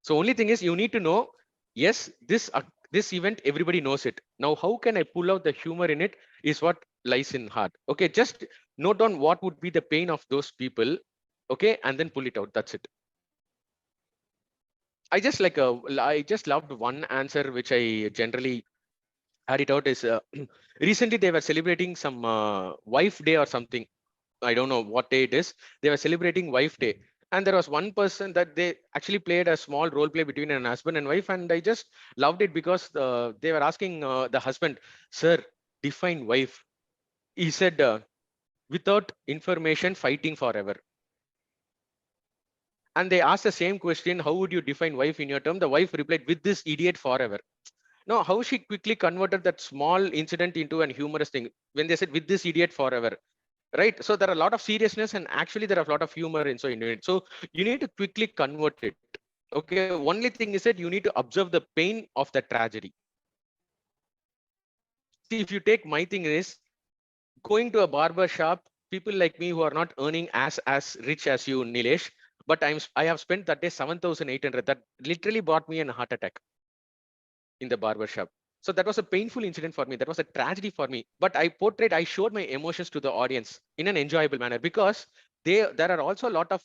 So only thing is you need to know, yes, this event, everybody knows it. Now, how can I pull out the humor in it is what lies in heart. Okay, just note down what would be the pain of those people, okay, and then pull it out. That's it. I just loved one answer which I generally had it out is recently they were celebrating some wife day or something. I don't know what day it is. They were celebrating wife day. And there was one person that they actually played a small role play between an husband and wife. And I just loved it because they were asking the husband, sir, define wife. He said, without information, fighting forever. And they asked the same question, how would you define wife in your term? The wife replied, with this idiot forever. Now, how she quickly converted that small incident into an humorous thing when they said, with this idiot forever. Right, so there are a lot of seriousness and actually there are a lot of humor in it. So you need to quickly convert it. Okay, only thing is that you need to observe the pain of the tragedy. See, if you take my thing is going to a barber shop, people like me who are not earning as rich as you, Nilesh, but I have spent that day 7,800. That literally brought me a heart attack in the barber shop. So that was a painful incident for me. That was a tragedy for me. But I showed my emotions to the audience in an enjoyable manner because there are also a lot of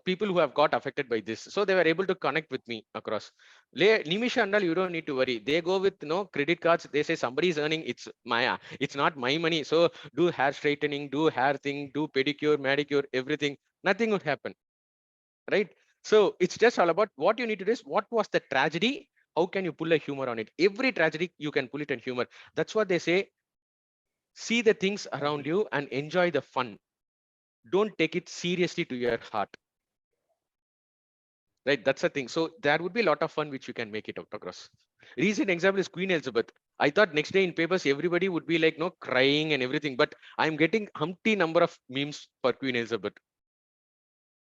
people who have got affected by this. So they were able to connect with me across. Nimisha and all, you don't need to worry. They go with credit cards. They say somebody is earning. It's not my money. So do hair straightening, do hair thing, do pedicure, manicure, everything. Nothing would happen, right? So it's just all about what you need to do is what was the tragedy? How can you pull a humor on it? Every tragedy, you can pull it in humor. That's what they say. See the things around you and enjoy the fun. Don't take it seriously to your heart. Right, that's the thing. So there would be a lot of fun which you can make it out across. Recent example is Queen Elizabeth. I thought next day in papers, everybody would be like, no, crying and everything. But I'm getting humpty number of memes for Queen Elizabeth.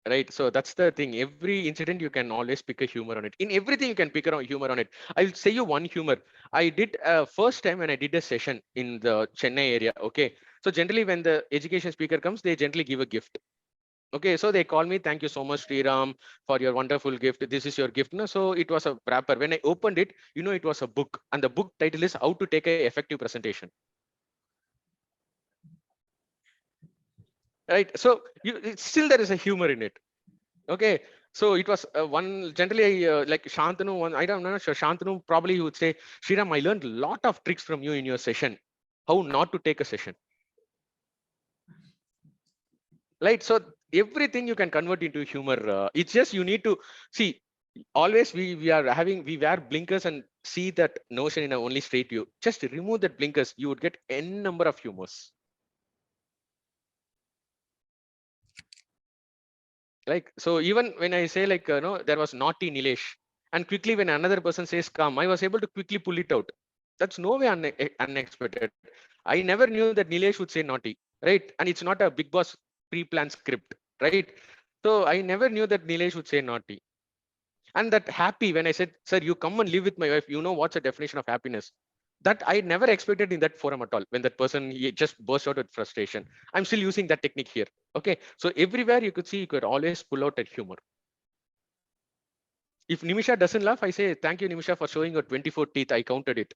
Right. So that's the thing. Every incident, you can always pick a humor on it. In everything, you can pick a humor on it. I'll say you one humor. I did first time when I did a session in the Chennai area. Okay. So generally, when the education speaker comes, they gently give a gift. Okay, so they call me, thank you so much, Sriram, for your wonderful gift. This is your gift. No, so it was a wrapper. When I opened it, it was a book, and the book title is How to Take an Effective Presentation. Right. So still there is a humor in it. Okay. So it was one generally like Shantanu. One I'm not sure. Shantanu probably would say, Sriram, I learned a lot of tricks from you in your session. How not to take a session. Right. So everything you can convert into humor. It's just you need to see. Always we wear blinkers and see that notion in a only straight view. Just remove that blinkers, you would get n number of humors. Like, so even when I say like there was naughty Nilesh, and quickly when another person says come, I was able to quickly pull it out. That's no way unexpected. I never knew that Nilesh would say naughty, right? And it's not a big boss pre-planned script, right? So I never knew that Nilesh would say naughty. And that happy, when I said, sir, you come and live with my wife, you know what's the definition of happiness. That I never expected in that forum at all. When that person he just burst out with frustration. I'm still using that technique here. Okay. So everywhere you could see, you could always pull out that humor. If Nimisha doesn't laugh, I say, thank you, Nimisha, for showing your 24 teeth. I counted it.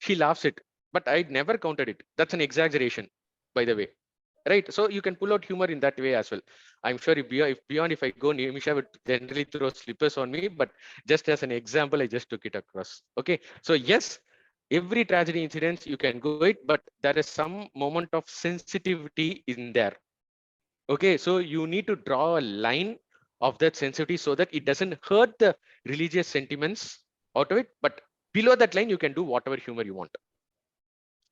She laughs it, but I never counted it. That's an exaggeration, by the way. Right. So you can pull out humor in that way as well. I'm sure if I go, Nimisha would generally throw slippers on me, but just as an example, I just took it across. Okay. So yes, every tragedy incident you can go it, but there is some moment of sensitivity in there. Okay. So you need to draw a line of that sensitivity so that it doesn't hurt the religious sentiments out of it, but below that line, you can do whatever humor you want.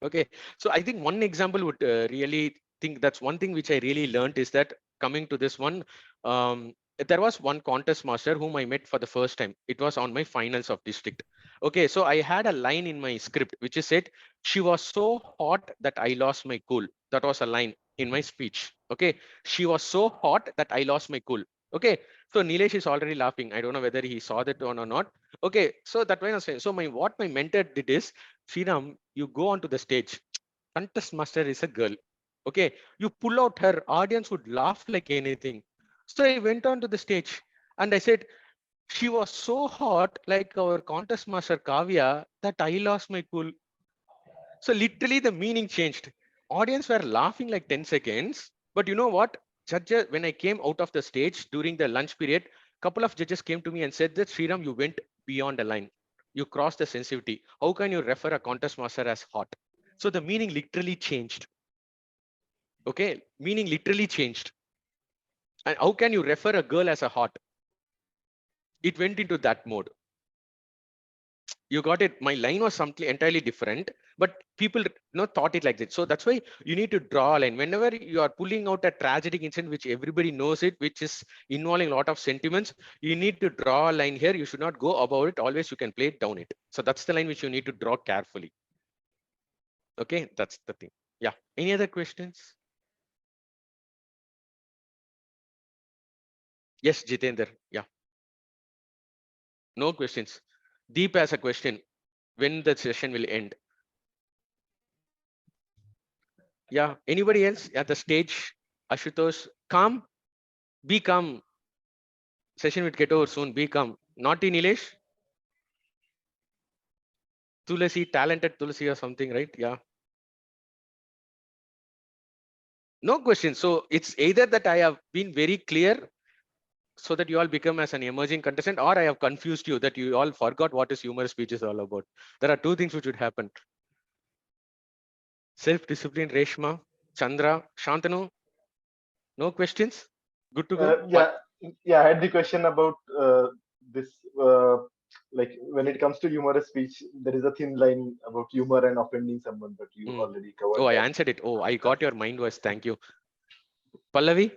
Okay, so I think one example would really think that's one thing which I really learned is that coming to this one, there was one contest master whom I met for the first time. It was on my finals of district. Okay, so I had a line in my script which is said, she was so hot that I lost my cool. That was a line in my speech. Okay, she was so hot that I lost my cool. Okay, so Nilesh is already laughing. I don't know whether he saw that one or not. Okay, so that way I was saying. So what my mentor did is, Sriram, you go onto the stage. Contest master is a girl. Okay, you pull out her, audience would laugh like anything. So I went onto the stage and I said, she was so hot like our contest master Kavya that I lost my cool. So literally the meaning changed. Audience were laughing like 10 seconds. But you know what? Judges, when I came out of the stage during the lunch period, couple of judges came to me and said that Sriram, you went beyond the line. You crossed the sensitivity. How can you refer a contest master as hot? So the meaning literally changed. Okay, meaning literally changed. And how can you refer a girl as a hot? It went into that mode. You got it. My line was something entirely different, but people thought it like that. So that's why you need to draw a line. Whenever you are pulling out a tragic incident, which everybody knows it, which is involving a lot of sentiments, you need to draw a line here. You should not go above it. Always you can play it down it. So that's the line which you need to draw carefully. Okay, that's the thing. Yeah. Any other questions? Yes, Jitendra. Yeah. No questions. Deep has a question. When the session will end? Yeah. Anybody else at the stage? Ashutosh, calm. Be calm. Session will get over soon. Be calm. Not in Nilesh. Tulasi, talented Tulasi or something, right? Yeah. No question. So it's either that I have been very clear so that you all become as an emerging contestant, or I have confused you that you all forgot what is humorous speech is all about. There are two things which would happen. Self-discipline, Reshma, Chandra, Shantanu. No questions? Good to go? Yeah, I had the question about this. Like when it comes to humorous speech, there is a thin line about humor and offending someone, but you already covered. Oh, I answered it. Oh, I got your mind was. Thank you. Pallavi?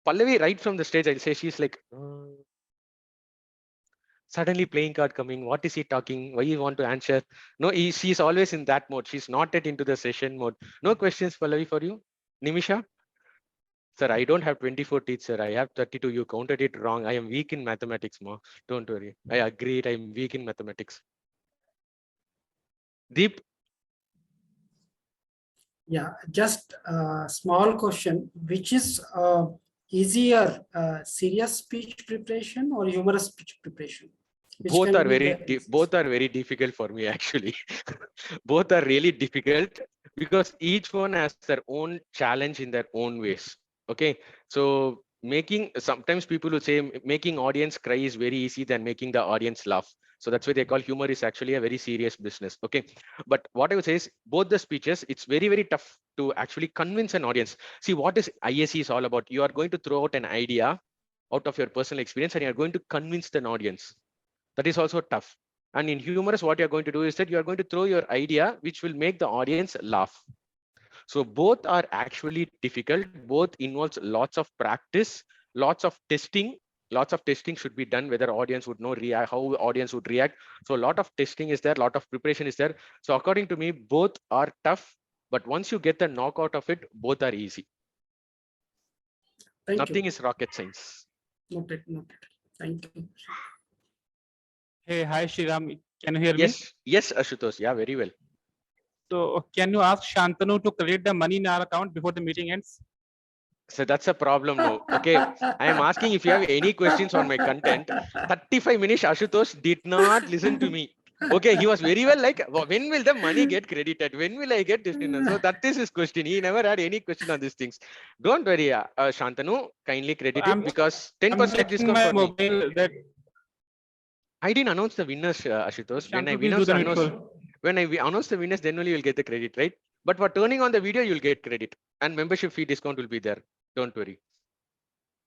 Pallavi, right from the stage, I'll say she's like, Suddenly playing card coming. What is he talking? Why you want to answer? No, she's always in that mode. She's not yet into the session mode. No questions, Pallavi, for you? Nimisha? Sir, I don't have 24 teeth, sir. I have 32. You counted it wrong. I am weak in mathematics, ma. Don't worry. I agreed. I'm weak in mathematics. Deep? Yeah, just a small question. Which is easier, serious speech preparation or humorous speech preparation? Which Both can are be very both are very difficult for me, actually. Both are really difficult because each one has their own challenge in their own ways. Okay, so sometimes people will say making audience cry is very easy than making the audience laugh. So that's why they call humor is actually a very serious business. Okay, but what I would say is both the speeches, it's very tough to actually convince an audience. See, what is ISE is all about? You are going to throw out an idea out of your personal experience and you are going to convince an audience. That is also tough. And in humorous, what you're going to do is that you are going to throw your idea, which will make the audience laugh. So both are actually difficult. Both involves lots of practice, lots of testing. Lots of testing should be done, whether audience would know how audience would react. So a lot of testing is there, a lot of preparation is there. So according to me, both are tough, but once you get the knockout of it, both are easy. Nothing is rocket science. Noted. Thank you. Hey, hi Sriram. Can you hear me? Yes, Ashutosh. Yeah, very well. So can you ask Shantanu to credit the money in our account before the meeting ends? So that's a problem now. Okay, I am asking if you have any questions on my content. 35 minutes, Ashutosh did not listen to me. Okay, he was very well like, when will the money get credited? When will I get this? So that is his question. He never had any question on these things. Don't worry, Shantanu, kindly credit it because 10% discount my for me. mobile that I didn't announce the winners, Ashutosh. When I announce the winners, then only you'll get the credit, right? But for turning on the video, you'll get credit and membership fee discount will be there. Don't worry.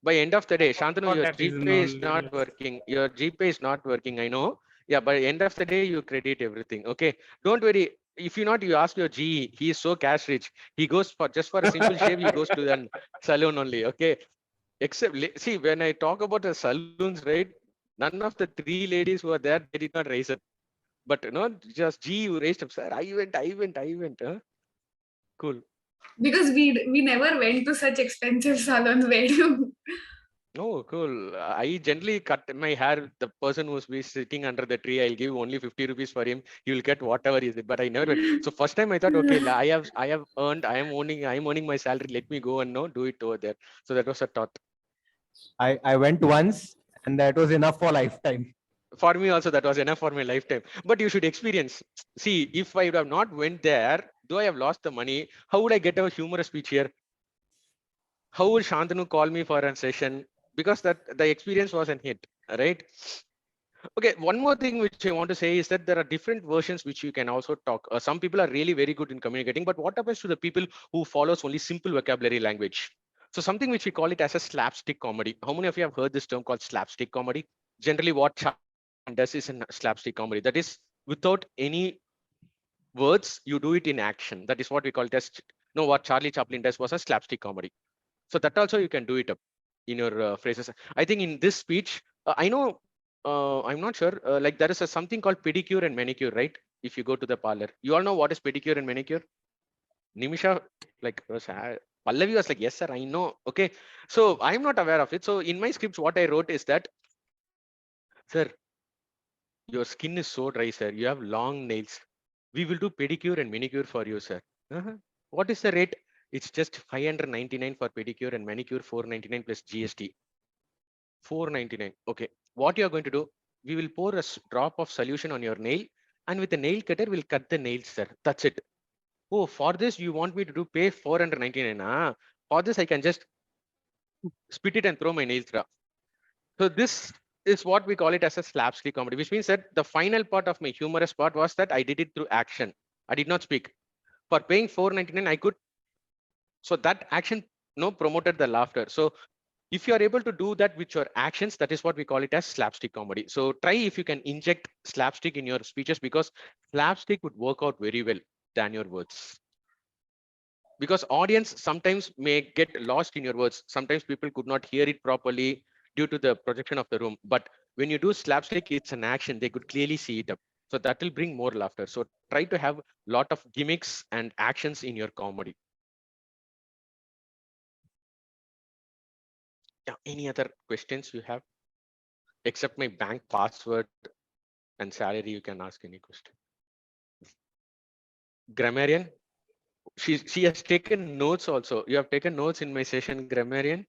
By end of the day, Shantanu, your GPay is not working. Your GPay is not working. I know. Yeah, by end of the day, you credit everything. Okay. Don't worry. If you not, you ask your GE. He is so cash rich. He goes for just for a simple shave. He goes to the salon only. Okay. Except see, when I talk about the saloons, right? None of the 3 ladies who are there, they did not raise it. But just G, you raised up, sir. I went. Huh? Cool. Because we never went to such expensive salons. Where do? Oh, cool. I generally cut my hair. The person who's be sitting under the tree, I'll give only 50 rupees for him. He will get whatever is it. But I never went. So first time I thought, okay, I have earned. I'm earning my salary. Let me go and do it over there. So that was a thought. I went once and that was enough for lifetime. For me also, that was enough for my lifetime. But you should experience. See, if I would have not went there, though I have lost the money, how would I get a humorous speech here? How would Shantanu call me for a session? Because that the experience was a hit, right? Okay, one more thing which I want to say is that there are different versions which you can also talk. Some people are really very good in communicating, but what happens to the people who follows only simple vocabulary language? So something which we call it as a slapstick comedy. How many of you have heard this term called slapstick comedy? Generally, what does is a slapstick comedy. That is without any words, you do it in action. That is what we call it as, what Charlie Chaplin does was a slapstick comedy. So that also you can do it up in your phrases. I think in this speech, I know, I'm not sure, like there is something called pedicure and manicure, right? If you go to the parlor, you all know what is pedicure and manicure? Nimisha, like, Pallavi was like, yes, sir, I know. Okay. So I'm not aware of it. So in my scripts, what I wrote is that, sir, your skin is so dry, sir. You have long nails. We will do pedicure and manicure for you, sir. What is the rate? It's just 599 for pedicure and manicure, 499 plus GST. 499. Okay. What you are going to do? We will pour a drop of solution on your nail, and with a nail cutter, we'll cut the nails, sir. That's it. Oh, for this you want me to pay 499? For this I can just spit it and throw my nails. So this is what we call it as a slapstick comedy, which means that the final part of my humorous part was that I did it through action. I did not speak. For paying 499, I could. So that action promoted the laughter. So if you are able to do that with your actions, that is what we call it as slapstick comedy. So try if you can inject slapstick in your speeches, because slapstick would work out very well than your words. Because audience sometimes may get lost in your words. Sometimes people could not hear it properly due to the projection of the room. But When you do slapstick, it's an action. They could clearly see it up. So that will bring more laughter. So try to have a lot of gimmicks and actions in your comedy. Yeah, any other questions you have? Except my bank password and salary, you can ask any question. Grammarian, she has taken notes also. You have taken notes in my session, Grammarian.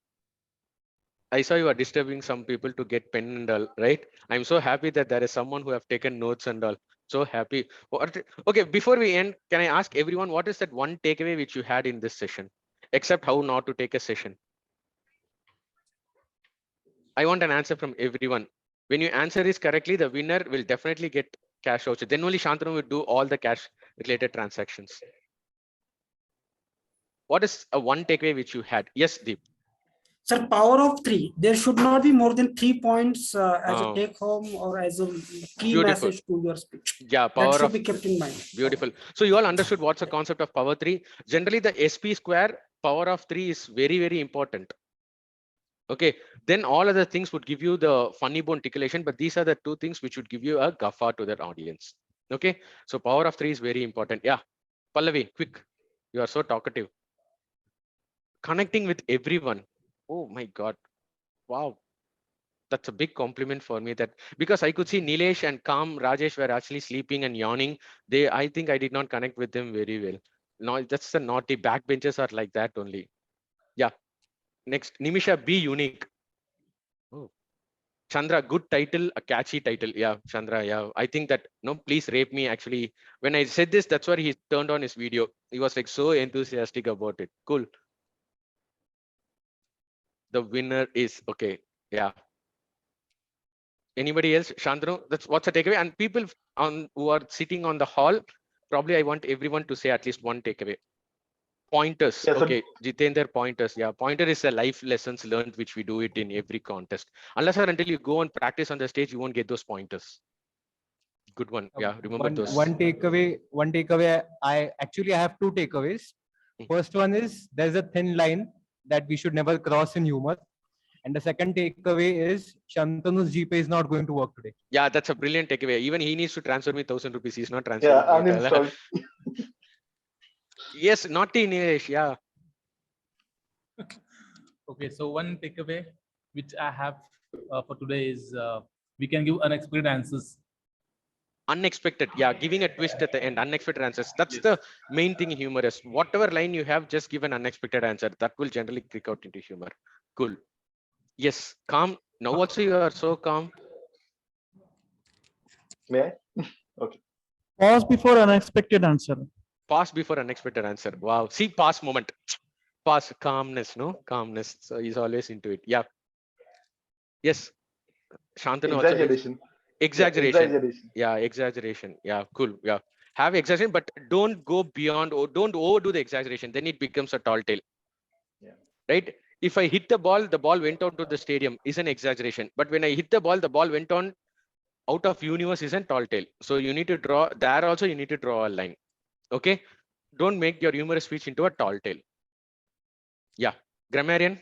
I saw you are disturbing some people to get pen and all, right? I'm so happy that there is someone who have taken notes and all. So happy. Okay, before we end, can I ask everyone what is that one takeaway which you had in this session, except how not to take a session? I want an answer from everyone. When you answer this correctly, the winner will definitely get cash voucher. Then only Shantanu will do all the cash related transactions. What is a one takeaway which you had? Yes, Deep. Sir, power of 3. There should not be more than 3 points as a Oh. take home or as a key Beautiful. message to your speech. Yeah, That power should of be kept in mind. beautiful. So you all understood what's the concept of power 3. Generally, the SP square power of 3 is very, very important. Okay, then all other things would give you the funny bone articulation, but these are the two things which would give you a guffaw to that audience. Okay, so power of 3 is very important. Yeah, Pallavi, quick. You are so talkative. Connecting with everyone. Oh my God. Wow. That's a big compliment for me, that because I could see Nilesh and Kam Rajesh were actually sleeping and yawning. I think I did not connect with them very well. No, that's the naughty backbenchers are like that only. Yeah. Next, Nimisha, be unique. Oh, Chandra, good title, a catchy title. Yeah, Chandra. Yeah, I think that no, please rape me. Actually, when I said this, that's why he turned on his video. He was like so enthusiastic about it. Cool. The winner is okay. Yeah. Anybody else? Shantanu, that's what's the takeaway. And people on who are sitting on the hall, probably I want everyone to say at least one takeaway. Pointers. Yeah, so- Okay, Jitender, pointers. Yeah, pointer is a life lessons learned, which we do it in every contest. Unless or until you go and practice on the stage, you won't get those pointers. Good one. Yeah, remember those. One takeaway. I have two takeaways. First one is there's a thin line that we should never cross in humor. And the second takeaway is Shantanu's GPay is not going to work today. Yeah, that's a brilliant takeaway. Even he needs to transfer me 1,000 rupees. He's not transferring. Yeah, me. uninstalled. Yes, naughty Nilesh. Yeah. Okay, so one takeaway which I have for today is we can give unexpected answers. Unexpected, yeah, giving a twist at the end, unexpected answers. That's the main thing in humorous. Whatever line you have, just give an unexpected answer. That will generally click out into humor. Cool. Yes, calm. Now also you are so calm. May I? Okay. Pause before unexpected answer. Pause before unexpected answer. Wow. See, pause moment. Pause, calmness, no? Calmness. So he's always into it. Yeah. Yes. Shantanu also. Exaggeration. Exaggeration. Yeah, exaggeration. Yeah, exaggeration. Yeah, cool. Yeah. Have exaggeration, but don't go beyond or don't overdo the exaggeration. Then it becomes a tall tale. Yeah. Right? If I hit the ball went out to the stadium is an exaggeration. But when I hit the ball went on out of universe is a tall tale. So you need to draw there also you need to draw a line. Okay. Don't make your humorous speech into a tall tale. Yeah. Grammarian.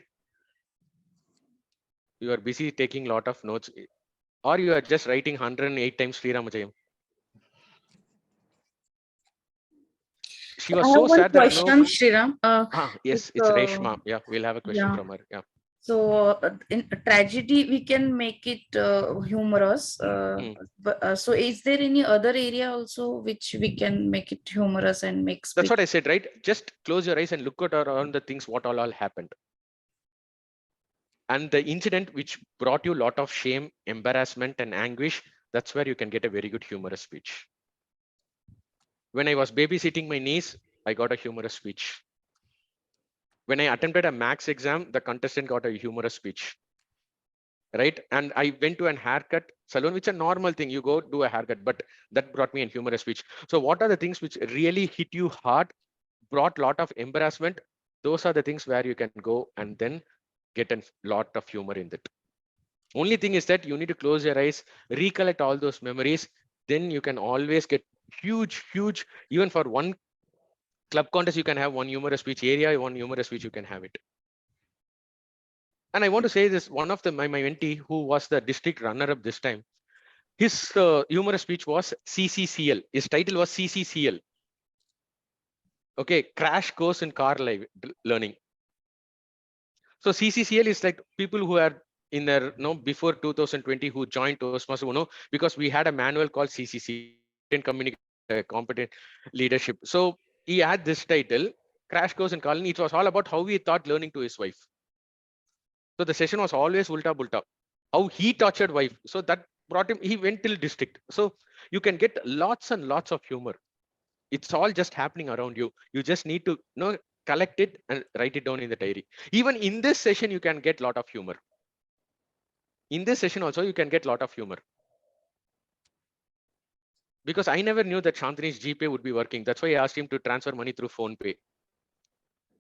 You are busy taking lot of notes. Or you are just writing 108 times Sriram Jayam. She was I so have one sad that question, no. Shriram. Yes, it's Reshma. Yeah, we'll have a question Yeah. from her. Yeah. So in tragedy, we can make it humorous. So is there any other area also which we can make it humorous and make That's speech? what I said, right? Just close your eyes and look at around the things what all happened. And the incident which brought you a lot of shame, embarrassment, and anguish, that's where you can get a very good humorous speech. When I was babysitting my niece, I got a humorous speech. When I attempted a max exam, the contestant got a humorous speech. Right? And I went to an haircut salon, which is a normal thing. You go do a haircut, but that brought me a humorous speech. So what are the things which really hit you hard, brought a lot of embarrassment? Those are the things where you can go and then get a lot of humor in that. Only thing is that you need to close your eyes, recollect all those memories. Then you can always get huge, even for one club contest, you can have one humorous speech area, one humorous speech, you can have it. And I want to say this, one of my mentee who was the district runner-up this time, his humorous speech was CCCL. His title was CCCL. Okay, Crash Course in Car Learning. So CCCL is like people who are in their before 2020 who joined Toastmasters, because we had a manual called CCC, Communicate Competent Leadership. So he had this title, Crash Course in Car Learning. It was all about how he taught learning to his wife. So the session was always ulta bulta, how he tortured wife. So that brought him, he went till district. So you can get lots and lots of humor. It's all just happening around you. You just need to collect it and write it down in the diary. Even in this session, you can get a lot of humor. In this session also, you can get a lot of humor. Because I never knew that Shantani's GPay would be working. That's why I asked him to transfer money through PhonePe.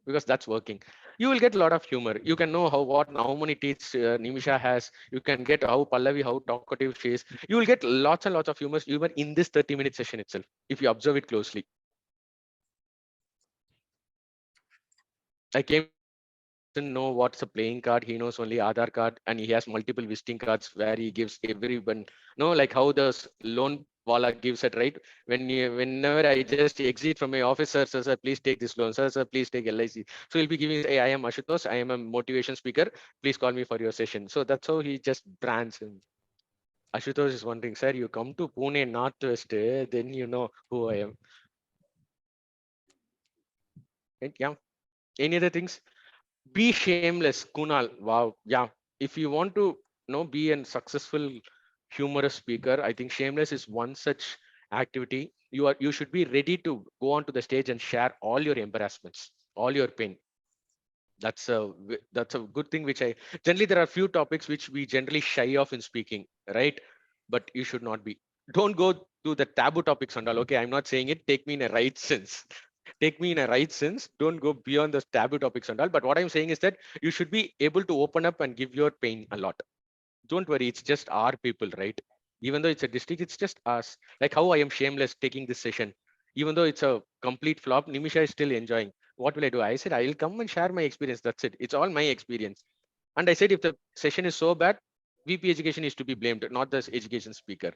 Because that's working. You will get a lot of humor. You can know how many teeth Nimisha has. You can get how Pallavi, how talkative she is. You will get lots and lots of humor even in this 30-minute session itself, if you observe it closely. I came to know what's a playing card. He knows only Aadhaar card, and he has multiple visiting cards where he gives everyone, like how the loan wala gives it, right? Whenever I just exit from my office, sir, please take this loan, sir, please take LIC. So he'll be giving, hey, I am Ashutosh, I am a motivation speaker. Please call me for your session. So that's how he just brands him. Ashutosh is wondering, sir, you come to Pune Northwest, then you know who I am. Right? Yeah. Any other things? Be shameless, Kunal. Wow. Yeah. If you want to be a successful humorous speaker, I think shameless is one such activity. You should be ready to go onto the stage and share all your embarrassments, all your pain. That's a good thing, which I generally, there are few topics which we generally shy off in speaking, right? But you should not be. Don't go to the taboo topics and all. Okay, I'm not saying it. Take me in a right sense. Take me in a right sense. Don't go beyond the taboo topics and all. But what I'm saying is that you should be able to open up and give your pain a lot. Don't worry, it's just our people, right? Even though it's a district, it's just us. Like how I am shameless taking this session. Even though it's a complete flop, Nimisha is still enjoying. What will I do? I said, I'll come and share my experience. That's it. It's all my experience. And I said, if the session is so bad, VP education is to be blamed, not the education speaker.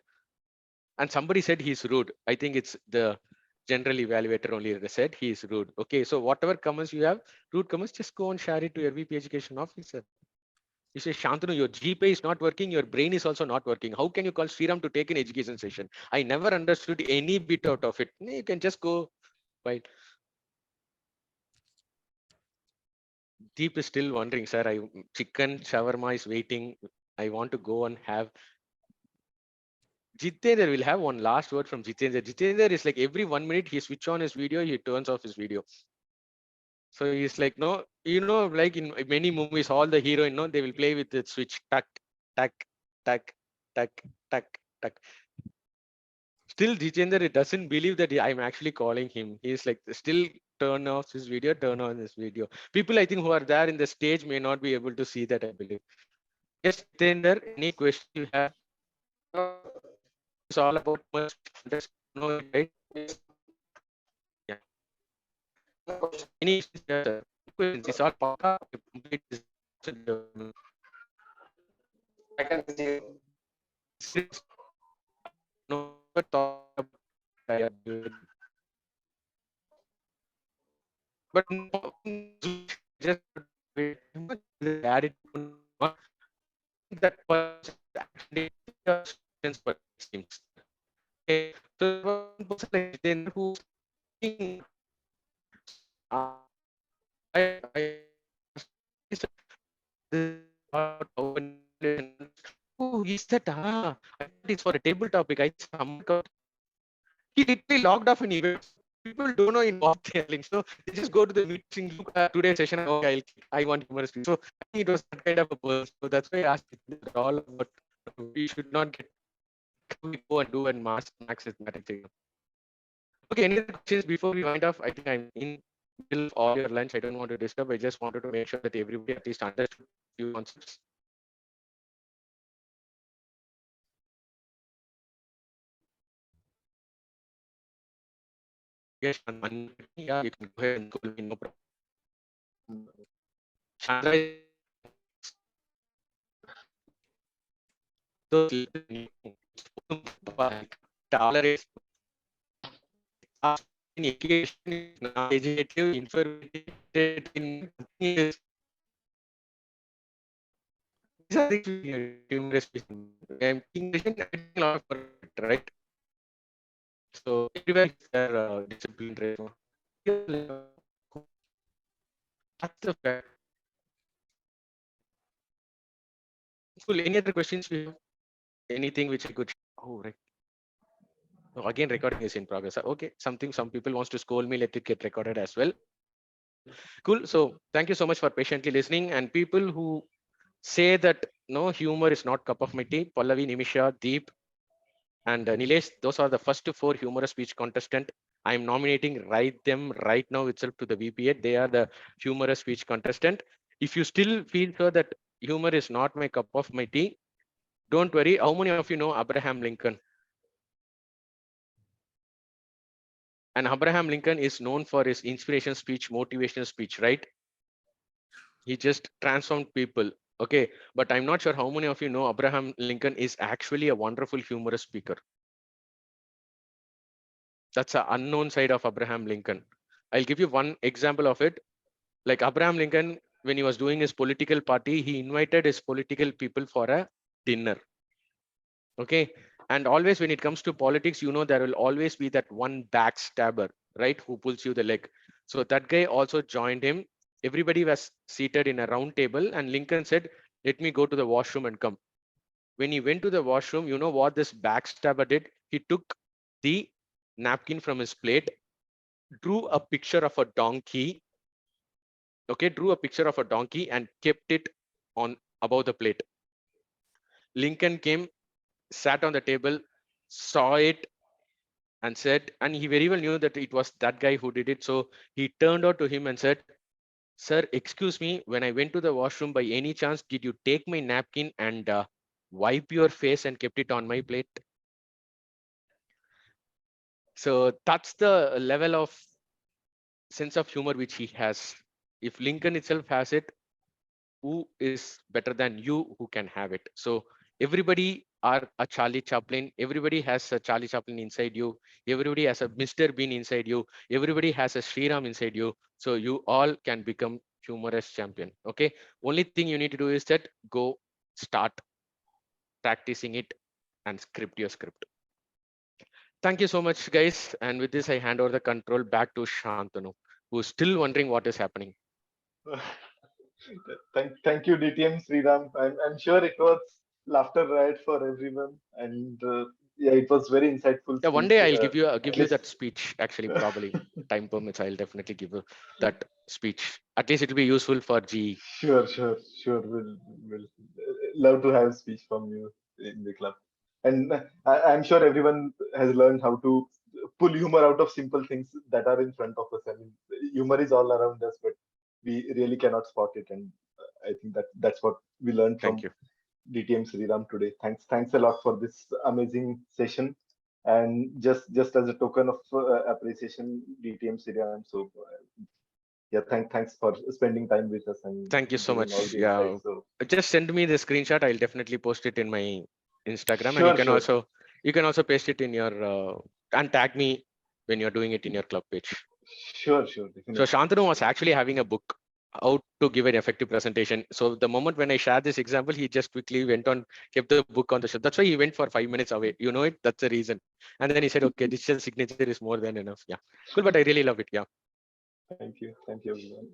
And somebody said he's rude. I think it's the general evaluator only said he is rude. Okay, so whatever comments you have, rude comments, just go and share it to your VP education officer. You say, Shantanu, your GPay is not working, your brain is also not working. How can you call Sriram to take an education session? I never understood any bit out of it. You can just go, right? Deep is still wondering, sir, chicken shawarma is waiting. I want to go and have. Jitendra will have one last word from Jitendra. Jitendra is like every 1 minute he switch on his video, he turns off his video. So he's like, no, like in many movies, all the heroine, they will play with the switch, tuck, tuck, tuck, tuck, tuck, tuck. Still, Jitendra doesn't believe that I'm actually calling him. He's like, still turn off his video, turn on this video. People, I think, who are there in the stage may not be able to see that, I believe. Yes, Jitendra, any question you have? It's all about no, right? Yeah. Any questions? It's all part of complete. I can see. No thought about but no, just add it that was actually but seems. Okay, so one person like then who's I who is that? I thought it's for a table topic. He literally logged off an event. People don't know in what they're linked. So they just go to the meeting, look at today's session. Okay, I want humorous. So I think it was that kind of a person. So that's why I asked it all about we should not get we go and do and max mathematics exam. Okay, any other questions before we wind off? I think I'm in middle of all your lunch. I don't want to disturb. I just wanted to make sure that everybody at least understood few concepts. Yes, yeah, you can go ahead and call me, no problem. Chandra tolerate in education is not educative, informative in is these are the humorous people. I'm thinking a lot for it, right? So everyone is their discipline rate. That's the fact. Cool. Any other questions we have? Anything which I could? Oh, right. Oh, again, recording is in progress. Okay, something some people wants to scold me. Let it get recorded as well. Cool. So thank you so much for patiently listening. And people who say that no humor is not cup of my tea, Pallavi, Nimisha, Deep, and Nilesh, those are the first 4 humorous speech contestant. I am nominating them right now itself to the VPA. They are the humorous speech contestant. If you still feel so that humor is not my cup of my tea, don't worry. How many of you know Abraham Lincoln? And Abraham Lincoln is known for his inspiration speech, motivational speech, right? He just transformed people. Okay, but I'm not sure how many of you know Abraham Lincoln is actually a wonderful humorous speaker. That's an unknown side of Abraham Lincoln. I'll give you one example of it. Like Abraham Lincoln, when he was doing his political party, he invited his political people for a dinner. Okay. And always when it comes to politics, you know, there will always be that one backstabber, right? Who pulls you the leg. So that guy also joined him. Everybody was seated in a round table and Lincoln said, let me go to the washroom and come. When he went to the washroom, you know what this backstabber did? He took the napkin from his plate, drew a picture of a donkey. Okay, drew a picture of a donkey and kept it on above the plate. Lincoln came, sat on the table, saw it, and said, and he very well knew that it was that guy who did it. So he turned out to him and said, sir, excuse me, when I went to the washroom, by any chance, did you take my napkin and wipe your face and kept it on my plate? So that's the level of sense of humor which he has. If Lincoln itself has it, who is better than you who can have it? So everybody are a Charlie Chaplin. Everybody has a Charlie Chaplin inside you. Everybody has a Mr. Bean inside you. Everybody has a Sriram inside you. So you all can become humorous champion. Okay. Only thing you need to do is that go start practicing it and script your script. Thank you so much, guys. And with this, I hand over the control back to Shantanu, who's still wondering what is happening. Thank you, DTM Sriram. I'm sure it was laughter riot for everyone, and yeah, it was very insightful. Yeah, one speech, day I'll give you at least- that speech. Actually, probably time permits, I'll definitely give you that speech. At least it will be useful for G. Sure. We'll love to have a speech from you in the club. And I'm sure everyone has learned how to pull humor out of simple things that are in front of us. I mean, humor is all around us, but we really cannot spot it. And I think that's what we learned from DTM Sriram today. Thanks a lot for this amazing session. And just as a token of appreciation, DTM Sriram. So yeah, thanks for spending time with us. And thank you so giving all much. the Yeah, insights. So just send me the screenshot. I'll definitely post it in my Instagram, and Sure. you can also paste it in your and tag me when you're doing it in your club page. Sure, So definitely. Shantanu was actually having a book how to give an effective presentation. So the moment when I shared this example, he just quickly went on, kept the book on the shelf. That's why he went for 5 minutes away. You know it. That's the reason. And then he said, "Okay, digital signature is more than enough." Yeah, cool. But I really love it. Yeah. Thank you, everyone.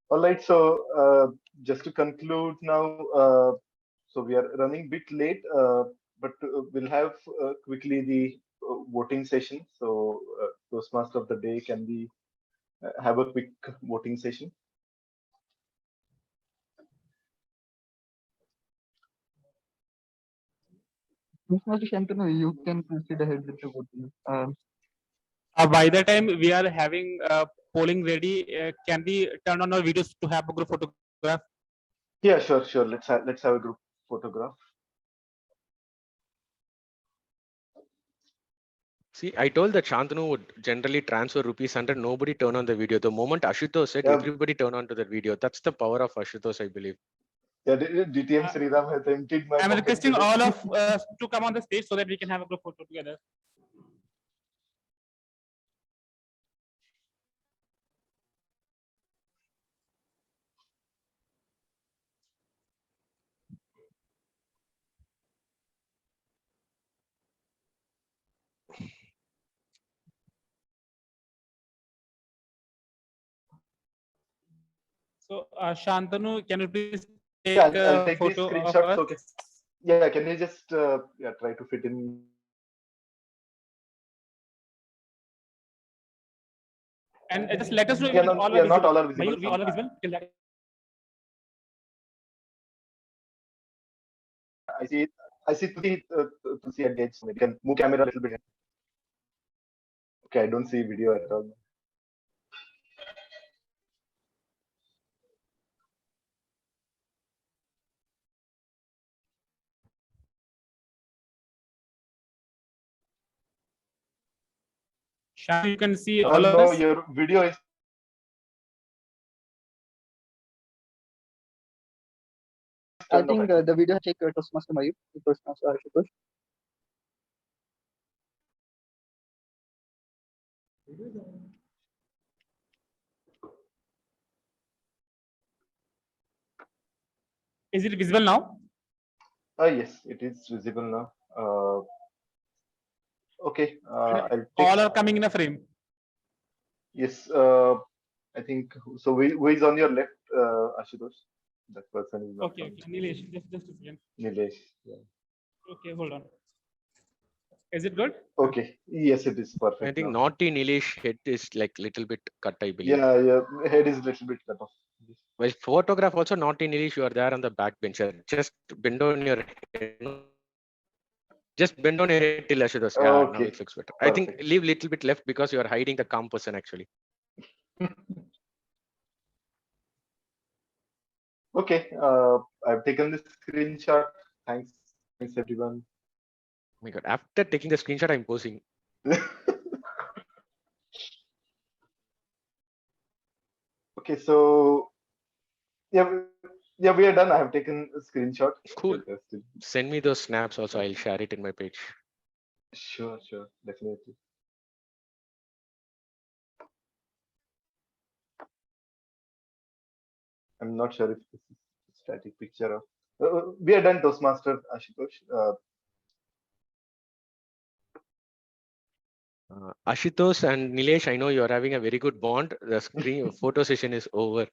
All right, so just to conclude now, so we are running a bit late, but we'll have quickly the voting session. So Toastmaster of the day, can we have a quick voting session? Toastmaster Shantanu, you can proceed ahead with the voting. By the time we are having polling ready, can we turn on our videos to have a group photograph? Yeah, sure. Let's have a group photograph. See, I told that Shantanu would generally transfer ₹100. Nobody turn on the video. The moment Ashutosh said, Yeah. everybody turn on to the video. That's the power of Ashutosh, I believe. Yeah, DTM Sriram has emptied my I'm pocket requesting today. all of us to come on the stage so that we can have a group photo together. So, Shantanu, can you please take Yeah, I'll a take these photo of screenshots. us? Okay. Yeah, can you just yeah, try to fit in? And just let us know Yeah, if no, all yeah, are not visible. all are visible. Mayur, we all are visible till that. I see Tusi at the edge. So maybe can move camera a little bit. Okay, I don't see video at all. Shantanu, you can see all of No, us. your video is. I think the video check Toastmaster Mayur, Toastmaster Ashutosh. Is it visible now? Yes, it is visible now. Okay, I'll take. All are coming in a frame. Yes, I think so. Who is on your left, Ashutosh? That person is not. Okay, Nilesh, just a second. Nilesh. Yeah. Okay, hold on. Is it good? Okay. Yes, it is perfect. I think now. naughty Nilesh head is like little bit cut, I believe. Yeah, yeah. Head is little bit cut off. Well, photograph also naughty Nilesh, you are there on the back bencher. Just bend down your head. Just bend down your head till Ashutosh. Yeah, now Okay, it looks better. I think perfect. leave little bit left because you are hiding the calm person actually. Okay, I've taken the screenshot. Thanks everyone. Oh my God, after taking the screenshot, I'm posing. Okay, so yeah, we are done. I have taken a screenshot. Cool. Send me those snaps also. I'll share it in my page. Sure, definitely. I'm not sure if this is a static picture of. We are done, Toastmaster Ashutosh. Ashutosh and Nilesh, I know you are having a very good bond. The screen photo session is over.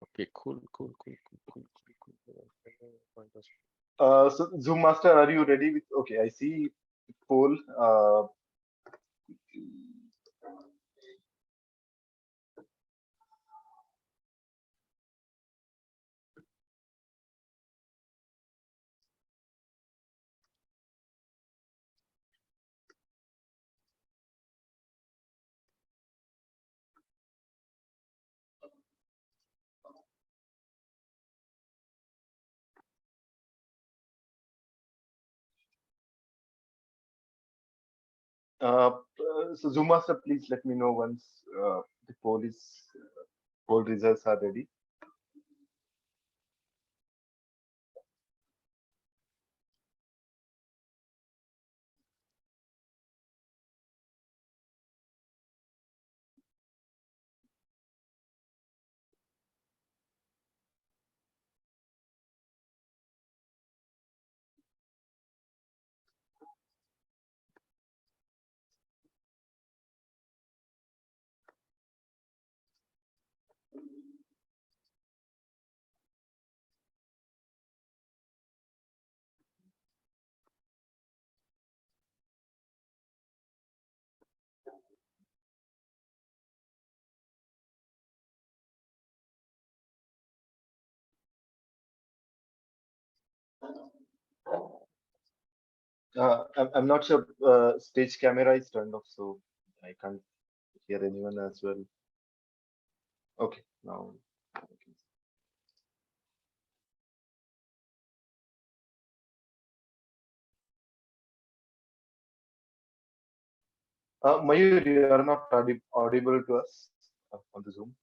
Okay, cool. So Zoom Master, are you ready with? Okay, I see poll. So Zoom Master, please let me know once the poll results are ready. I'm not sure. Stage camera is turned off, so I can't hear anyone as well. Okay, now. Mayur, you are not audible to us on the Zoom.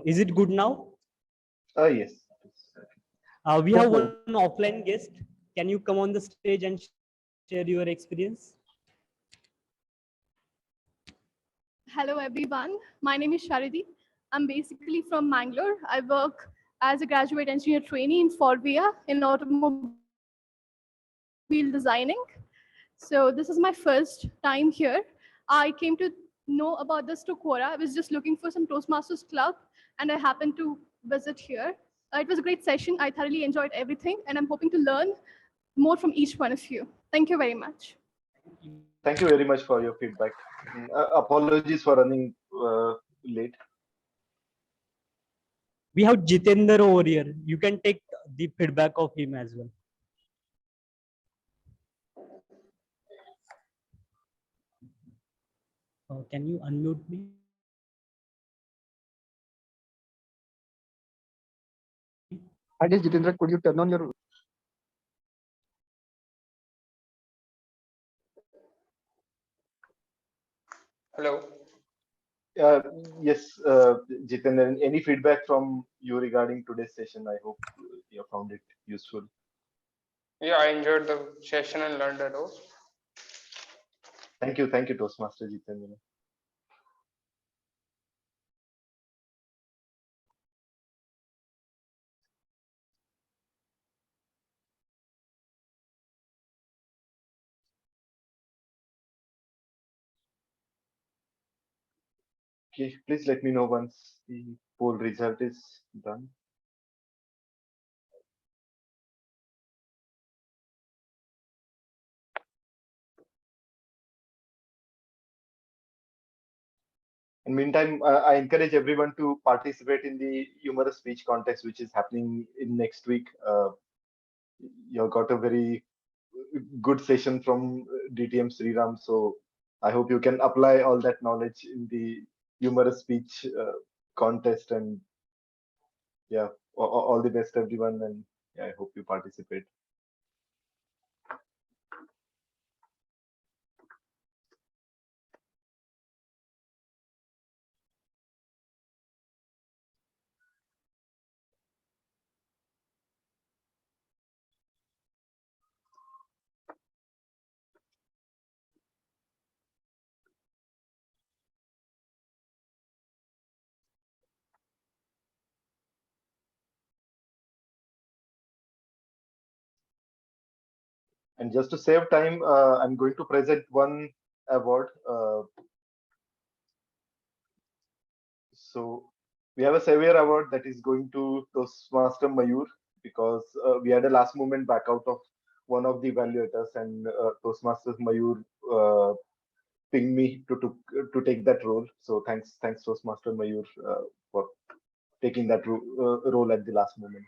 Is it good now? Yes. We have one offline guest. Can you come on the stage and share your experience? Hello everyone, my name is Sharidi. I'm basically from Mangalore. I work as a graduate engineer trainee in Forvia in automobile designing. So this is my first time here. I came to know about this to Quora. I was just looking for some Toastmasters club and I happened to visit here. It was a great session. I thoroughly enjoyed everything and I'm hoping to learn more from each one of you. Thank you very much. Thank you very much for your feedback. Apologies for running late. We have Jitendra over here. You can take the feedback of him as well. Can you unmute me? Hi, Jitendra, could you turn on your... Hello. Yes, Jitendra, any feedback from you regarding today's session? I hope you found it useful. Yeah, I enjoyed the session and learned a lot. Thank you, Toastmaster Jitendra. Okay, please let me know once the poll result is done. In meantime, I encourage everyone to participate in the humorous speech contest, which is happening in next week. You got a very good session from DTM Sriram, so I hope you can apply all that knowledge in the humorous speech contest. And yeah, all the best, everyone, and yeah, I hope you participate. And just to save time, I'm going to present one award. So we have a Savior Award that is going to Toastmaster Mayur, because we had a last moment back out of one of the evaluators, and Toastmasters Mayur pinged me to take that role. So thanks Toastmaster Mayur for taking that role at the last moment.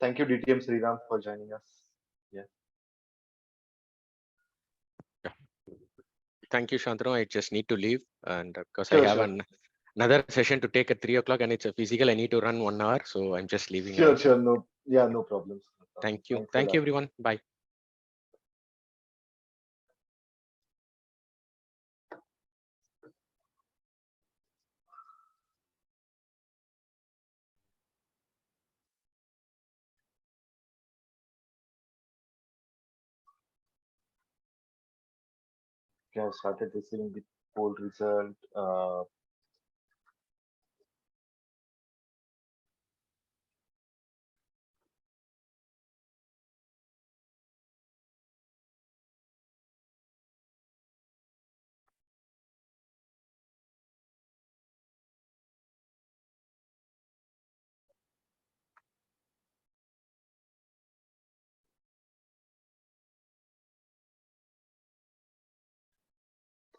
Thank you, DTM Sriram, for joining us. Yeah. Thank you, Shantanu. I just need to leave, and because Sure, I have sure. another session to take at 3 o'clock, and it's a physical. I need to run 1 hour, so I'm just leaving. Sure, right now. sure. No, yeah, no problems. Thank you. Thanks a Thank you, lot. everyone. Bye. Okay, I've started receiving the poll result.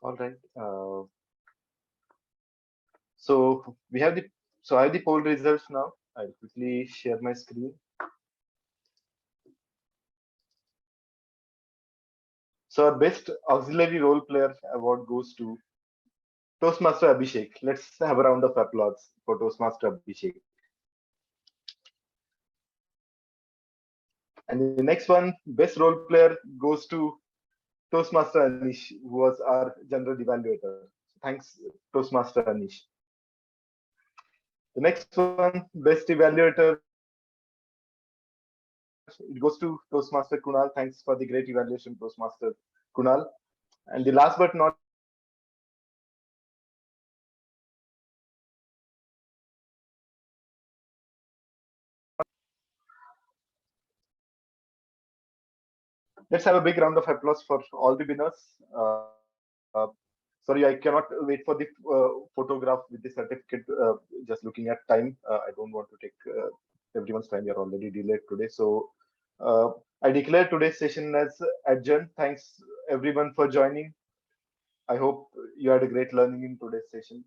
All right. So we have the I have the poll results now. I'll quickly share my screen. So our best auxiliary role player award goes to Toastmaster Abhishek. Let's have a round of applause for Toastmaster Abhishek. And the next one, best role player goes to Toastmaster Anish, who was our general evaluator. Thanks, Toastmaster Anish. The next one, best evaluator, it goes to Toastmaster Kunal. Thanks for the great evaluation, Toastmaster Kunal. And the last but not let's have a big round of applause for all the winners. Sorry, I cannot wait for the photograph with the certificate. Just looking at time, I don't want to take everyone's time. We are already delayed today. So I declare today's session as adjourned. Thanks everyone for joining. I hope you had a great learning in today's session.